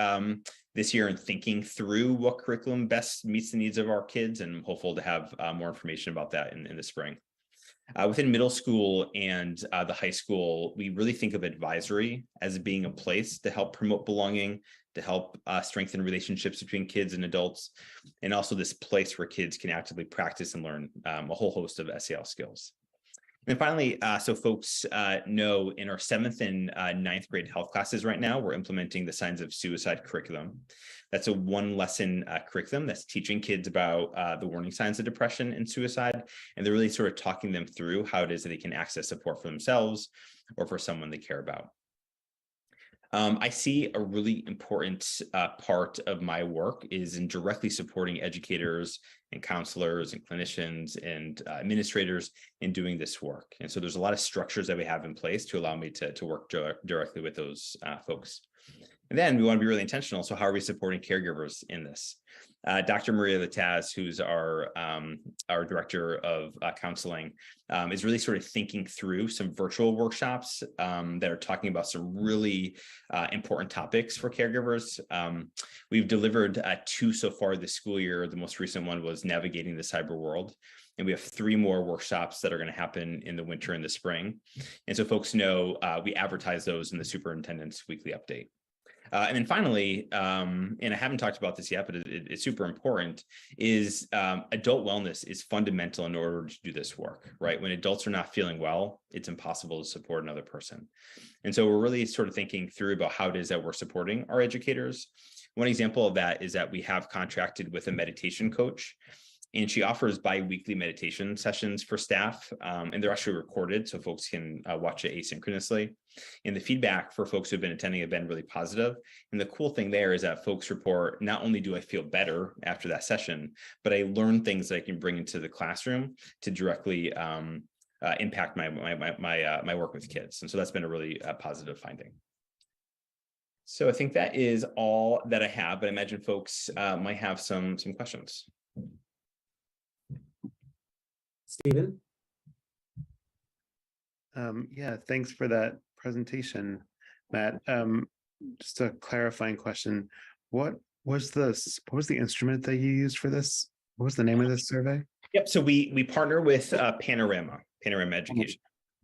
this year in thinking through what curriculum best meets the needs of our kids, and I'm hopeful to have more information about that in the spring. Within middle school and the high school, we really think of advisory as being a place to help promote belonging, to help strengthen relationships between kids and adults, and also this place where kids can actively practice and learn a whole host of SEL skills. And finally, so folks know, in our 7th and 9th grade health classes right now, we're implementing the Signs of Suicide curriculum. That's a 1-lesson curriculum that's teaching kids about the warning signs of depression and suicide. And they're really sort of talking them through how it is that they can access support for themselves or for someone they care about. I see a really important part of my work is in directly supporting educators and counselors and clinicians and administrators in doing this work. And so there's a lot of structures that we have in place to allow me to work directly with those folks. And then we want to be really intentional. So how are we supporting caregivers in this? Dr. Maria Lataz, who's our director of counseling, is really sort of thinking through some virtual workshops that are talking about some really important topics for caregivers. We've delivered 2 so far this school year. The most recent one was navigating the cyber world. And we have 3 more workshops that are going to happen in the winter and the spring. And so folks know we advertise those in the superintendent's weekly update. And then finally, and I haven't talked about this yet, but it's super important, is adult wellness is fundamental in order to do this work, right? When adults are not feeling well, it's impossible to support another person. And so we're really sort of thinking through about how it is that we're supporting our educators. One example of that is that we have contracted with a meditation coach, and she offers bi-weekly meditation sessions for staff, and they're actually recorded so folks can watch it asynchronously. And the feedback for folks who've been attending have been really positive. And the cool thing there is that folks report, not only do I feel better after that session, but I learn things that I can bring into the classroom to directly impact my work with kids. And so that's been a really positive finding. So I think that is all that I have, but I imagine folks might have some questions. Stephen? Yeah, thanks for that presentation, Matt. Just a clarifying question. What was the instrument that you used for this? What was the name of this survey? Yep, so we partner with Panorama Education.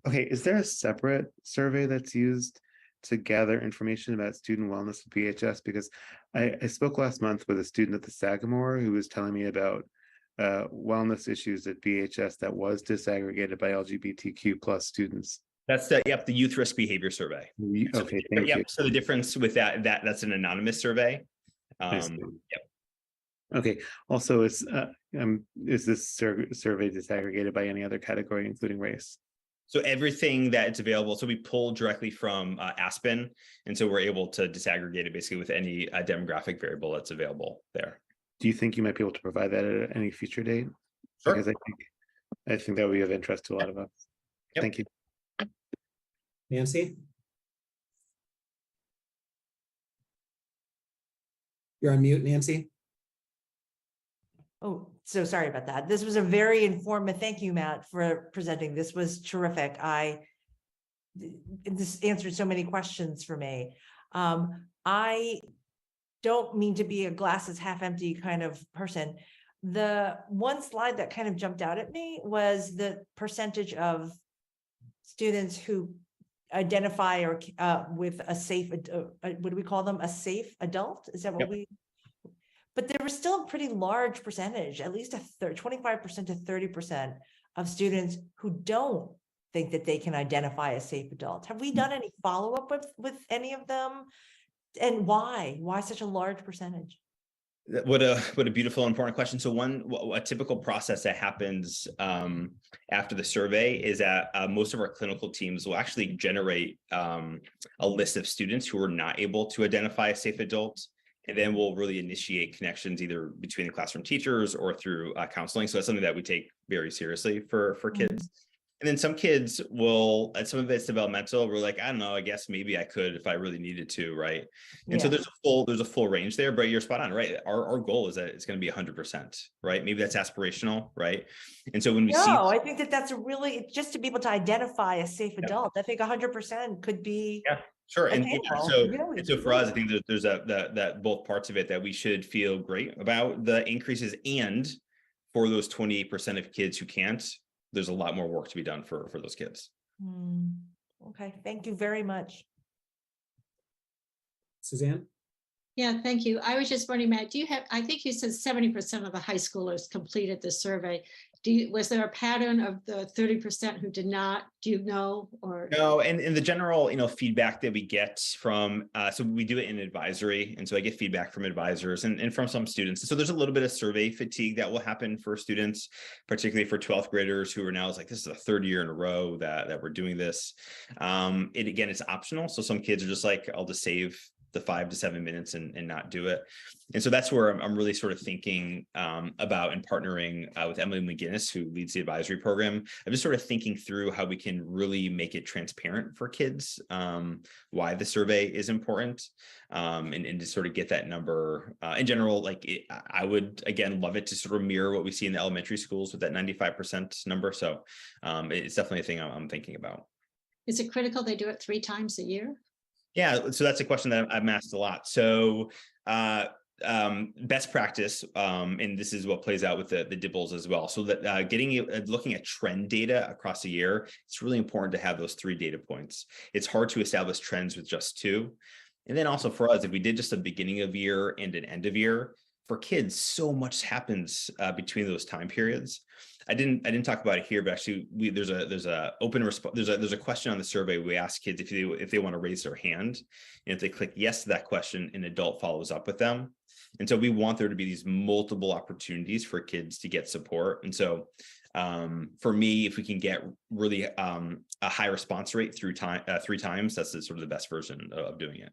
Okay, is there a separate survey that's used to gather information about student wellness with PHS? Because I spoke last month with a student at the Sagamore who was telling me about wellness issues at BHS that was disaggregated by LGBTQ plus students? That's the youth risk behavior survey. So Okay, thank you. So the difference with that's an anonymous survey. I see. Okay, also is this survey disaggregated by any other category, including race? So everything that's available, so we pull directly from Aspen, and so we're able to disaggregate it basically with any demographic variable that's available there. Do you think you might be able to provide that at any future date? Sure. Because I think that would be of interest to a lot of us. Yep. Thank you. Nancy? You're on mute, Nancy. Oh, so sorry about that. This was a very informative. Thank you, Matt, for presenting. This was terrific. This answered so many questions for me. I don't mean to be a glasses half empty kind of person. The one slide that kind of jumped out at me was the percentage of students who identify or with a safe, what do we call them? A safe adult? Is that what we? But there was still a pretty large percentage, at least 25% to 30% of students who don't think that they can identify a safe adult. Have we done any follow-up with any of them? And why? Why such a large percentage? What a beautiful, important question. So a typical process that happens after the survey is that most of our clinical teams will actually generate a list of students who are not able to identify a safe adult. And then we'll really initiate connections either between the classroom teachers or through counseling. So that's something that we take very seriously for kids. And then some kids will, and some of it's developmental. We're like, I don't know, I guess maybe I could if I really needed to, right? And so there's a full range there, but you're spot on, right? Our goal is that it's going to be 100%, right? Maybe that's aspirational, right? And so when we see, I think that's a really, just to be able to identify a safe adult, I think 100% could be. Yeah, sure. And so for us, I think there's that both parts of it that we should feel great about the increases, and for those 28% of kids who can't, there's a lot more work to be done for those kids. Okay, thank you very much. Suzanne? Yeah, thank you. I was just wondering, Matt, I think you said 70% of the high schoolers completed the survey. Was there a pattern of the 30% who did not, do you know, or? No, and in the general, feedback that we get from, so we do it in advisory. And so I get feedback from advisors and from some students. So there's a little bit of survey fatigue that will happen for students, particularly for 12th graders who are now, it's like, this is the third year in a row that we're doing this. Again, it's optional. So some kids are just like, I'll just save the 5 to 7 minutes and not do it. And so that's where I'm really sort of thinking about and partnering with Emily McGinnis, who leads the advisory program. I'm just sort of thinking through how we can really make it transparent for kids, why the survey is important, and to sort of get that number in general. I would, again, love it to sort of mirror what we see in the elementary schools with that 95% number. So it's definitely a thing I'm thinking about. Is it critical they do it 3 times a year? Yeah, so that's a question that I'm asked a lot. So best practice, and this is what plays out with the DIBELS as well. So that looking at trend data across a year, it's really important to have those 3 data points. It's hard to establish trends with just 2. And then also for us, if we did just a beginning of year and an end of year, for kids, so much happens between those time periods. I didn't talk about it here, but actually there's a open response. There's a question on the survey. We ask kids if they want to raise their hand, and if they click yes to that question, an adult follows up with them. And so we want there to be these multiple opportunities for kids to get support. And so for me, if we can get really a high response rate through 3 times, that's sort of the best version of doing it.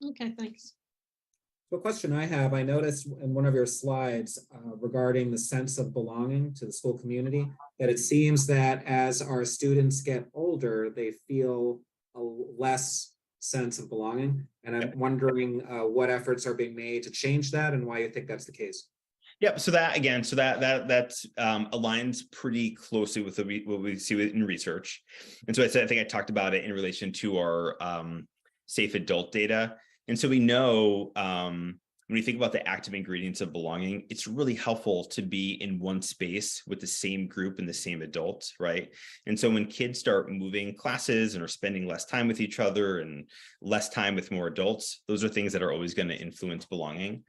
Okay, thanks. So a question I have, I noticed in one of your slides regarding the sense of belonging to the school community, that it seems that as our students get older, they feel a less sense of belonging. And I'm wondering what efforts are being made to change that and why you think that's the case. Yep. So that aligns pretty closely with what we see in research. And so I think I talked about it in relation to our safe adult data. And so we know when you think about the active ingredients of belonging, it's really helpful to be in one space with the same group and the same adult, right? And so when kids start moving classes and are spending less time with each other and less time with more adults, those are things that are always going to influence belonging.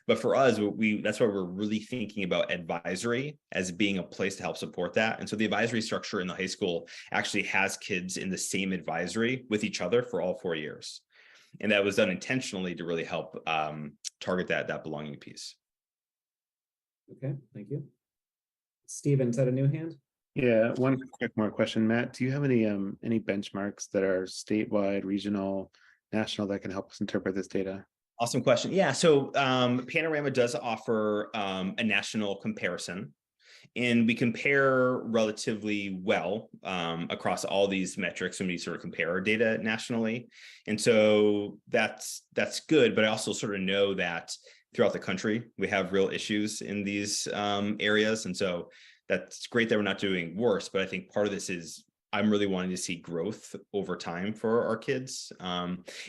But for us, that's why we're really thinking about advisory as being a place to help support that. And so the advisory structure in the high school actually has kids in the same advisory with each other for all 4 years. And that was done intentionally to really help target that belonging piece. Okay, thank you. Steven, is that a new hand? Yeah, one quick more question, Matt. Do you have any benchmarks that are statewide, regional, national that can help us interpret this data? Awesome question. Yeah, so Panorama does offer a national comparison, and we compare relatively well across all these metrics when we sort of compare our data nationally. And so that's good, but I also sort of know that throughout the country, we have real issues in these areas. And so that's great that we're not doing worse, but I think part of this is I'm really wanting to see growth over time for our kids.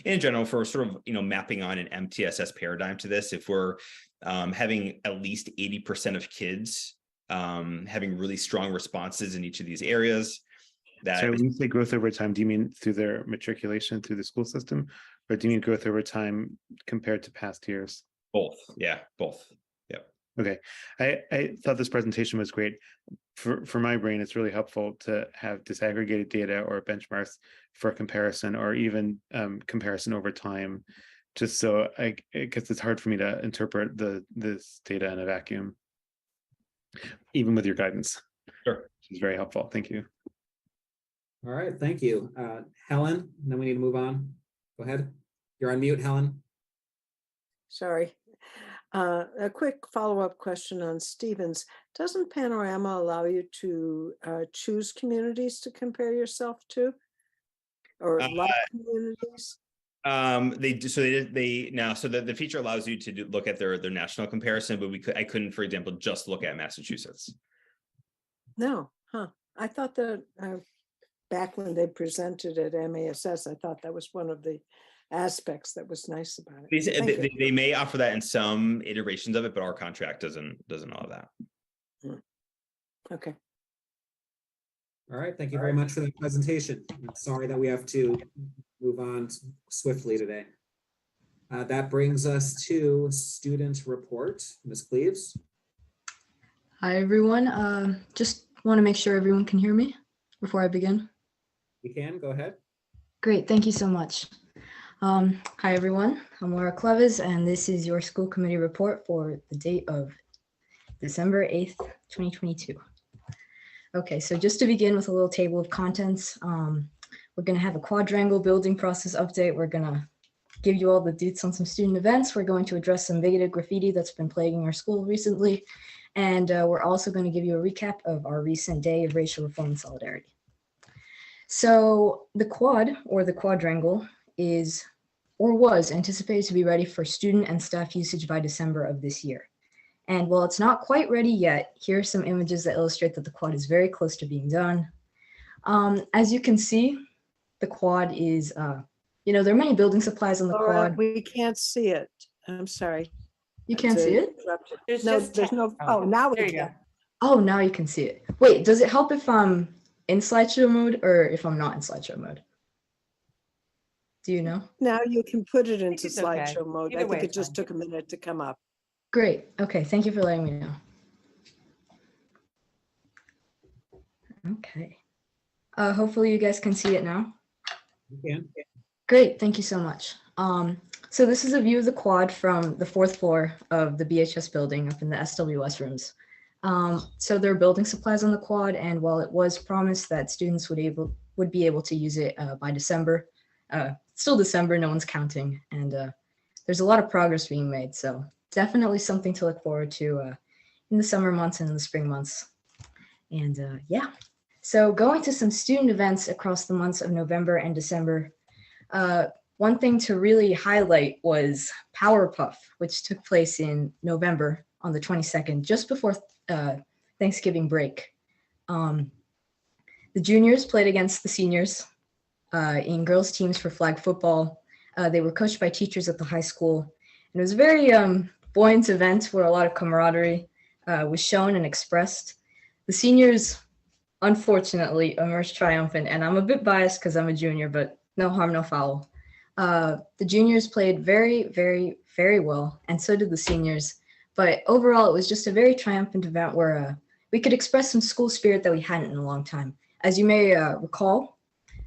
In general, for sort of, mapping on an MTSS paradigm to this, if we're having at least 80% of kids having really strong responses in each of these areas. So when you say growth over time, do you mean through their matriculation through the school system, or do you mean growth over time compared to past years? Both. Yeah, both. Yep. Okay. I thought this presentation was great. For my brain, it's really helpful to have disaggregated data or benchmarks for comparison, or even comparison over time, just so because it's hard for me to interpret this data in a vacuum, even with your guidance. Sure. It's very helpful. Thank you. All right, thank you. Helen, then we need to move on. Go ahead. You're on mute, Helen. Sorry. A quick follow-up question on Stevens. Doesn't Panorama allow you to choose communities to compare yourself to, or like communities? They do. So they now. So the feature allows you to look at their national comparison, but I couldn't, for example, just look at Massachusetts. No, huh? I thought that back when they presented at MASS, I thought that was one of the aspects that was nice about it. They may offer that in some iterations of it, but our contract doesn't allow that. Okay. All right, thank you very much for the presentation. I'm sorry that we have to move on swiftly today. That brings us to student report. Ms. Cleaves. Hi, everyone. Just want to make sure everyone can hear me before I begin. You can, go ahead. Great, thank you so much. Hi, everyone. I'm Laura Cleves, and this is your school committee report for the date of December 8th, 2022. Okay, so just to begin with a little table of contents, we're going to have a quadrangle building process update. We're going to give you all the deets on some student events. We're going to address some bigoted graffiti that's been plaguing our school recently. And we're also going to give you a recap of our recent day of racial reform and solidarity. So the quad, or the quadrangle, is or was anticipated to be ready for student and staff usage by December of this year. And while it's not quite ready yet, here are some images that illustrate that the quad is very close to being done. As you can see, the quad is, there are many building supplies on the quad. We can't see it. I'm sorry. You can't see it? There's no, now we can. Oh, now you can see it. Wait, does it help if I'm in slideshow mode or if I'm not in slideshow mode? Do you know? Now you can put it into slideshow mode. I think it just took a minute to come up. Great. Okay. Thank you for letting me know. Okay. Hopefully you guys can see it now. You can. Great. Thank you so much. So this is a view of the quad from the 4th floor of the BHS building up in the SWS rooms. So there are building supplies on the quad, and while it was promised that students would be able to use it by December, still December, no one's counting, and there's a lot of progress being made. So definitely something to look forward to in the summer months and in the spring months. And yeah, so going to some student events across the months of November and December. One thing to really highlight was Power Puff, which took place in November on the 22nd, just before Thanksgiving break. The juniors played against the seniors in girls teams for flag football. They were coached by teachers at the high school. And it was a very buoyant event where a lot of camaraderie was shown and expressed. The seniors, unfortunately, emerged triumphant, and I'm a bit biased because I'm a junior, but no harm, no foul. The juniors played very, very, very well, and so did the seniors. But overall, it was just a very triumphant event where we could express some school spirit that we hadn't in a long time. As you may recall,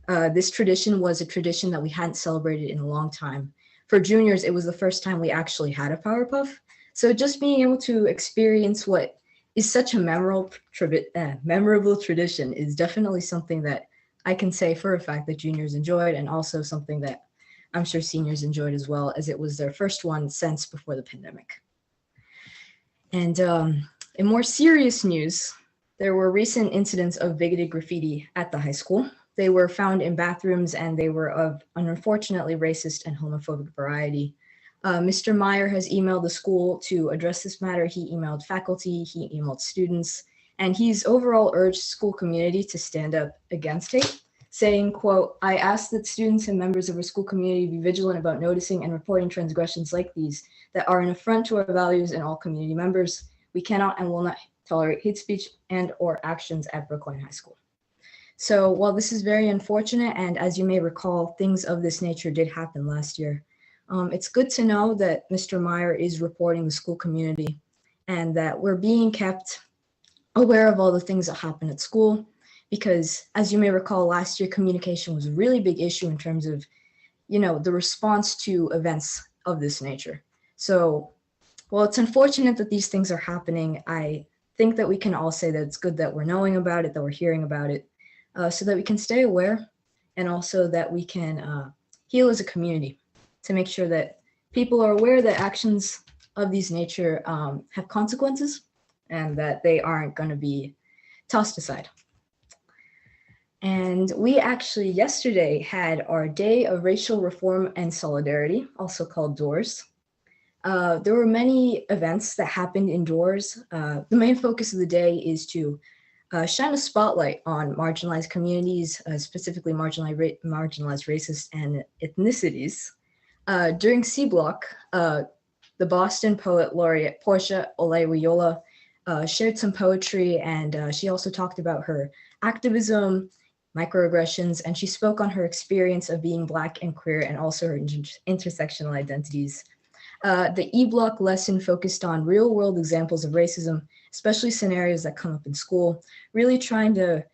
this tradition was a tradition that we hadn't celebrated in a long time. For juniors, it was the first time we actually had a Power Puff. So just being able to experience what is such a memorable tradition is definitely something that I can say for a fact that juniors enjoyed, and also something that I'm sure seniors enjoyed as well, as it was their first one since before the pandemic. And in more serious news, there were recent incidents of bigoted graffiti at the high school. They were found in bathrooms, and they were of an unfortunately racist and homophobic variety. Mr. Meyer has emailed the school to address this matter. He emailed faculty, he emailed students, and he's overall urged school community to stand up against hate, saying, quote, "I ask that students and members of our school community be vigilant about noticing and reporting transgressions like these that are an affront to our values and all community members. We cannot and will not tolerate hate speech and or actions at Brookline High School." So while this is very unfortunate, and as you may recall, things of this nature did happen last year, it's good to know that Mr. Meyer is reporting the school community and that we're being kept aware of all the things that happen at school, because as you may recall, last year communication was a really big issue in terms of, the response to events of this nature. So while it's unfortunate that these things are happening, I think that we can all say that it's good that we're knowing about it, that we're hearing about it, so that we can stay aware, and also that we can heal as a community to make sure that people are aware that actions of these nature have consequences and that they aren't going to be tossed aside. And we actually yesterday had our Day of Racial Reform and Solidarity, also called DOORS. There were many events that happened indoors. The main focus of the day is to shine a spotlight on marginalized communities, specifically marginalized races and ethnicities. During C Block, the Boston poet laureate Portia Olayiwola shared some poetry, and she also talked about her activism, microaggressions, and she spoke on her experience of being Black and queer, and also her intersectional identities. The E-Block lesson focused on real-world examples of racism, especially scenarios that come up in school, really trying to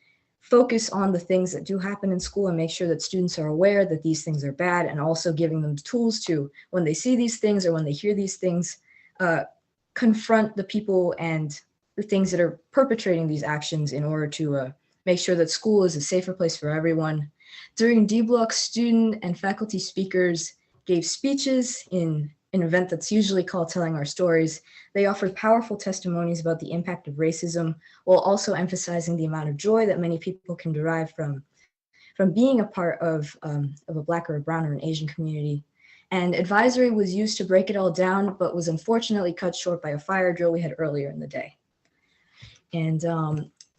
focus on the things that do happen in school and make sure that students are aware that these things are bad, and also giving them tools to, when they see these things or when they hear these things, confront the people and the things that are perpetrating these actions in order to make sure that school is a safer place for everyone. During D-Block, student and faculty speakers gave speeches in an event that's usually called Telling Our Stories. They offered powerful testimonies about the impact of racism, while also emphasizing the amount of joy that many people can derive from being a part of a Black or a Brown or an Asian community. And advisory was used to break it all down, but was unfortunately cut short by a fire drill we had earlier in the day. And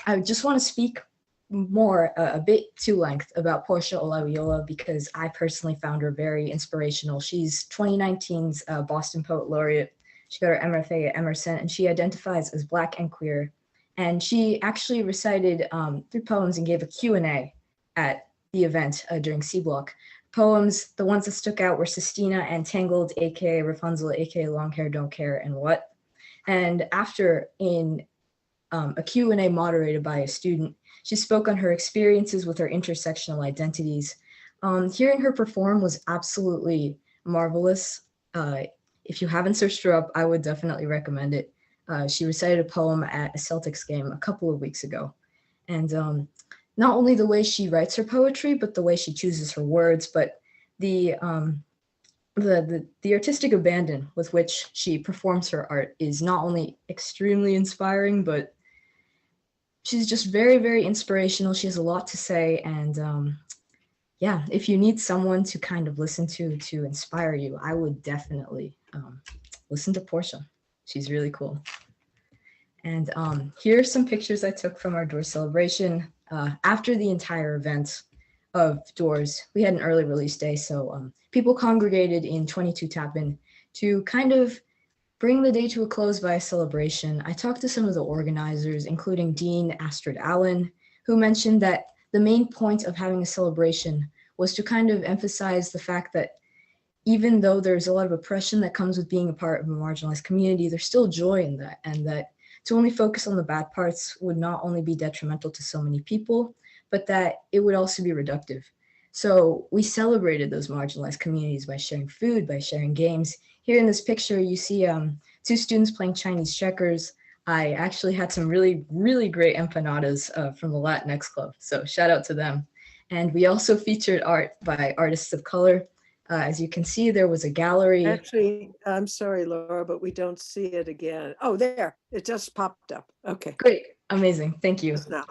I just want to speak more a bit to length about Portia Olayiwola, because I personally found her very inspirational. She's 2019's Boston Poet Laureate. She got her MFA at Emerson, and she identifies as Black and queer. And she actually recited 3 poems and gave a Q&A at the event during C Block. Poems, the ones that stuck out were Sistina and Tangled, aka Rapunzel, aka Long Hair Don't Care, and What. And after, in a Q&A moderated by a student, she spoke on her experiences with her intersectional identities. Hearing her perform was absolutely marvelous. If you haven't searched her up, I would definitely recommend it. She recited a poem at a Celtics game a couple of weeks ago. And not only the way she writes her poetry, but the way she chooses her words, but the artistic abandon with which she performs her art is not only extremely inspiring, but she's just very, very inspirational. She has a lot to say. And yeah, if you need someone to kind of listen to inspire you, I would definitely listen to Portia. She's really cool. And here are some pictures I took from our Doors celebration. After the entire event of Doors, we had an early release day. So people congregated in 22 Tappan to kind of bring the day to a close by a celebration. I talked to some of the organizers, including Dean Astrid Allen, who mentioned that the main point of having a celebration was to kind of emphasize the fact that even though there's a lot of oppression that comes with being a part of a marginalized community, there's still joy in that, and that to only focus on the bad parts would not only be detrimental to so many people, but that it would also be reductive. So we celebrated those marginalized communities by sharing food, by sharing games. Here in this picture, you see 2 students playing Chinese checkers. I actually had some really, really great empanadas from the Latinx Club, so shout out to them. And we also featured art by artists of color. As you can see, there was a gallery. Actually, I'm sorry, Laura, but we don't see it again. Oh, there, it just popped up. Okay. Great, amazing, thank you. Just now.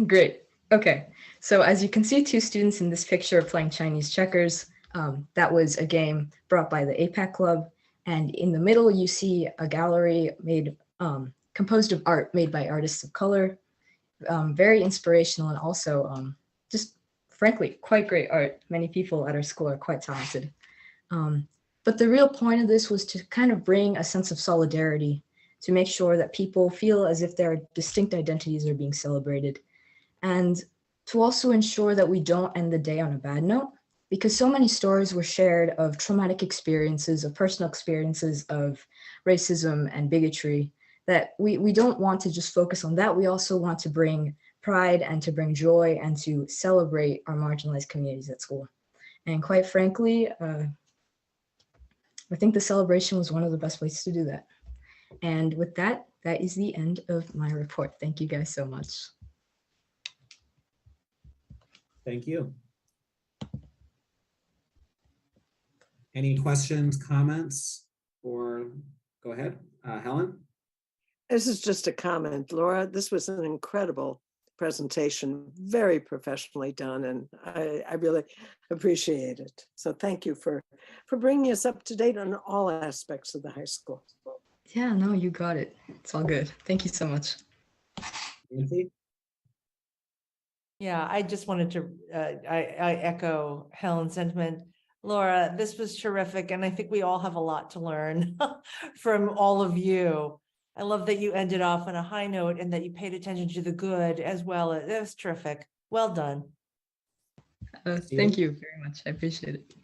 Great, okay. So as you can see, 2 students in this picture playing Chinese checkers. That was a game brought by the APAC Club. And in the middle, you see a gallery made composed of art made by artists of color. Very inspirational, and also just frankly, quite great art. Many people at our school are quite talented. But the real point of this was to kind of bring a sense of solidarity, to make sure that people feel as if their distinct identities are being celebrated, and to also ensure that we don't end the day on a bad note, because so many stories were shared of traumatic experiences, of personal experiences of racism and bigotry, that we don't want to just focus on that. We also want to bring pride and to bring joy and to celebrate our marginalized communities at school. And quite frankly, I think the celebration was one of the best ways to do that. And with that, that is the end of my report. Thank you guys so much. Thank you. Any questions, comments, or go ahead, Helen? This is just a comment, Laura. This was an incredible presentation, very professionally done, and I really appreciate it. So thank you for bringing us up to date on all aspects of the high school. Yeah, no, you got it. It's all good. Thank you so much. Yeah, I just wanted to, I echo Helen's sentiment. Laura, this was terrific, and I think we all have a lot to learn from all of you. I love that you ended off on a high note and that you paid attention to the good as well. It was terrific. Well done. Thank you very much. I appreciate it.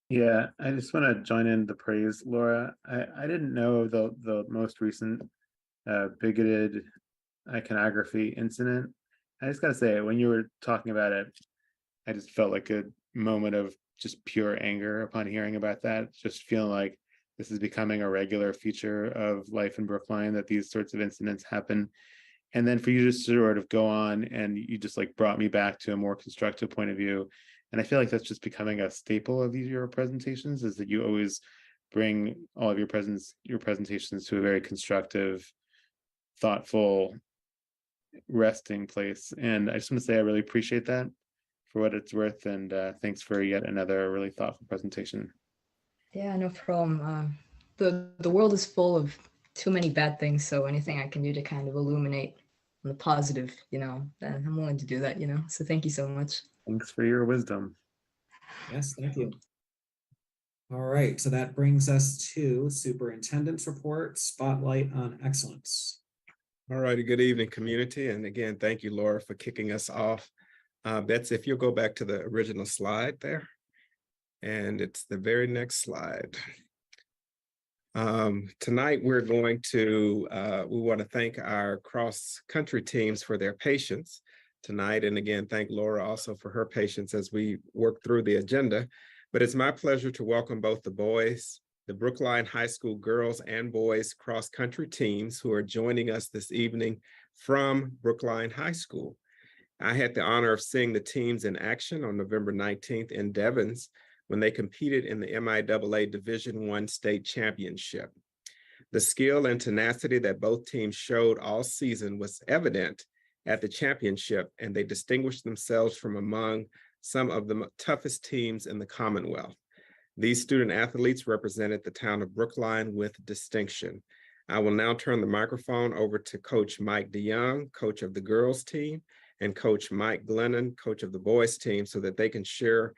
Yeah, I just want to join in the praise, Laura. I didn't know the most recent bigoted iconography incident. I just gotta say, when you were talking about it, I just felt like a moment of just pure anger upon hearing about that. Just feeling like this is becoming a regular feature of life in Brookline, that these sorts of incidents happen. And then for you to sort of go on and you just like brought me back to a more constructive point of view. And I feel like that's just becoming a staple of your presentations, is that you always bring all of your presentations to a very constructive, thoughtful, resting place. And I just want to say I really appreciate that for what it's worth. And thanks for yet another really thoughtful presentation. Yeah, no problem. The world is full of too many bad things, so anything I can do to kind of illuminate the positive, then I'm willing to do that, so thank you so much. Thanks for your wisdom. Yes, thank you. All right, so that brings us to Superintendent's Report, Spotlight on Excellence. All righty, good evening, community. And again, thank you, Laura, for kicking us off. Betsy, if you'll go back to the original slide there. And it's the very next slide. Tonight, we're going to, we want to thank our cross-country teams for their patience tonight. And again, thank Laura also for her patience as we work through the agenda. But it's my pleasure to welcome both the Brookline High School girls and boys cross-country teams who are joining us this evening from Brookline High School. I had the honor of seeing the teams in action on November 19th in Devens, when they competed in the MIAA Division I State Championship. The skill and tenacity that both teams showed all season was evident at the championship, and they distinguished themselves from among some of the toughest teams in the Commonwealth. These student athletes represented the town of Brookline with distinction. I will now turn the microphone over to Coach Mike DeYoung, coach of the girls team, and Coach Mike Glennon, coach of the boys team, so that they can share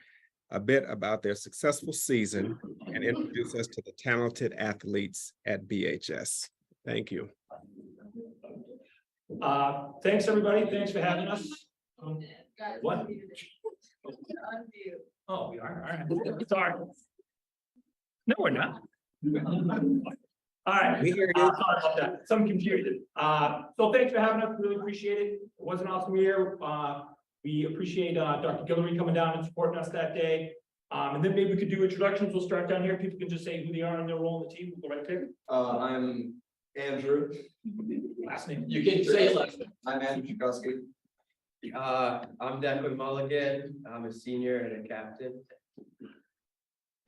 a bit about their successful season and introduce us to the talented athletes at BHS. Thank you. Thanks, everybody. Thanks for having us. What? Oh, we are, all right. Sorry. No, we're not. All right. We hear you. Sorry about that. Some confusion. So thanks for having us. Really appreciate it. It was an awesome year. We appreciate Dr. Guillory coming down and supporting us that day. And then maybe we could do introductions. We'll start down here. People can just say who they are and their role in the team. We'll go right there. I'm Andrew. Last name. You can say last name. I'm Andrew Chakowski. I'm Declan Mulligan. I'm a senior and a captain.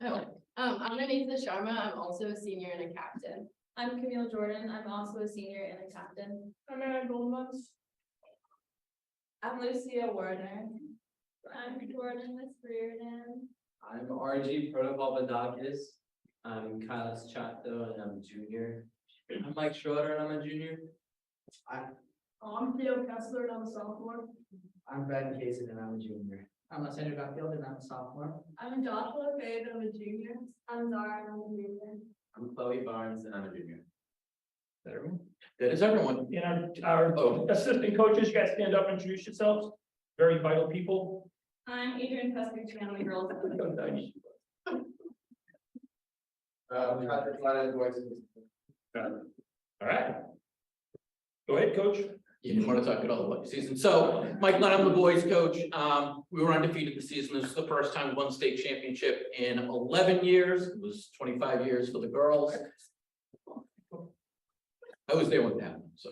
I'm Anita Sharma. I'm also a senior and a captain. I'm Camille Jordan. I'm also a senior and a captain. I'm Anna Goldmus. I'm Lucia Warner. I'm Jordan Miss Reardon. I'm RG Protopopodakis. I'm Kyle Chato and I'm a junior. I'm Mike Schroeder and I'm a junior. I'm Theo Kessler and I'm a sophomore. I'm Ben Kaysen and I'm a junior. I'm Alessandro Duffield and I'm a sophomore. I'm Joshua Fade and I'm a junior. I'm Zara and I'm a junior. I'm Chloe Barnes and I'm a junior. Is that everyone? That is everyone. And our assistant coaches, you guys stand up and introduce yourselves. Very vital people. I'm Adrian Pescich and I'm a girls. Patrick Lana, boys. All right. Go ahead, coach. You didn't want to talk at all about the season. So Mike Lynn, I'm the boys coach. We were undefeated this season. This is the first time we won state championship in 11 years. It was 25 years for the girls. I was there when that happened. So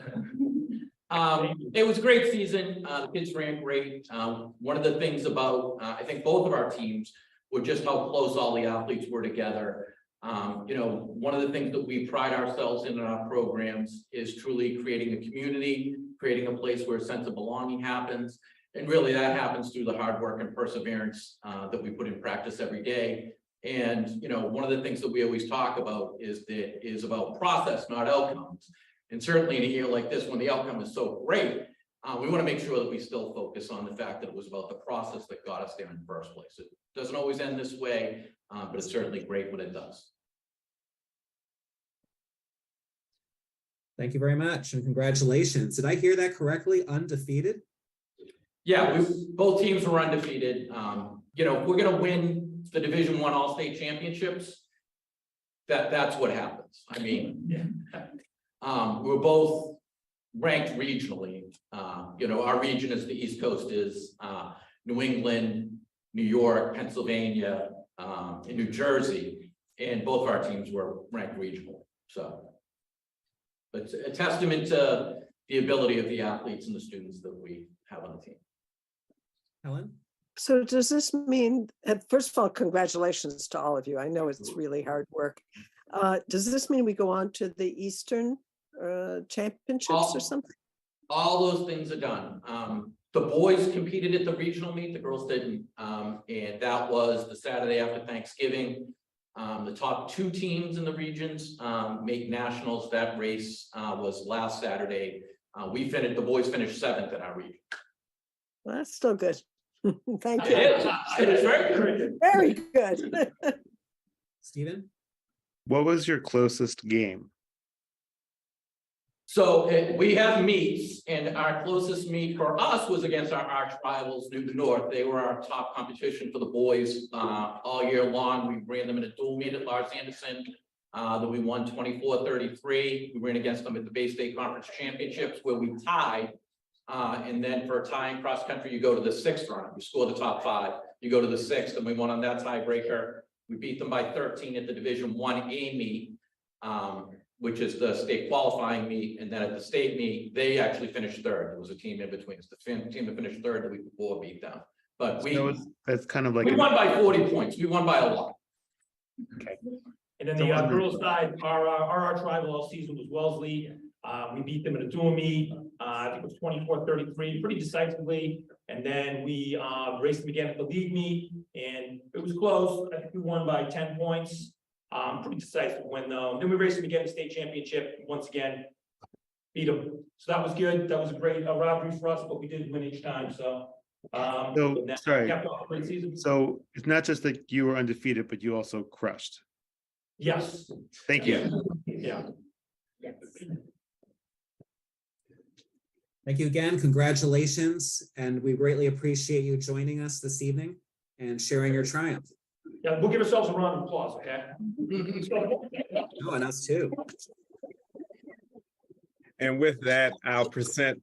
it was a great season. The kids ran great. One of the things about I think both of our teams were just how close all the athletes were together. One of the things that we pride ourselves in our programs is truly creating a community, creating a place where a sense of belonging happens. And really that happens through the hard work and perseverance that we put in practice every day. And, one of the things that we always talk about is about process, not outcomes. And certainly in a year like this, when the outcome is so great, we want to make sure that we still focus on the fact that it was about the process that got us there in the first place. It doesn't always end this way, but it's certainly great when it does. Thank you very much and congratulations. Did I hear that correctly? Undefeated? Yeah, both teams were undefeated. If we're going to win the Division I All-State Championships, that's what happens. I mean, we were both ranked regionally. Our region is the East Coast is New England, New York, Pennsylvania, and New Jersey, and both of our teams were ranked regional. So it's a testament to the ability of the athletes and the students that we have on the team. Helen? So does this mean, first of all, congratulations to all of you. I know it's really hard work. Does this mean we go on to the Eastern Championships or something? All those things are done. The boys competed at the regional meet, the girls didn't. And that was the Saturday after Thanksgiving. The top two teams in the regions make nationals. That race was last Saturday. The boys finished 7th in our region. Well, that's still good. Thank you. It is very good. Very good. Stephen? What was your closest game? So we have meets, and our closest meet for us was against our arch rivals, Newton North. They were our top competition for the boys all year long. We ran them in a dual meet at Lars Anderson that we won 24-33. We ran against them at the Bay State Conference Championships where we tied. And then for a tying cross country, you go to the 6th round. You score the top 5. You go to the 6th, and we won on that tiebreaker. We beat them by 13 at the Division 1A meet. Which is the state qualifying meet, and then at the state meet, they actually finished 3rd. There was a team in between. It's the team that finished 3rd the week before beat them. But that's kind of like we won by 40 points. We won by a lot. Okay. And then the girls' side, our arch rival all season was Wellesley. We beat them in a dual meet. I think it was 24-33, pretty decisively. And then we raced them again at the league meet, and it was close. I think we won by 10 points. Pretty decisive win though. Then we raced them again in the state championship. Once again, beat them. So that was good. That was a great robbery for us, but we did win each time. So, sorry. Capped off a great season. So it's not just that you were undefeated, but you also crushed. Yes. Thank you. Yeah. Thank you again. Congratulations. And we greatly appreciate you joining us this evening. and sharing your triumph. Yeah, we'll give ourselves a round of applause, okay? Oh, and us too. And with that, I'll present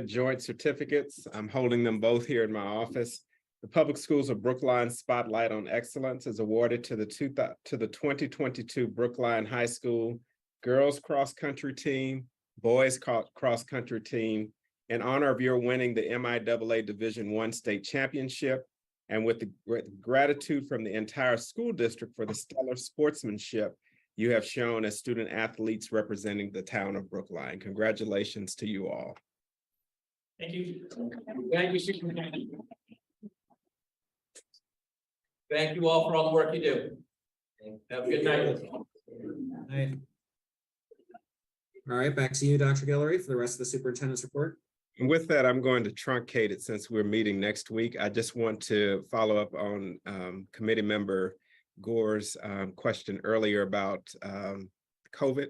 joint certificates. I'm holding them both here in my office. The Public Schools of Brookline Spotlight on Excellence is awarded to the 2022 Brookline High School Girls Cross Country Team, Boys Cross Country Team, in honor of your winning the MIAA Division I State Championship, and with gratitude from the entire school district for the stellar sportsmanship you have shown as student athletes representing the town of Brookline. Congratulations to you all. Thank you. Thank you, Superintendent. Thank you all for all the work you do. Have a good night. Night. All right, back to you, Dr. Guillory, for the rest of the superintendent's report. And with that, I'm going to truncate it since we're meeting next week. I just want to follow up on committee member Gore's question earlier about COVID,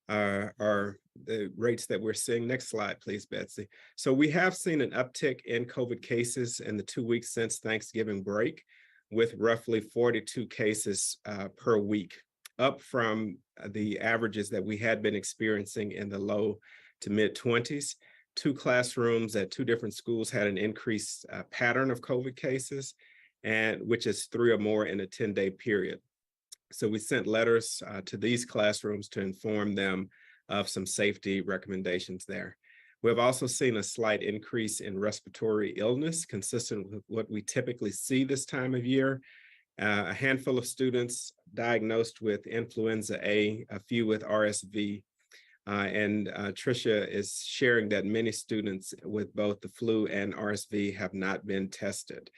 or the rates that we're seeing. Next slide, please, Betsy. So we have seen an uptick in COVID cases in the 2 weeks since Thanksgiving break, with roughly 42 cases per week, up from the averages that we had been experiencing in the low to mid 20s. 2 classrooms at 2 different schools had an increased pattern of COVID cases, and which is 3 or more in a 10-day period. So we sent letters to these classrooms to inform them of some safety recommendations there. We've also seen a slight increase in respiratory illness, consistent with what we typically see this time of year. A handful of students diagnosed with influenza A, a few with RSV, and Tricia is sharing that many students with both the flu and RSV have not been tested.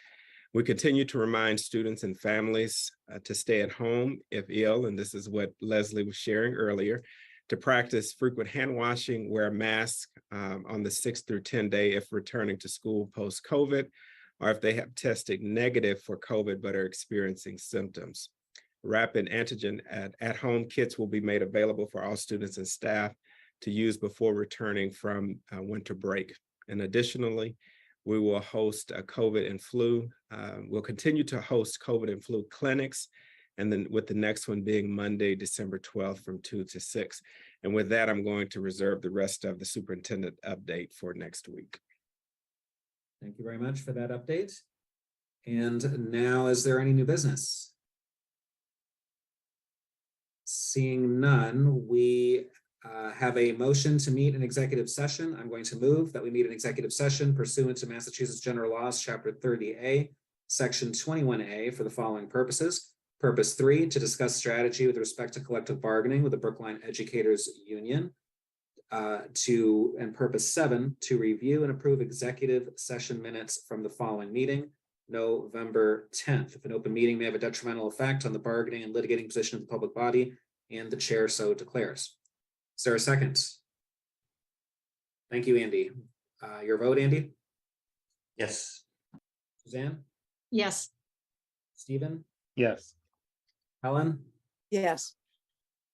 We continue to remind students and families to stay at home if ill, and this is what Leslie was sharing earlier, to practice frequent hand washing, wear a mask on the 6 through 10 day if returning to school post-COVID, or if they have tested negative for COVID but are experiencing symptoms. Rapid antigen at-home kits will be made available for all students and staff to use before returning from winter break. And additionally, we will host a COVID and flu. We'll continue to host COVID and flu clinics, and then with the next one being Monday, December 12th from 2 to 6. And with that, I'm going to reserve the rest of the superintendent update for next week. Thank you very much for that update. And now, is there any new business? Seeing none, we have a motion to meet an executive session. I'm going to move that we meet an executive session pursuant to Massachusetts General Laws, Chapter 30A, Section 21A, for the following purposes. Purpose 3, to discuss strategy with respect to collective bargaining with the Brookline Educators Union. And purpose 7, to review and approve executive session minutes from the following meeting, November 10th. If an open meeting may have a detrimental effect on the bargaining and litigating position of the public body, and the chair so declares. Is there a second? Thank you, Andy. Your vote, Andy? Yes. Suzanne? Yes. Stephen? Yes. Helen? Yes.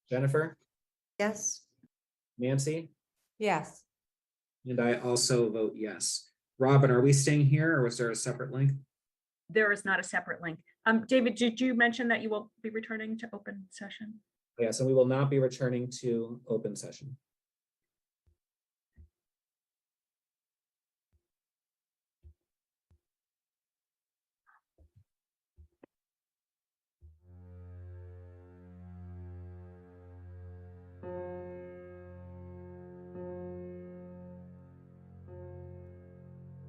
Jennifer? Yes. Nancy? Yes. And I also vote yes. Robin, are we staying here, or was there a separate link? There is not a separate link. David, did you mention that you will be returning to open session? Yeah, so we will not be returning to open session.